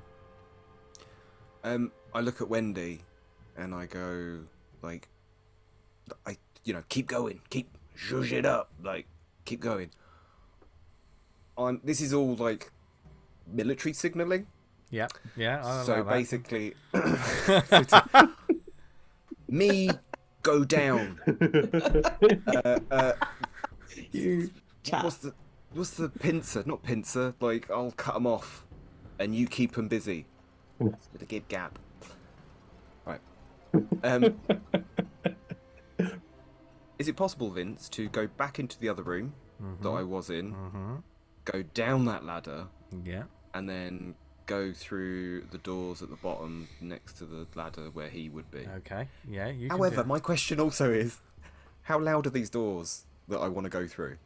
I look at Wendy, and I go like, keep going, keep zhuzh it up, like keep going. This is all like military signalling. Yeah. I So like that. basically, me go down. You chap. What's the pincer? Not pincer. Like I'll cut them off, and you keep them busy with a gib gab. Right. Is it possible, Vince, to go back into the other room that I was in, go down that ladder, Yeah. and then go through the doors at the bottom next to the ladder where he would be? Okay. Yeah. You can However, do my question also is, how loud are these doors that I want to go through?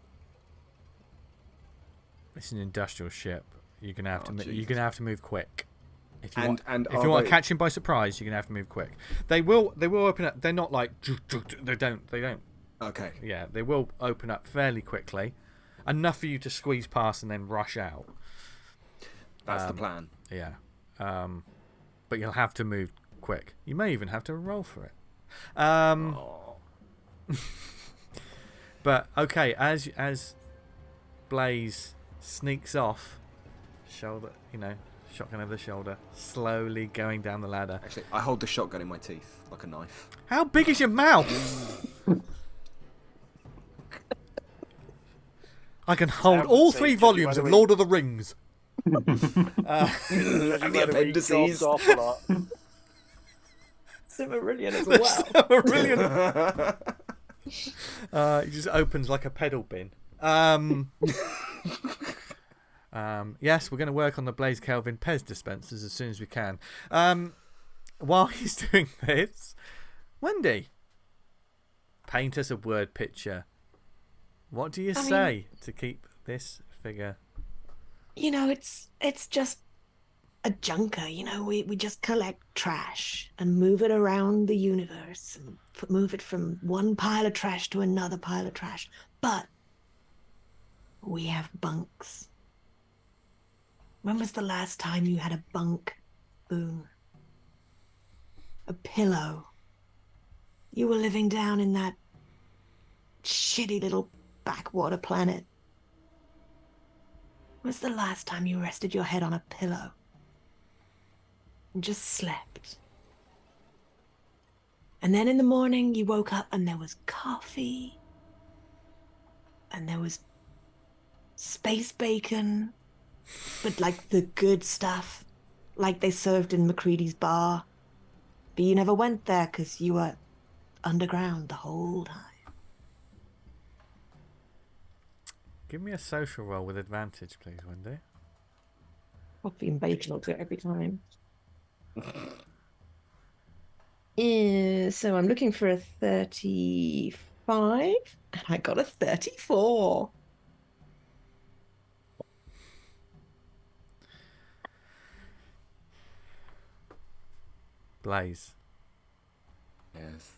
It's an industrial ship. You're gonna have Oh, to. You're Jesus. gonna have to move quick. If you And if you want to catch him by surprise, you're gonna have to move quick. They will open up. They're not like they don't. Okay. Yeah, they will open up fairly quickly, enough for you to squeeze past and then rush out. That's the plan. Yeah, but you'll have to move quick. You may even have to roll for it. But okay, as Blaze sneaks off, shotgun over the shoulder, slowly going down the ladder. Actually, I hold the shotgun in my teeth like a knife. How big is your mouth? I can hold would all say, 3 judging volumes by of the way- Lord of the Rings. And the appendices. Off a lot. Silmarillion as well. Brilliant. It just opens like a pedal bin. Yes, we're going to work on the Blaze Kelvin Pez dispensers as soon as we can. While he's doing this, Wendy, paint us a word picture. What do you say to keep this figure? It's just a junker. We just collect trash and move it around the universe and move it from one pile of trash to another pile of trash. But we have bunks. When was the last time you had a bunk, Boone? A pillow. You were living down in that shitty little backwater planet. When was the last time you rested your head on a pillow and just slept? And then in the morning you woke up and there was coffee and there was space bacon, but like the good stuff, like they served in McCready's bar. But you never went there because you were underground the whole time. Give me a social roll with advantage, please, Wendy. Coffee and bacon will do it every time. So I'm looking for a 35, and I got a 34. Blaze. Yes.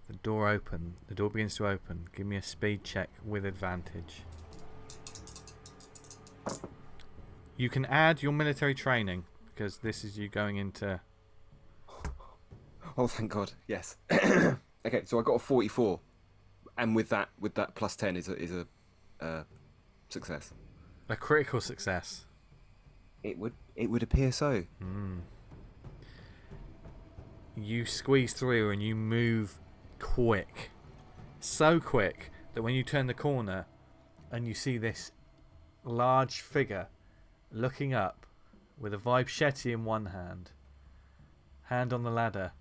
The door begins to open. Give me a speed check with advantage. You can add your military training because this is you going into. Oh, thank God. Yes. Okay, so I got a 44, and with that plus 10 is a success. A critical success. It would appear so. You squeeze through and you move quick. So quick that when you turn the corner and you see this large figure looking up with a vibesheti in one hand on the ladder,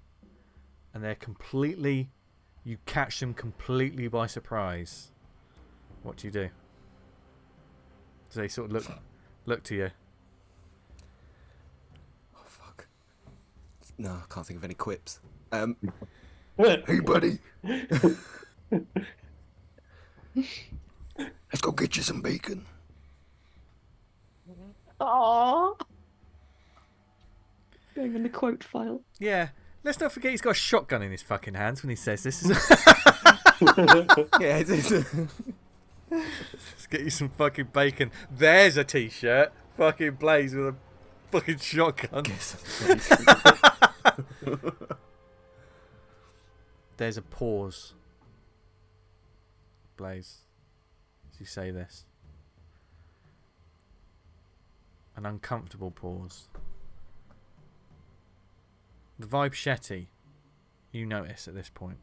and you catch them completely by surprise. What do you do? So they sort of look to you. Oh fuck. No, I can't think of any quips. Hey buddy. Let's go get you some bacon. Aww. Going in the quote file. Yeah. Let's not forget he's got a shotgun in his fucking hands when he says this. Yeah, it is. Let's get you some fucking bacon. There's a t-shirt. Fucking Blaze with a fucking shotgun. There's a pause. Blaze, as you say this. An uncomfortable pause. The vibe Shetty, you notice at this point,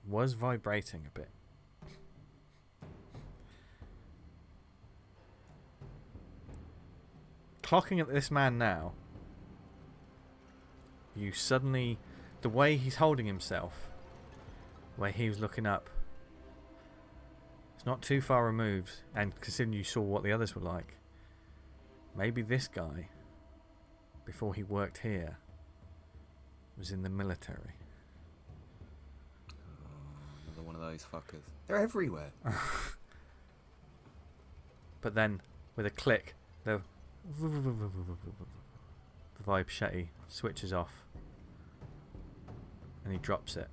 was vibrating a bit. Clocking at this man now, you suddenly, the way he's holding himself, where he was looking up, it's not too far removed, and considering you saw what the others were like, maybe this guy, before he worked here, was in the military. Another one of those fuckers. They're everywhere. But then, with a click, the vibe Shetty switches off, and he drops it.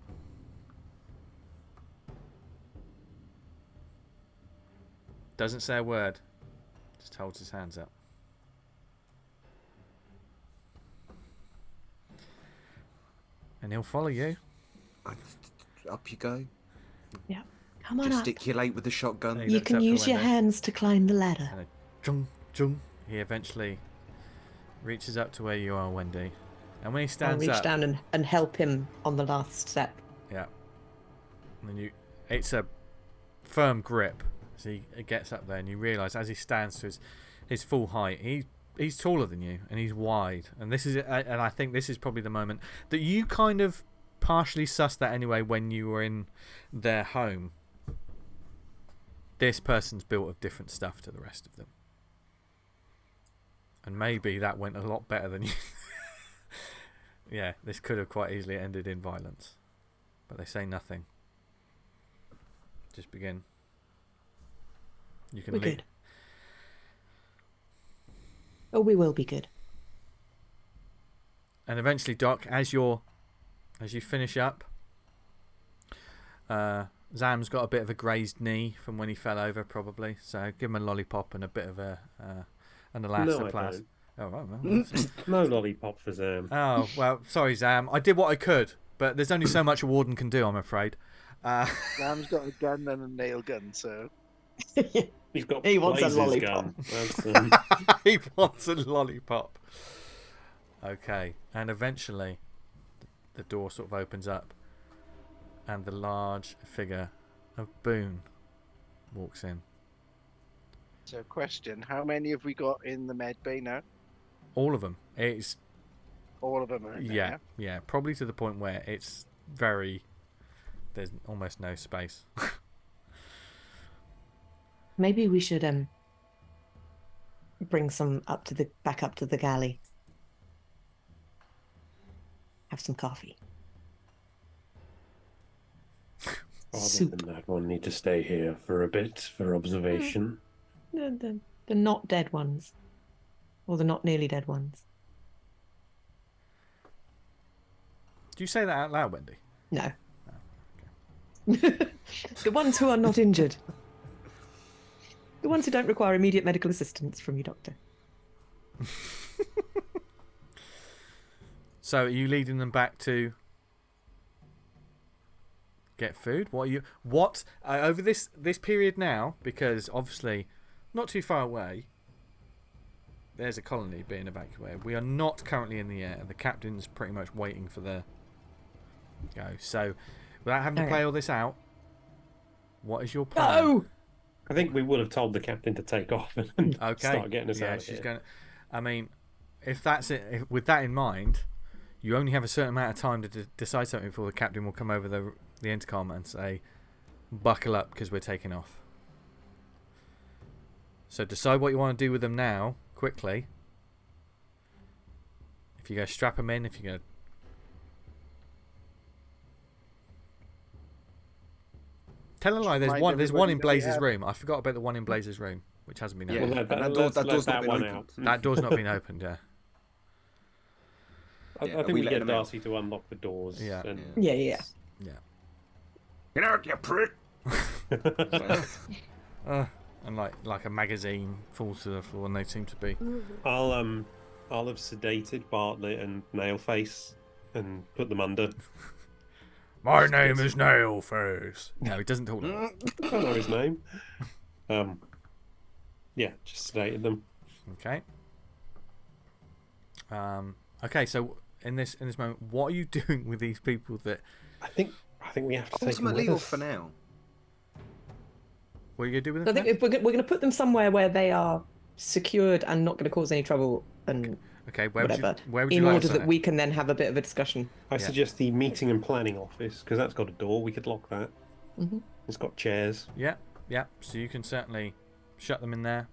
Doesn't say a word, just holds his hands up. And he'll follow you. Up you go. Yeah. Come on up. Gesticulate with the shotgun. Hey, You looks can up to use your Wendy. hands to climb the ladder. And a chung, chung. He eventually reaches up to where you are, Wendy. And when he I'll stands reach up, down and help him on the last step. yeah, and then it's a firm grip. So he gets up there, and you realise as he stands to his full height, he's taller than you, and he's wide. And I think this is probably the moment that you kind of partially sussed that anyway when you were in their home. This person's built of different stuff to the rest of them. And maybe that went a lot better than you. Yeah, this could have quite easily ended in violence. But they say nothing. Just begin. You can We're leave. good. Oh, we will be good. And eventually, Doc, as you finish up, Zam's got a bit of a grazed knee from when he fell over, probably. So give him a lollipop and a bit of an elastoplast. Oh, right, well, No lollipop for Zam. oh, well, sorry, Zam. I did what I could, but there's only so much a warden can do, I'm afraid. Sam's got a gun and a nail gun, so He's got He wants a Blaze's lollipop. gun. That's, He wants a lollipop. Okay, and eventually the door sort of opens up and the large figure of Boone walks in. So, question: how many have we got in the med bay now? All of them. It's All of them are in there, yeah, yeah, probably to the point where it's there's almost no space. Maybe we should bring some back up to the galley. Have some coffee. Rather Soup. than that, one need to stay here for a bit for observation. The not dead ones. Or the not nearly dead ones. Do you say that out loud, Wendy? No. The ones who are not injured. The ones who don't require immediate medical assistance from your doctor. So are you leading them back to get food? What over this period now, because obviously not too far away there's a colony being evacuated. We are not currently in the air, and the captain's pretty much waiting for the go. So without having to play all this out, what is your plan? No! I think we would have told the captain to take off and Okay. start getting us yeah, out of she's here. going. I mean, if that's it, with that in mind, you only have a certain amount of time to decide something before the captain will come over the intercom and say, "Buckle up, because we're taking off." So decide what you want to do with them now, quickly. If you go strap them in, if you go... Tell a lie, there's Remind one in everybody that we Blaze's have- room. I forgot about the one in Blaze's room, which hasn't been Yeah. opened. Well, And that let's door's let not that been one opened. out. That door's not been opened, yeah. I Yeah, think we we let get them out. Darcy to unlock the doors. Yeah. And... Yeah. Get out, you prick! And like a magazine falls to the floor, and they seem to be. I'll have sedated Bartlett and Nailface and put them under. My name is Nailface. No, he doesn't talk like that. I don't know his name. Yeah, just sedated them. Okay. Okay, so in this moment, what are you doing with these people that... I think we have to take them Ultimately, with or us. for now. What are you going to do with I them? think if we're going to put them somewhere where they are secured and not going to cause any trouble and Okay, where would whatever, you, where would you in like order us that at? we can then have a bit of a discussion. I suggest the meeting and planning office, because that's got a door. We could lock that. Mm-hmm. It's got chairs. Yeah. So you can certainly shut them in there.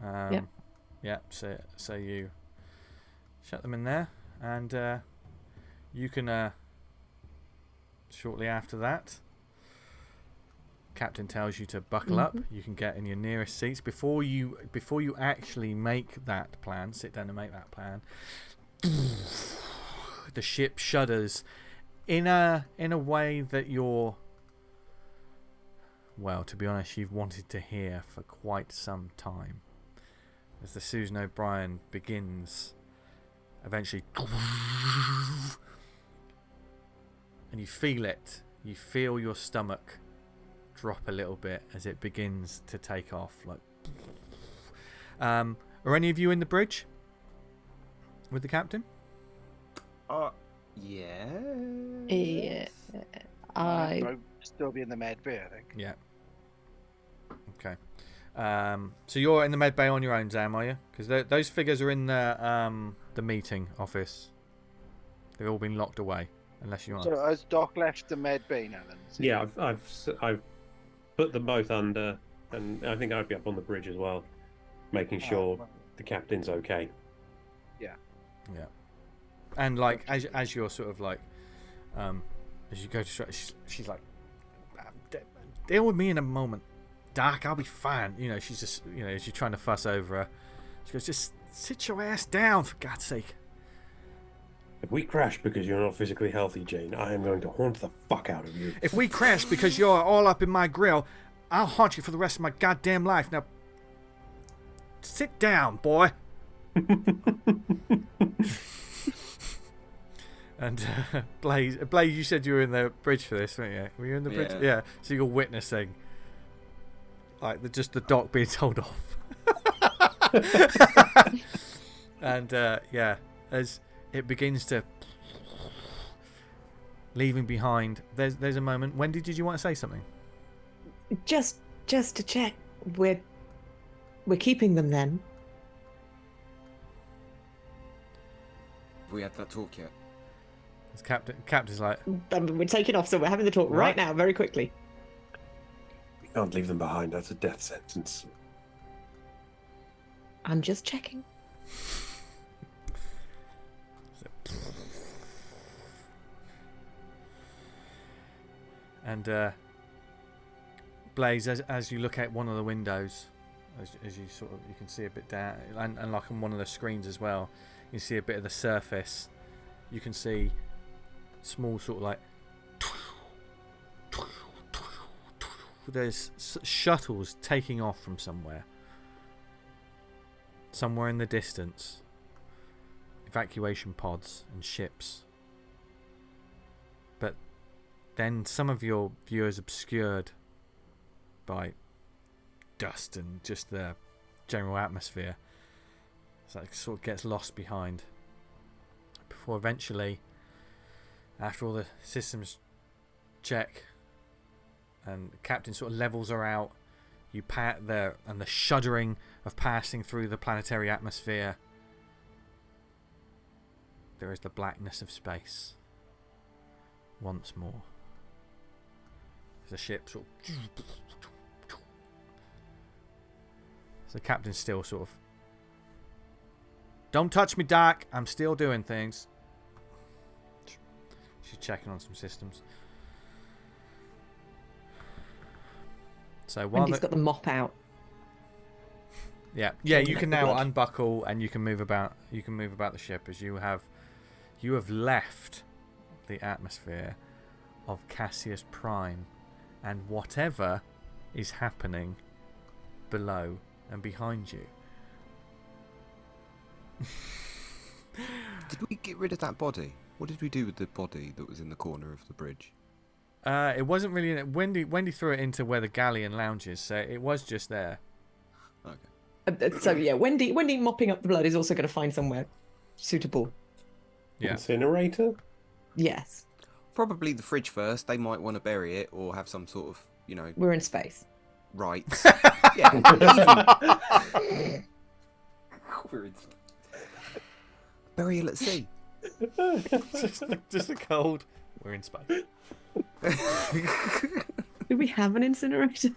Yeah. So you shut them in there, and you can shortly after that. Captain tells you to buckle up. You can get in your nearest seats before you actually make that plan. Sit down and make that plan. The ship shudders in a way that you're, well, to be honest, you've wanted to hear for quite some time. As the Susan O'Brien begins, eventually, and you feel it. You feel your stomach drop a little bit as it begins to take off. Like, are any of you in the bridge with the captain? Yeah. Yeah. I'll still be in the med bay, I think. Yeah. Okay. So you're in the med bay on your own, Zam, are you? Because those figures are in the meeting office. They've all been locked away, unless you are. So has Doc left the med bay now then? Is he- Yeah, I've put them both under, and I think I'd be up on the bridge as well, making sure well, the captain's okay. Yeah. And like as you're sort of like, as you go to, she's like, deal with me in a moment, Doc. I'll be fine. You know, she's just, you know, as you're trying to fuss over her, she goes, just sit your ass down, for God's sake. If we crash because you're not physically healthy, Jane, I am going to haunt the fuck out of you. If we crash because you're all up in my grill, I'll haunt you for the rest of my goddamn life. Now, sit down, boy. And Blaze, you said you were in the bridge for this, weren't you? Were you in the bridge? Yeah. Yeah. So you're witnessing, like, just the dock being told off. And yeah, as it begins to leaving behind, there's a moment. Wendy, did you want to say something? Just to check, we're keeping them then. Have we had that talk yet? As Captain's like, We're taking off, so we're having the talk right now, very quickly. We can't leave them behind. That's a death sentence. I'm just checking. and Blaze, as you look at one of the windows, as you sort of, you can see a bit down, and like on one of the screens as well, you see a bit of the surface. You can see small sort of like, there's shuttles taking off from somewhere in the distance. Evacuation pods and ships. But then some of your view is obscured by dust and just the general atmosphere. So it sort of gets lost behind. Before eventually, after all the systems check and the captain sort of levels her out, you pat there, and the shuddering of passing through the planetary atmosphere, there is the blackness of space once more. The ship sort of So the captain's still sort of, don't touch me, Doc. I'm still doing things. She's checking on some systems. So while Wendy's got the mop out. yeah, Checking you out can the now blood. unbuckle and you can move about. You can move about the ship as you have left the atmosphere of Cassius Prime, and whatever is happening below and behind you. Did we get rid of that body? What did we do with the body that was in the corner of the bridge? It wasn't really. Wendy threw it into where the galleon lounge is, so it was just there. Okay. So yeah, Wendy mopping up the blood is also going to find somewhere suitable. Yeah. Incinerator? Yes, Probably the fridge first. They might want to bury it or have some sort of, we're in space. rites. Yeah. Even. We're in... Burial at sea. just a cold. We're in space. Do we have an incinerator?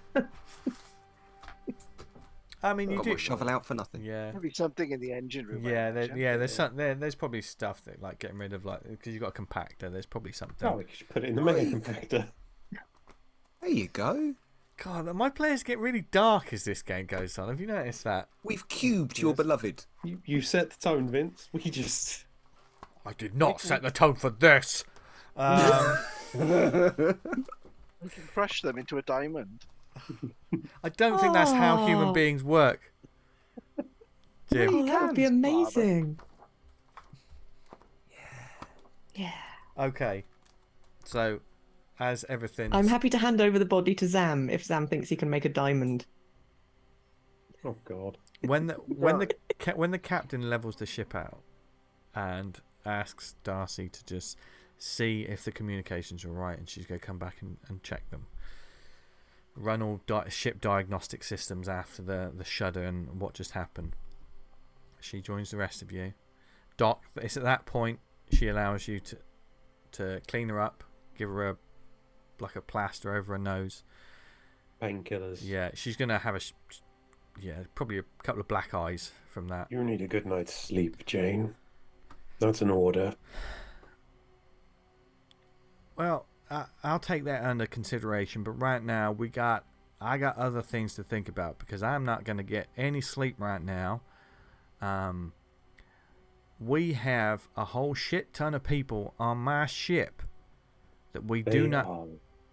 I mean, you Got do. my shovel out for nothing. Yeah. Maybe something in the engine room. Yeah, I imagine. there's probably stuff that like getting rid of, like, because you've got a compactor. There's probably something. Oh, we could put it in the mega compactor. There you go. God, my players get really dark as this game goes on. Have you noticed that? We've cubed your Yes. beloved. You set the tone, Vince. We just... I did not set the tone for this. We can crush them into a diamond. I don't think that's how human Oh. beings work. Jim. Oh, that would be can, Barbara. amazing. Yeah. Okay. So, as everything. I'm happy to hand over the body to Zam if Zam thinks he can make a diamond. Oh, God. when the captain levels the ship out and asks Darcy to just see if the communications are right, and she's going to come back and check them. Run all ship diagnostic systems after the shudder and what just happened. She joins the rest of you. Doc, it's at that point she allows you to clean her up, give her a plaster over her nose. Painkillers. Yeah, she's going to have probably a couple of black eyes from that. You need a good night's sleep, Jane. That's an order. Well, I'll take that under consideration, but right now I got other things to think about because I'm not going to get any sleep right now. We have a whole shit ton of people on my ship that we They do not. are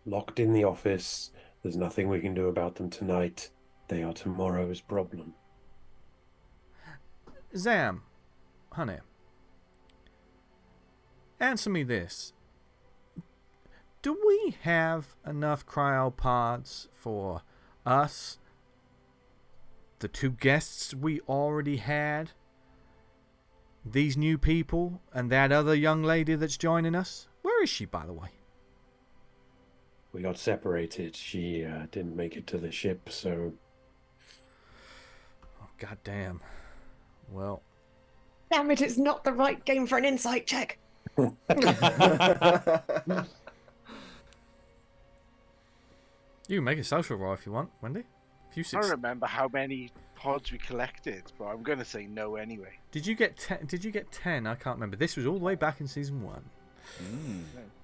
locked in the office. There's nothing we can do about them tonight. They are tomorrow's problem. Zam, honey, answer me this. Do we have enough cryopods for us, the two guests we already had, these new people, and that other young lady that's joining us? Where is she, by the way? We got separated. She didn't make it to the ship, so... Oh, God damn. Well, Damn it, it's not the right game for an insight check. you can make a social roll if you want, Wendy. If you I don't remember how many pods we collected, but I'm going to say no anyway. Did you get 10? Did you get 10? I can't remember. This was all the way back in season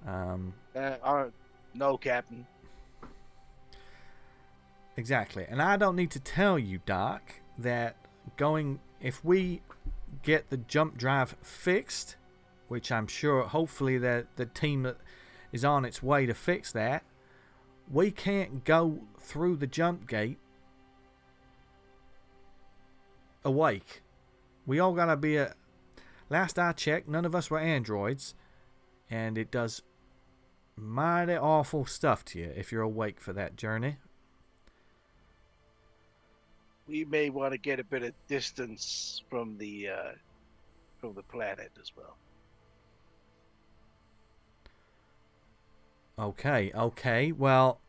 1. No, Captain. Exactly. And I don't need to tell you, Doc, that if we get the jump drive fixed, which I'm sure hopefully the team that is on its way to fix that, we can't go through the jump gate awake. We all gotta be last I checked, none of us were androids, and it does mighty awful stuff to you if you're awake for that journey. We may want to get a bit of distance from the planet as well. Okay. Well,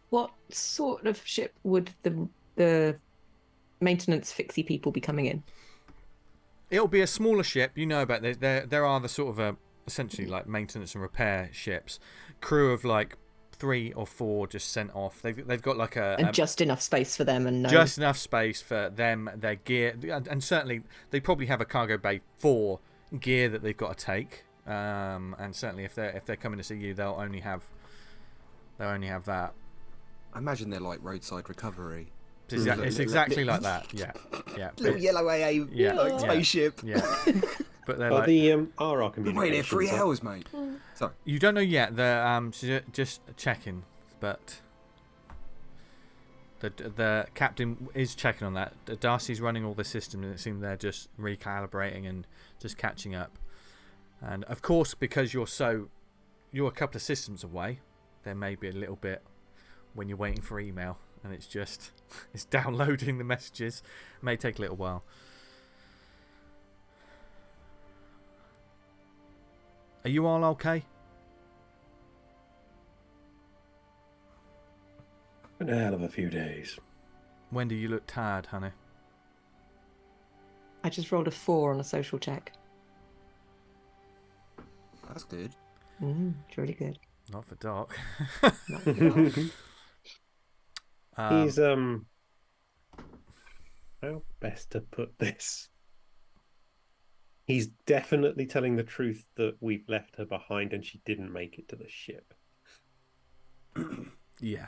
What sort of ship would the maintenance fixie people be coming in? it'll be a smaller ship. You know about there are the sort of essentially like maintenance and repair ships, crew of like 3 or 4 just sent off. They've got like And just enough space for them, and no. just enough space for them, their gear, and certainly they probably have a cargo bay for gear that they've got to take. And certainly if they're coming to see you, they'll only have that. I imagine they're like roadside recovery. It's exactly like that. Yeah. Little yellow AA spaceship. Yeah. But they're But like, the RR communication. Wait here 3 hours, mate. Sorry. you don't know yet. They're just checking, but the captain is checking on that. Darcy's running all the systems, and it seems they're just recalibrating and just catching up. And of course, because you're a couple of systems away, there may be a little bit when you're waiting for email, and it's downloading the messages. It may take a little while. Are you all okay? Been a hell of a few days. Wendy, you look tired, honey. I just rolled a 4 on a social check. That's good. It's really good. Not for Doc. Not for that. He's how best to put this? He's definitely telling the truth that we've left her behind and she didn't make it to the ship. Yeah.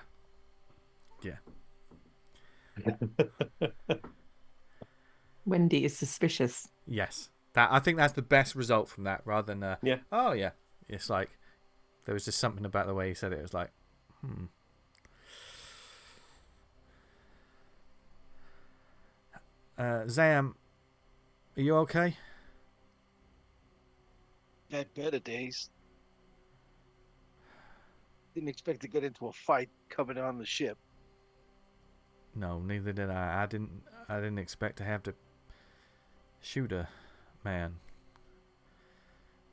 Wendy is suspicious. Yes. I think that's the best result from that, rather than Yeah. oh yeah. It's like there was just something about the way he said it. It was like, Zam, are you okay? Had better days. Didn't expect to get into a fight coming on the ship. No, neither did I. I didn't expect to have to shoot a man.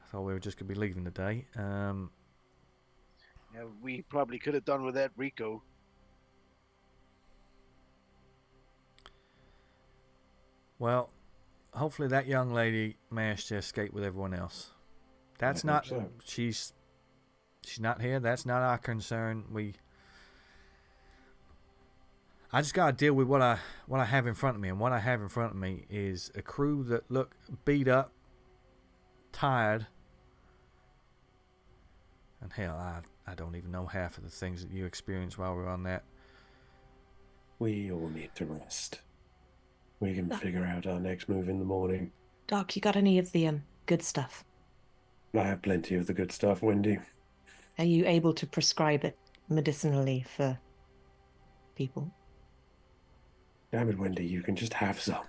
I thought we were just gonna be leaving today. Yeah, we probably could have done with that Rico. Well, hopefully that young lady managed to escape with everyone else. That's I not. hope so. She's not here. That's not our concern. I just gotta deal with what I have in front of me, and what I have in front of me is a crew that look beat up, tired, and hell, I don't even know half of the things that you experienced while we were on that. We all need to rest. We can figure out our next move in the morning. Doc, you got any of the good stuff? I have plenty of the good stuff, Wendy. Are you able to prescribe it medicinally for people? Damn it, Wendy, you can just have some.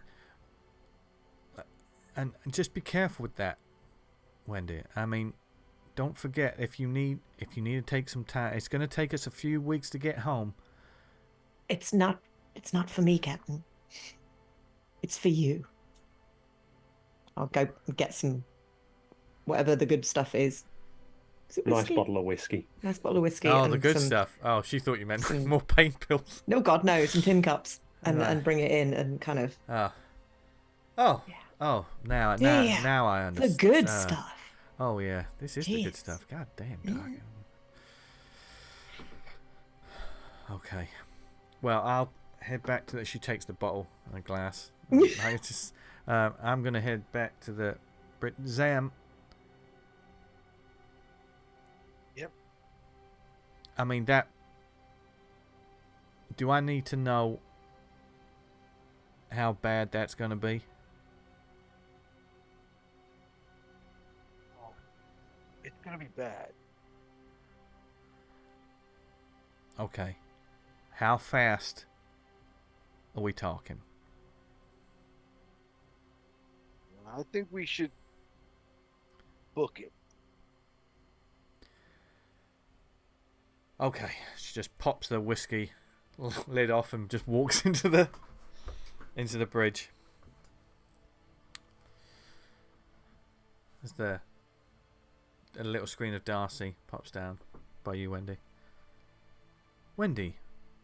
And just be careful with that, Wendy. I mean, don't forget, if you need to take some time, it's going to take us a few weeks to get home. It's not for me, Captain. It's for you. I'll go get some, whatever the good stuff is. Is it Nice whiskey? bottle of whiskey. Nice bottle of whiskey. Oh, and the good some, stuff. Oh, she thought you meant more pain pills. No, God, no, some tin cups. And Right. and bring it in and kind of... Oh, now I understand. The good stuff. Oh, yeah, this is the good Jeez. stuff. God damn, Doc. Okay. Well, I'll head back to she takes the bottle and a glass. I'm going to head back to the Zam. Yep. I mean, do I need to know how bad that's going to be? It's gonna be bad. Okay. How fast are we talking? I think we should book it. Okay. She just pops the whiskey lid off and just walks into the bridge. There's a little screen of Darcy pops down by you, Wendy. Wendy,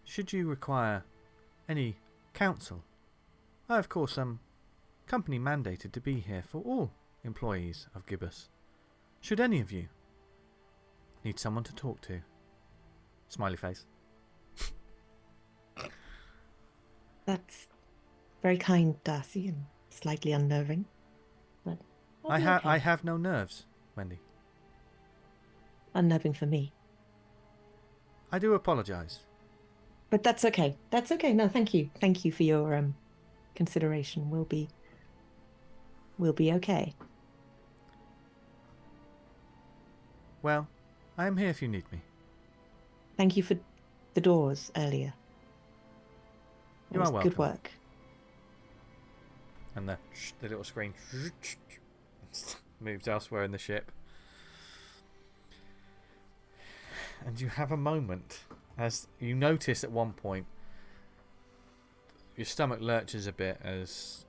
should you require any counsel, I of course am company mandated to be here for all employees of Gibbous. Should any of you need someone to talk to, Smiley face. That's very kind, Darcy, and slightly unnerving. But I'll be okay. I have no nerves, Wendy. Unnerving for me. I do apologise. But that's okay. That's okay. No, thank you. Thank you for your consideration. We'll be okay. Well, I am here if you need me. Thank you for the doors earlier. You are welcome. Good work. And the little screen moves elsewhere in the ship. And you have a moment as you notice at one point your stomach lurches a bit as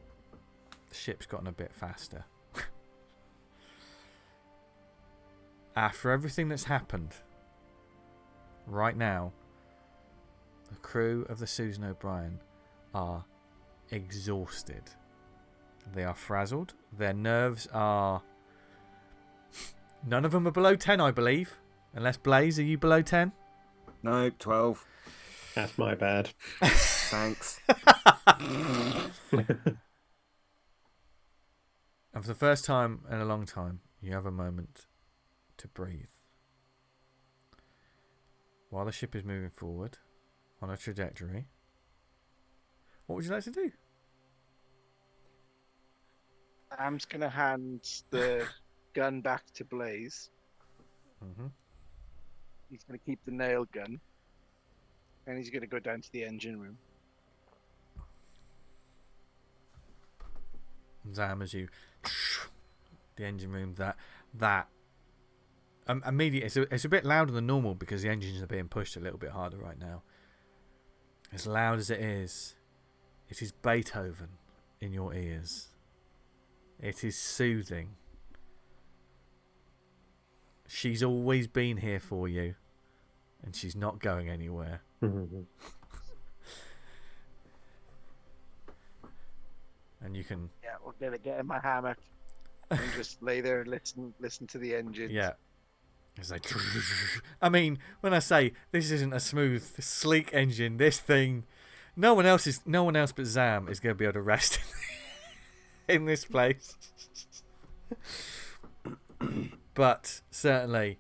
the ship's gotten a bit faster. After everything that's happened, right now, the crew of the Susan O'Brien are exhausted. They are frazzled. Their nerves are... None of them are below 10, I believe. Unless, Blaze, are you below 10? No, 12. That's my bad. Thanks. And for the first time in a long time, you have a moment to breathe. While the ship is moving forward on a trajectory, what would you like to do? I'm just going to hand the gun back to Blaze. Mm-hmm. He's going to keep the nail gun. And he's going to go down to the engine room. Zam, as you... The engine room, that immediately, it's a bit louder than normal because the engines are being pushed a little bit harder right now. As loud as it is Beethoven in your ears. It is soothing. She's always been here for you, and she's not going anywhere. And you can... Yeah, we'll get in my hammock and just lay there and listen to the engine. Yeah. It's like... I mean, when I say this isn't a smooth, sleek engine, this thing... No one else but Zam is going to be able to rest in this place. But certainly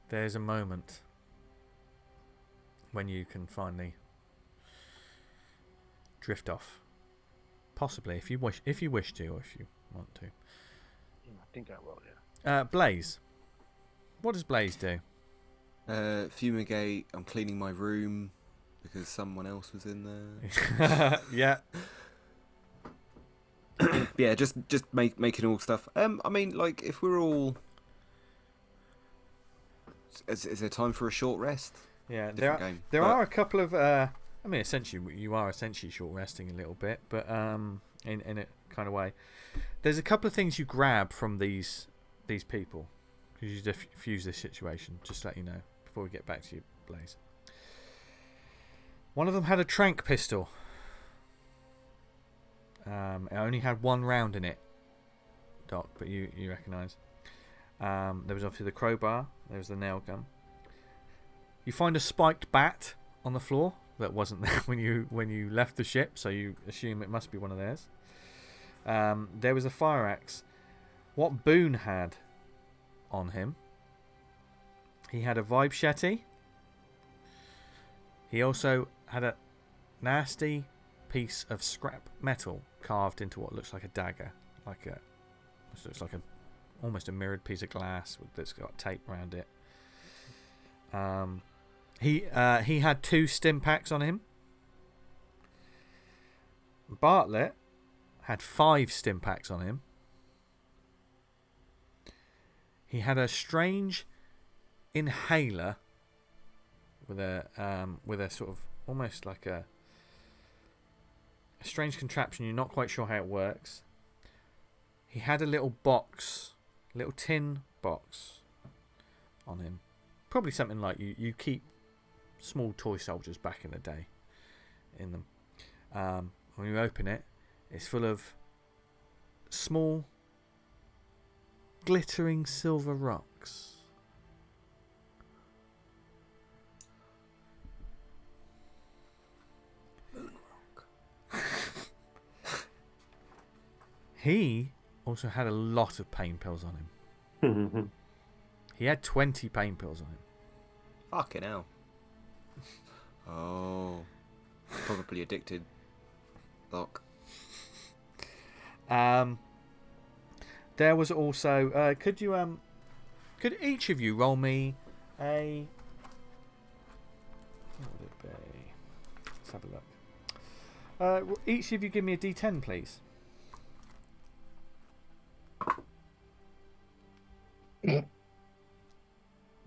there's a moment when you can finally drift off. Possibly if you wish to, or if you want to. Yeah, I think I will, yeah. Blaze. What does Blaze do? Fumigate. I'm cleaning my room because someone else was in there. Yeah. Yeah, just making all stuff. I mean, like, if we're all... Is there time for a short rest? Yeah, Different there game, are a couple of... I mean, essentially, you are essentially short resting a little bit, but in a kind of way. There's a couple of things you grab from these people, because you diffuse this situation, just to let you know, before we get back to you, Blaze. One of them had a tranq pistol. It only had one round in it, Doc, but you recognise. There was obviously the crowbar. There was the nail gun. You find a spiked bat on the floor that wasn't there when you left the ship, so you assume it must be one of theirs. There was a fire axe. What Boone had on him, he had a vibe shetty. He also had a nasty piece of scrap metal carved into what looks like a dagger, looks like almost a mirrored piece of glass that's got tape around it. He had 2 stim packs on him. Bartlett had 5 stim packs on him. He had a strange inhaler with a sort of almost like a strange contraption. You're not quite sure how it works. He had a little tin box on him. Probably something like you keep small toy soldiers back in the day in them. When you open it, it's full of small glittering silver rocks. he also had a lot of pain pills on him. He had 20 pain pills on him. Fucking hell. Oh. Probably addicted. Lock. There was also could each of you roll me a what would it be? Let's have a look. Each of you give me a D10, please.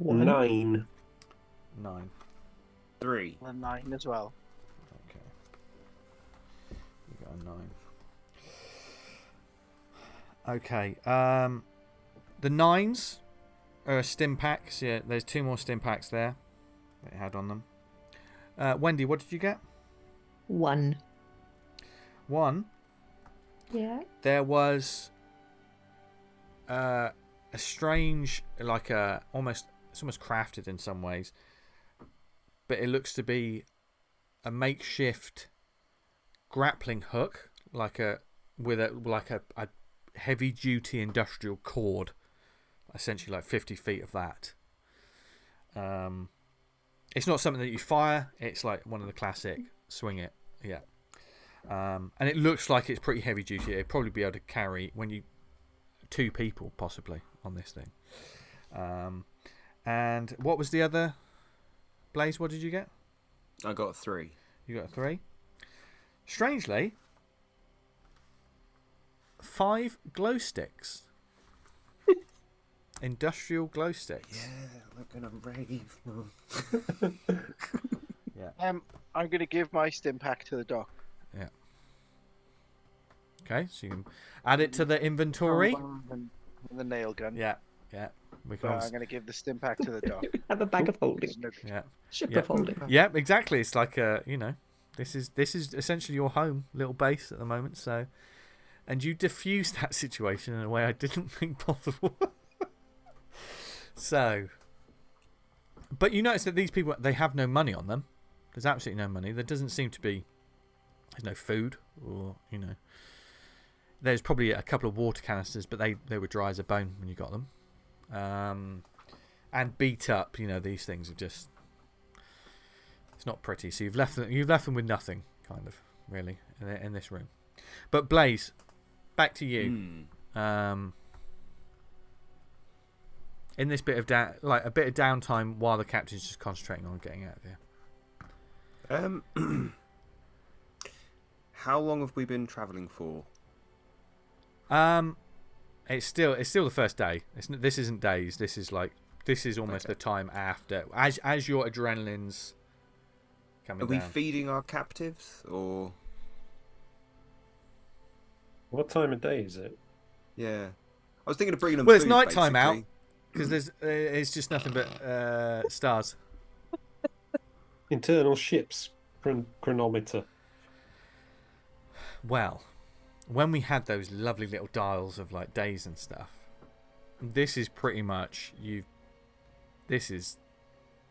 9. 9. 3. A 9 as well. Okay. You got a 9. Okay. The 9s are stim packs. Yeah, there's 2 more stim packs there that it had on them. Wendy, what did you get? 1. 1. Yeah. There was a strange, like it's almost crafted in some ways, but it looks to be a makeshift grappling hook, with a heavy duty industrial cord, essentially like 50 feet of that. It's not something that you fire. It's like one of the classic swing it, yeah. And it looks like it's pretty heavy duty. It'd probably be able to carry 2 people possibly on this thing. And what was the other? Blaze, what did you get? I got 3. You got a 3. Strangely, 5 glow sticks. Industrial glow sticks. Yeah, we're gonna rave. Yeah. I'm gonna give my stim pack to the doc. Yeah. Okay, so you can add it to the inventory. The nail gun. Yeah, yeah. We can So also... I'm gonna give the stim pack to the doc. Have a bag of holding. Yeah. Ship Yeah. of holding. Yeah, exactly. It's like this is essentially your home little base at the moment. So, and you diffused that situation in a way I didn't think possible. So, but you notice that these people, they have no money on them. There's absolutely no money. There doesn't seem to be. There's no food, or there's probably a couple of water canisters, but they were dry as a bone when you got them, and beat up. These things are just. It's not pretty. So you've left them with nothing, kind of, really, in this room. But Blaze, back to you. In this bit of a bit of downtime while the captain's just concentrating on getting out of here. How long have we been travelling for? It's still the first day. This isn't days. This is almost the time after, as your adrenaline's coming Are we down. feeding our captives, or What time of day is it? yeah? I was thinking of bringing them. Well, it's food, night time out basically. because it's just nothing but stars. Internal ships chronometer. Well, when we had those lovely little dials of like days and stuff, this is pretty much this is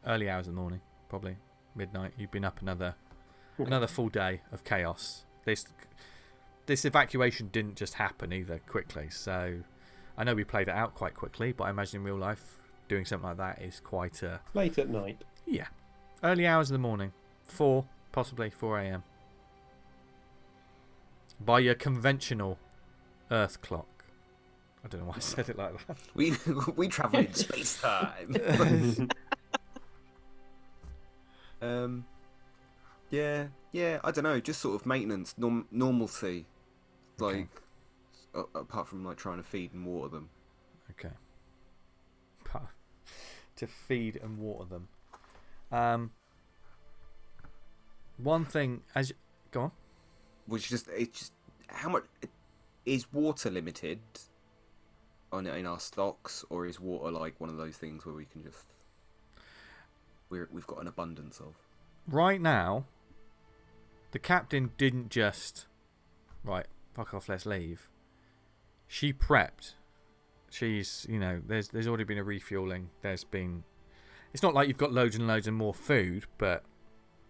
early hours of the morning, probably midnight. You've been up another full day of chaos. This evacuation didn't just happen either quickly. So I know we played it out quite quickly, but I imagine in real life doing something like that is quite Late at night. yeah, early hours of the morning, possibly 4 a.m. by your conventional Earth clock. I don't know why I said it like that. We travel in space time. Yeah. I don't know. Just sort of maintenance, normalcy, like apart from like trying to feed and water them. Okay. To feed and water them. One thing go on. It's just how much is water limited in our stocks, or is water like one of those things where we can just we've got an abundance of? Right now, the captain didn't just fuck off, let's leave. She prepped. She's there's already been a refueling. It's not like you've got loads and loads and more food, but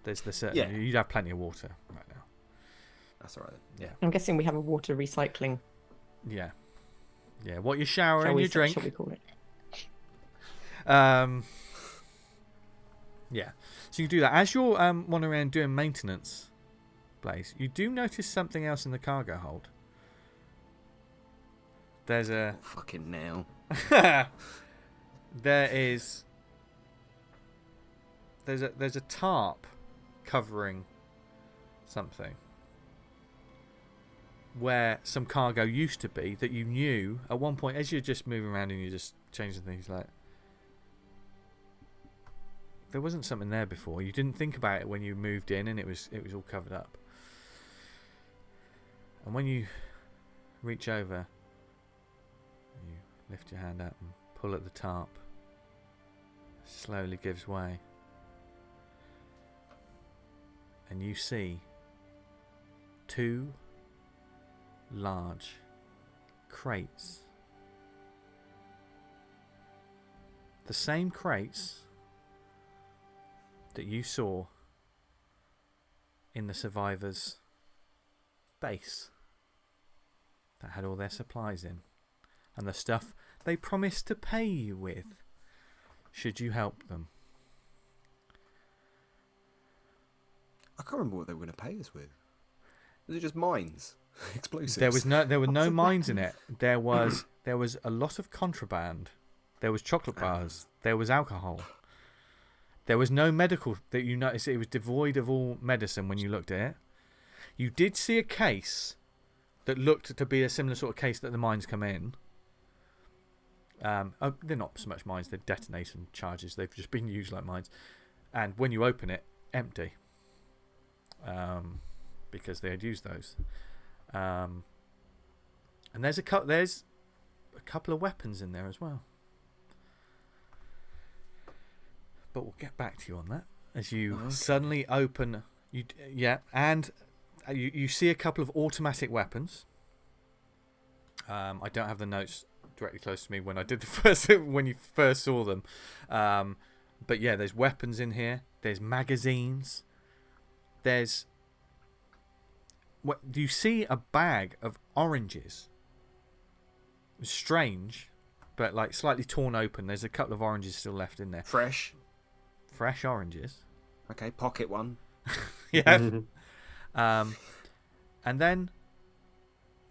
there's you'd have plenty of water right now. That's all right. Yeah. I'm guessing we have a water recycling Yeah. Yeah. What you shower Shall and we, you drink. Shall we call it? Yeah. So you do that as you're wandering around doing maintenance, Blaze. You do notice something else in the cargo hold. There's a Oh, fucking now. there's a tarp covering something where some cargo used to be that you knew at one point as you're just moving around and you're just changing things, like there wasn't something there before. You didn't think about it when you moved in, and it was all covered up. And when you reach over, you lift your hand up and pull at the tarp. It slowly gives way. And you see 2 large crates. The same crates that you saw in the survivors' base that had all their supplies in, and the stuff they promised to pay you with should you help them. I can't remember what they were going to pay us with. Was it just mines? Explosives? There were no Lots of mines in it. weapons. There was a lot of contraband. There was chocolate bars. There was alcohol. There was no medical that you noticed. It was devoid of all medicine when you looked at it. You did see a case that looked to be a similar sort of case that the mines come in. They're not so much mines, they're detonation charges. They've just been used like mines. And when you open it, empty. Because they had used those. And there's a couple of weapons in there as well. But we'll get back to you on that as you suddenly open. And you see a couple of automatic weapons. I don't have the notes directly close to me when I did when you first saw them. But yeah, there's weapons in here. There's magazines. You see a bag of oranges. It's strange, but like slightly torn open. There's a couple of oranges still left in there. Fresh Oranges. Okay, pocket one. Yeah. And then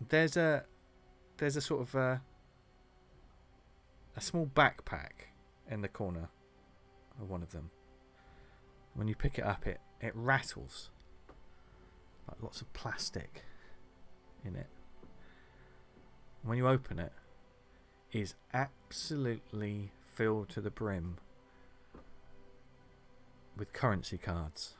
there's a sort of a small backpack in the corner of one of them. When you pick it up, it rattles. Like lots of plastic in it. When you open it, is absolutely filled to the brim with currency cards.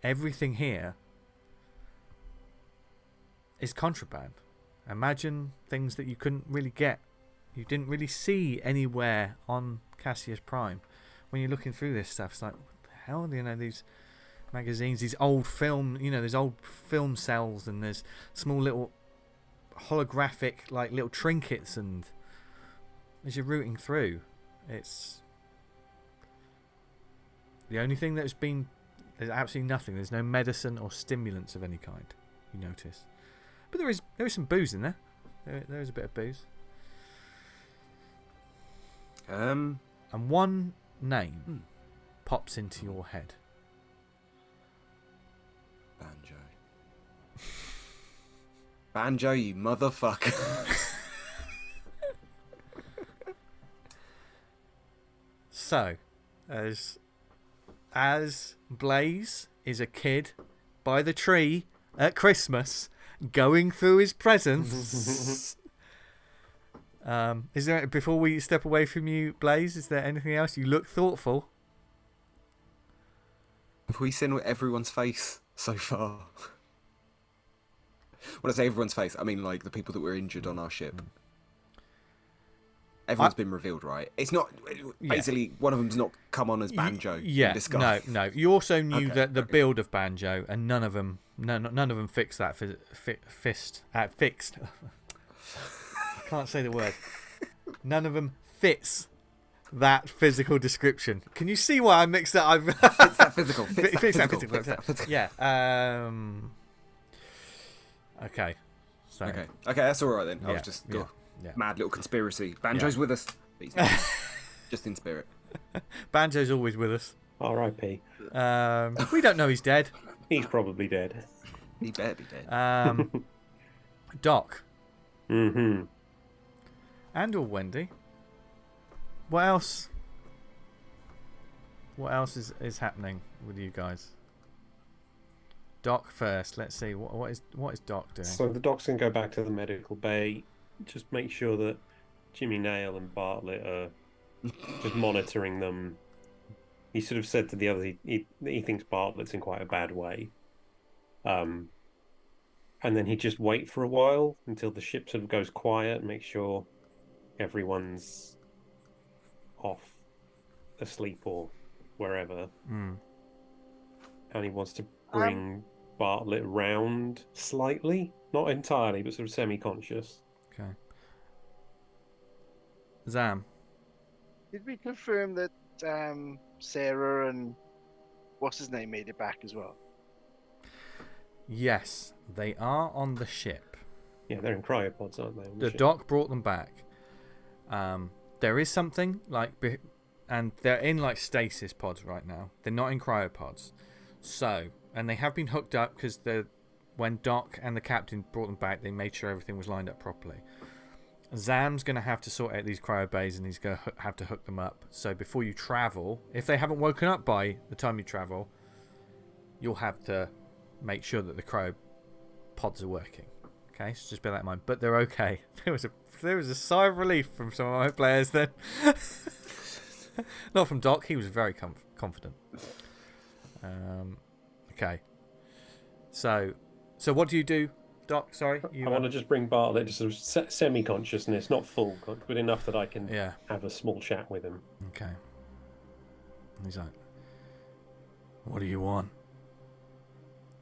Everything here is contraband. Imagine things that you couldn't really get. You didn't really see anywhere on Cassius Prime. When you're looking through this stuff, it's like, what the hell? You know, these magazines, these old film, there's old film cells, and there's small little holographic, like little trinkets, and as you're rooting through, it's the only thing that's been. There's absolutely nothing. There's no medicine or stimulants of any kind. You notice, but there is some booze in there. There is a bit of booze. And one name pops into your head. Banjo. Banjo, you motherfucker. So, as Blaze is a kid by the tree at Christmas, going through his presents. Is there, before we step away from you, Blaze, is there anything else? You look thoughtful. Have we seen everyone's face so far? When I say everyone's face, I mean like the people that were injured on our ship. Everyone's been revealed, right? It's not basically one of them's not come on as Banjo. Yeah, in disguise. no. You also knew that the build of Banjo, and none of them fixed that fixed. I can't say the word. None of them fits that physical description. Can you see why I mixed that? Fits that physical. Fits that physical. Yeah. Okay. So. Okay, that's all right then. I Yeah, was just yeah. mad little conspiracy. Banjo's with us. He's just in spirit. Banjo's always with us. R.I.P. We don't know he's dead. He's probably dead. He better be dead. Doc. Mm-hmm. And or Wendy. What else? What else is happening with you guys? Doc first. Let's see. What is Doc doing? So the doc's can go back to the medical bay. Just make sure that Jimmy Nail and Bartlett are just monitoring them. He sort of said to the others he thinks Bartlett's in quite a bad way. And then he'd just wait for a while until the ship sort of goes quiet and make sure everyone's off, asleep or wherever. Mm. And he wants to bring Bartlett round slightly, not entirely, but sort of semi-conscious. Okay. Zam. Did we confirm that Sarah and what's his name made it back as well? Yes, they are on the ship. Yeah, they're in cryopods, aren't they? The doc brought them back. There is something and they're in like stasis pods right now. They're not in cryopods. So, and they have been hooked up because when Doc and the captain brought them back, they made sure everything was lined up properly. Zam's going to have to sort out these cryo bays and he's going to have to hook them up. So before you travel, if they haven't woken up by the time you travel, you'll have to make sure that the cryo pods are working. Okay, so just bear that in mind. But they're okay. There was a sigh of relief from some of my players then. Not from Doc. He was very confident. Okay. So what do you do, Doc? Sorry, I want to just bring Bartlett to sort of semi-consciousness, not full, but enough that I can have a small chat with him. Okay. He's like, "What do you want?"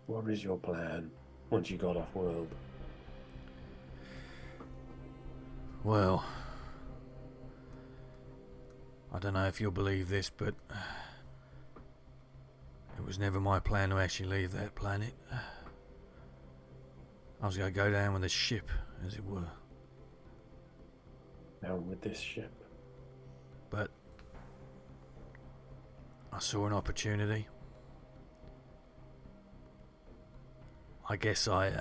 What is your plan once you got off world? Well, I don't know if you'll believe this, but it was never my plan to actually leave that planet. I was going to go down with a ship, as it were. Down with this ship. But I saw an opportunity. I guess I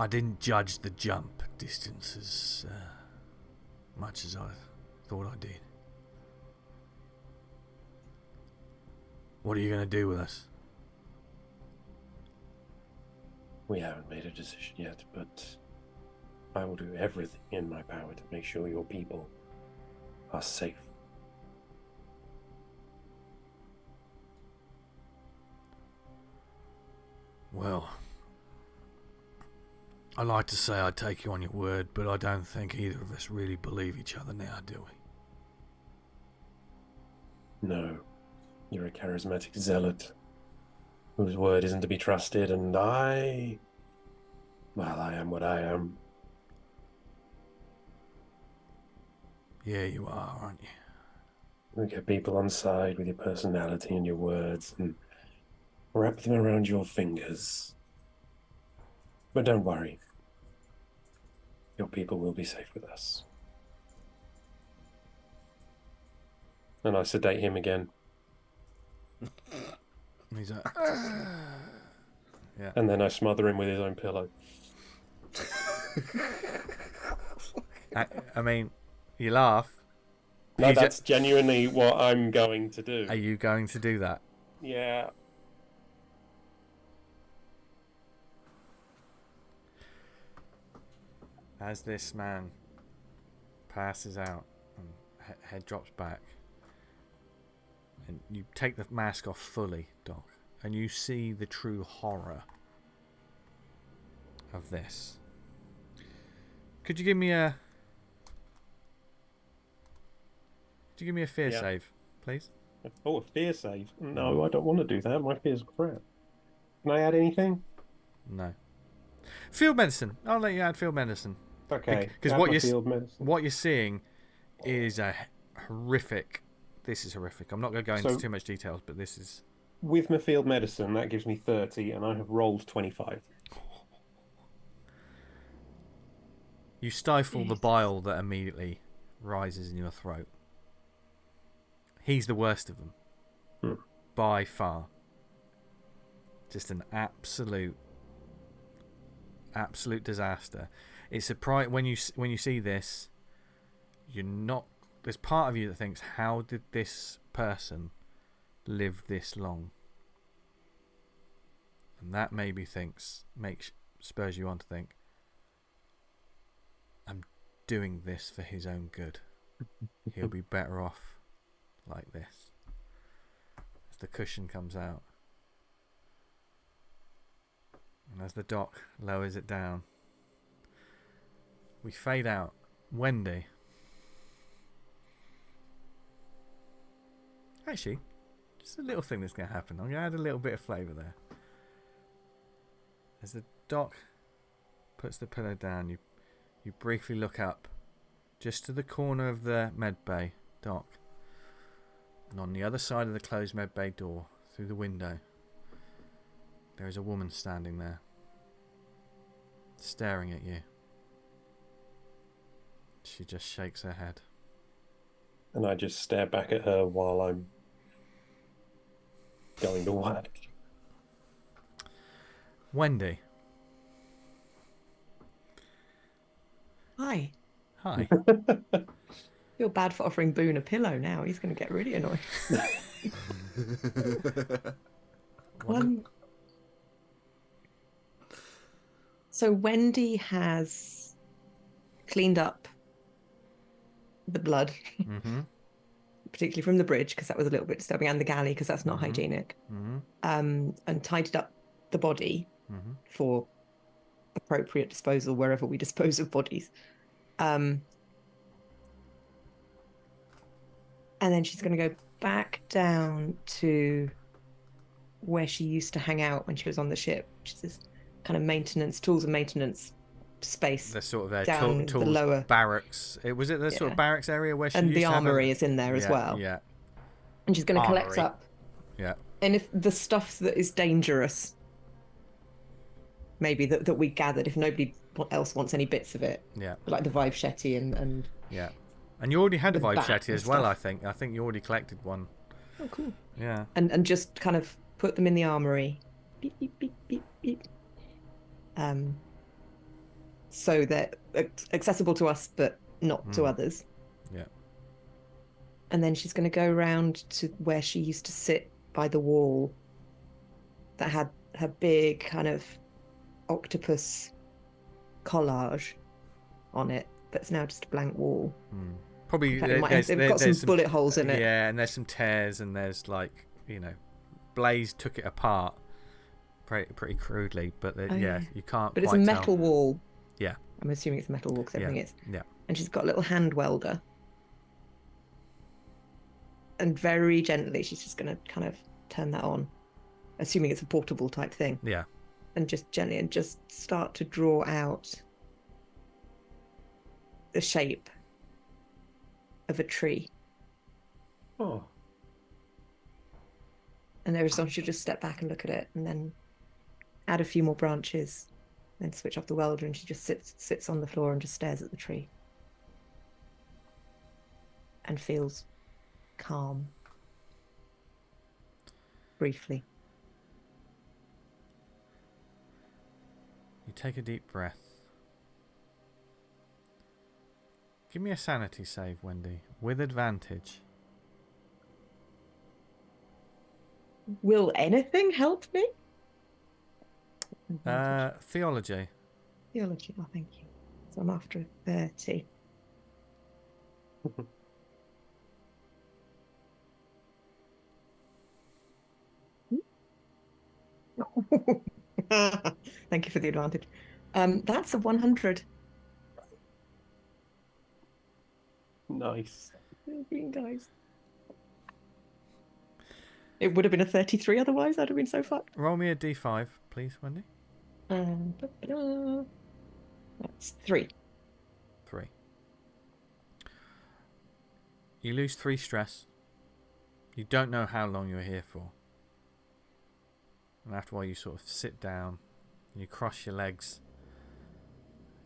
didn't judge the jump distance as much as I thought I did. What are you going to do with us? We haven't made a decision yet, but I will do everything in my power to make sure your people are safe. Well, I like to say I'd take you on your word, but I don't think either of us really believe each other now, do we? No. You're a charismatic zealot whose word isn't to be trusted, and I am what I am. Yeah, you are, aren't you? You get people on side with your personality and your words and wrap them around your fingers. But don't worry. Your people will be safe with us. And I sedate him again. He's like, yeah. And then I smother him with his own pillow. I mean, you laugh. No, that's genuinely what I'm going to do. Are you going to do that? Yeah. As this man passes out and head drops back, and you take the mask off fully, Doc, and you see the true horror of this. Could you give me a fear save, please? Oh, a fear save? No, I don't want to do that. My fear's crap. Can I add anything? No. Field medicine. I'll let you add field medicine. Okay. Because what you're seeing is a horrific. This is horrific. I'm not going to go into So- too much details, but this is. With my field medicine, that gives me 30, and I have rolled 25. You stifle the bile that immediately rises in your throat. He's the worst of them. By far. Just an absolute disaster. It's surprising when you see this, you're not. There's part of you that thinks, how did this person live this long? And that maybe spurs you on to think, I'm doing this for his own good. He'll be better off like this. As the cushion comes out, and as the doc lowers it down, we fade out. Wendy. Actually, just a little thing that's going to happen. I'm going to add a little bit of flavour there. As the doc puts the pillow down, you briefly look up, just to the corner of the med bay, doc. And on the other side of the closed med bay door, through the window, there is a woman standing there, staring at you. She just shakes her head. And I just stare back at her while I'm going to work. Wendy. Hi. Hi. Feel bad for offering Boone a pillow now. He's going to get really annoyed. So Wendy has cleaned up the blood, Mm-hmm. particularly from the bridge, because that was a little bit disturbing, and the galley, because that's not hygienic, Mm-hmm. and tidied up the body Mm-hmm. for appropriate disposal wherever we dispose of bodies. And then she's going to go back down to where she used to hang out when she was on the ship, which is this kind of tools and maintenance space. The sort of their down the tools lower barracks. Was it the sort of barracks area where she and used the to have armory is in there as Yeah, well. Yeah. And she's going to collect Armory. up. Yeah. And if the stuff that is dangerous, maybe that we gathered, if nobody else wants any bits of it, Yeah. like the Vive Shetty and Yeah. And you already had a The Vibe bat Shetty and as well, stuff. I think you already collected one. oh cool, Yeah. and just kind of put them in the armory, beep, beep, beep, beep, beep. So they're accessible to us but not to others. Yeah. And then she's going to go round to where she used to sit by the wall that had her big kind of octopus collage on it, but it's now just a blank wall. Probably In fact, it might have- they've got some bullet holes in it. Yeah, and there's some tears, and there's Blaze took it apart pretty crudely, but yeah. you can't. But it's a quite metal tell. wall. Yeah. I'm assuming it's a metal wall because everything is. Yeah. And she's got a little hand welder. And very gently, she's just going to kind of turn that on, assuming it's a portable type thing. Yeah. And just gently, and just start to draw out the shape of a tree. Oh, And Arizona should just step back and look at it, and then add a few more branches, then switch off the welder, and she just sits on the floor and just stares at the tree. And feels calm. Briefly. You take a deep breath. Give me a sanity save, Wendy, with advantage. Will anything help me? Theology. Theology, oh, thank you. So I'm after 30. Thank you for the advantage. That's a 100. nice. Guys. It would have been a 33 otherwise. I'd have been so fucked. Roll me a d5, please, Wendy. That's 3. 3. You lose 3 stress. You don't know how long you're here for. And after a while you sort of sit down and you cross your legs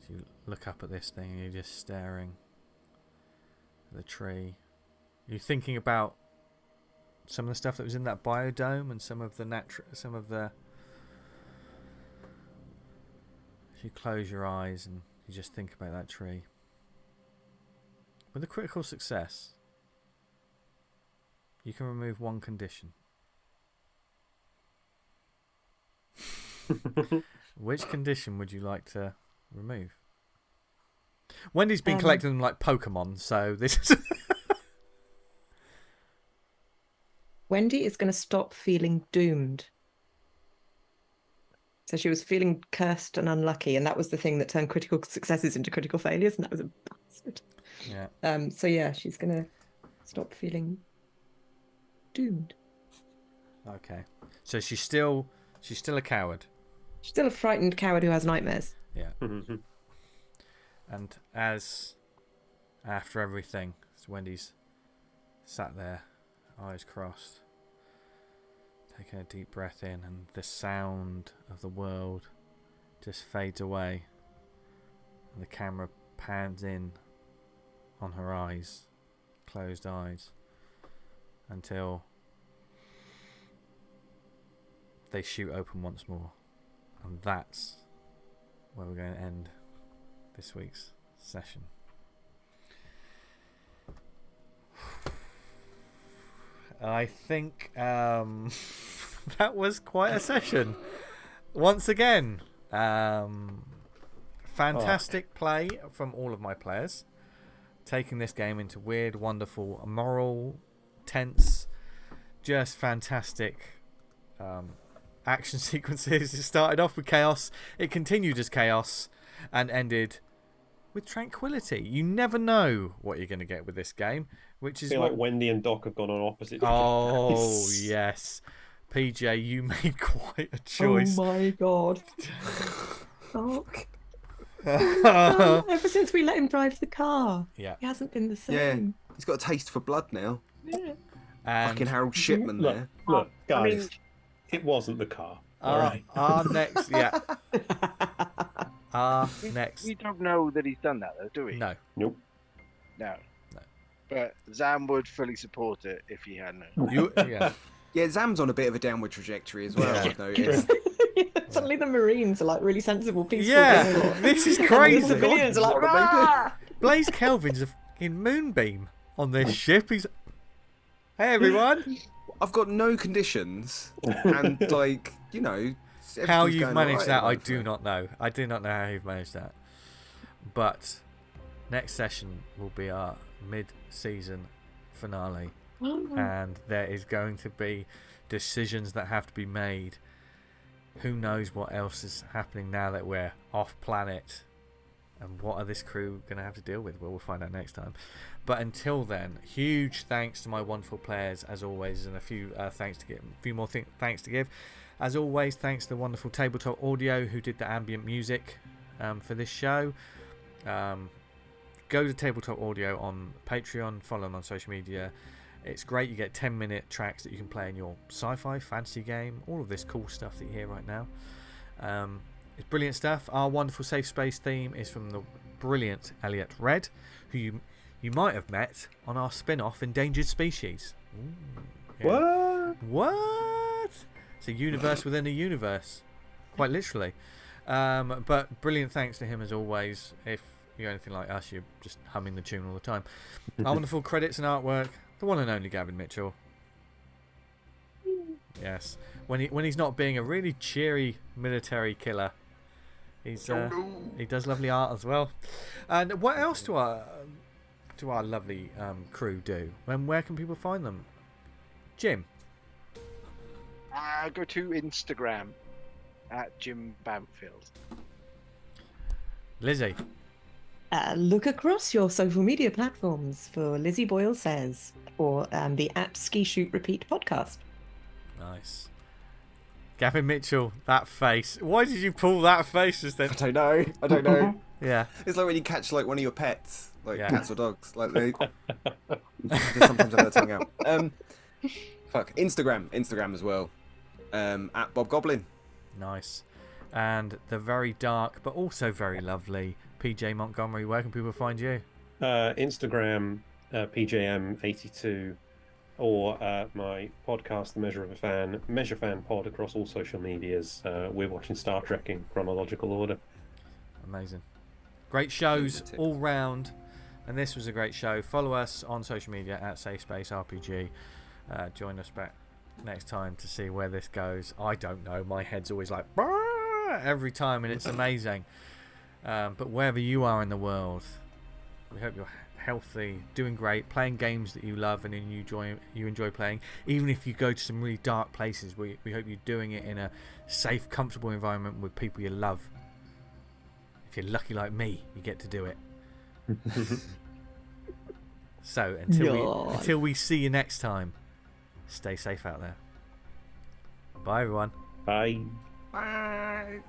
as you look up at this thing and you're just staring at the tree. You're thinking about some of the stuff that was in that biodome and some of the you close your eyes and you just think about that tree. With a critical success, you can remove 1 condition. Which condition would you like to remove? Wendy's been collecting them like Pokemon, so this is... Wendy is going to stop feeling doomed. So she was feeling cursed and unlucky, and that was the thing that turned critical successes into critical failures, and that was a bastard. Yeah. So yeah, she's going to stop feeling doomed. Okay. So she's still a coward. She's still a frightened coward who has nightmares. Yeah. And as after everything, as Wendy's sat there, eyes crossed, taking a deep breath in, and the sound of the world just fades away, and the camera pans in on her eyes, closed eyes, until they shoot open once more. And that's where we're going to end this week's session. I think that was quite a session. Once again, fantastic play from all of my players, taking this game into weird, wonderful, moral, tense, just fantastic action sequences. It started off with chaos, it continued as chaos, and ended with tranquility. You never know what you're going to get with this game, which is I feel like Wendy and Doc have gone on opposite. Oh yes, PJ, you made quite a choice. Oh my god. Doc. Ever since we let him drive the car, Yeah. he hasn't been the Yeah, same. he's got a taste for blood now. Yeah. And Fucking Harold Shipman Look, there. look, guys, I mean- it wasn't the car. All our, right. our next, yeah, our We next. don't know that he's done that, though, do we? No, Nope. No. No. But Zam would fully support it if he had known. yeah. Yeah, Zam's on a bit of a downward trajectory as well, Yeah. I've noticed. Suddenly the Marines are like really sensible, peaceful Yeah, people. this is And the crazy. civilians are like, What are they doing? "Rah!" Blaze Kelvin's a fucking moonbeam on this ship. He's, hey everyone, I've got no conditions, and like, you know, how everything's you've going managed alright that, at the I moment. do not know. I do not know how you've managed that. But next session will be our mid-season finale, and there is going to be decisions that have to be made. Who knows what else is happening now that we're off planet, and what are this crew going to have to deal with? Well, we'll find out next time. But until then, huge thanks to my wonderful players as always, and a few thanks to give, a few more thanks to give. As always, thanks to the wonderful Tabletop Audio who did the ambient music for this show. Go to Tabletop Audio on Patreon, follow them on social media. It's great. You get 10-minute tracks that you can play in your sci-fi, fantasy game, all of this cool stuff that you hear right now. It's brilliant stuff. Our wonderful Safe Space theme is from the brilliant ELIOT Red, who you might have met on our spin-off Endangered Species. Ooh, yeah. What? It's a universe within a universe, quite literally. But brilliant thanks to him as always. If you're anything like us, you're just humming the tune all the time. Our wonderful credits and artwork, the one and only Gavin Mitchell. Yes, when he's not being a really cheery military killer, he's he does lovely art as well. And what else do our lovely crew do? And where can people find them? Jim. Go to Instagram at Jim Bampfield. Lizzie. Look across your social media platforms for Lizzie Boyle Says, or the at Ski Shoot Repeat podcast. Nice. Gavin Mitchell, that face. Why did you pull that face just then? I don't know. Yeah. It's like when you catch like one of your pets, like Yeah. cats or dogs. Like they sometimes have their tongue out. Instagram as well. At Bob Goblin. Nice. And the very dark but also very lovely PJ Montgomery. Where can people find you? Instagram, PJM82, or my podcast, The Measure of a Fan, Measure Fan Pod, across all social medias. We're watching Star Trek in chronological order. Amazing. Great shows all round. And this was a great show. Follow us on social media at Safe Space RPG. Join us back next time to see where this goes. I don't know. My head's always like every time, and it's amazing. But wherever you are in the world, we hope you're healthy, doing great, playing games that you love and you enjoy playing. Even if you go to some really dark places, we hope you're doing it in a safe, comfortable environment with people you love. If you're lucky like me, you get to do it. So until we see you next time, stay safe out there. Bye everyone. Bye. Bye.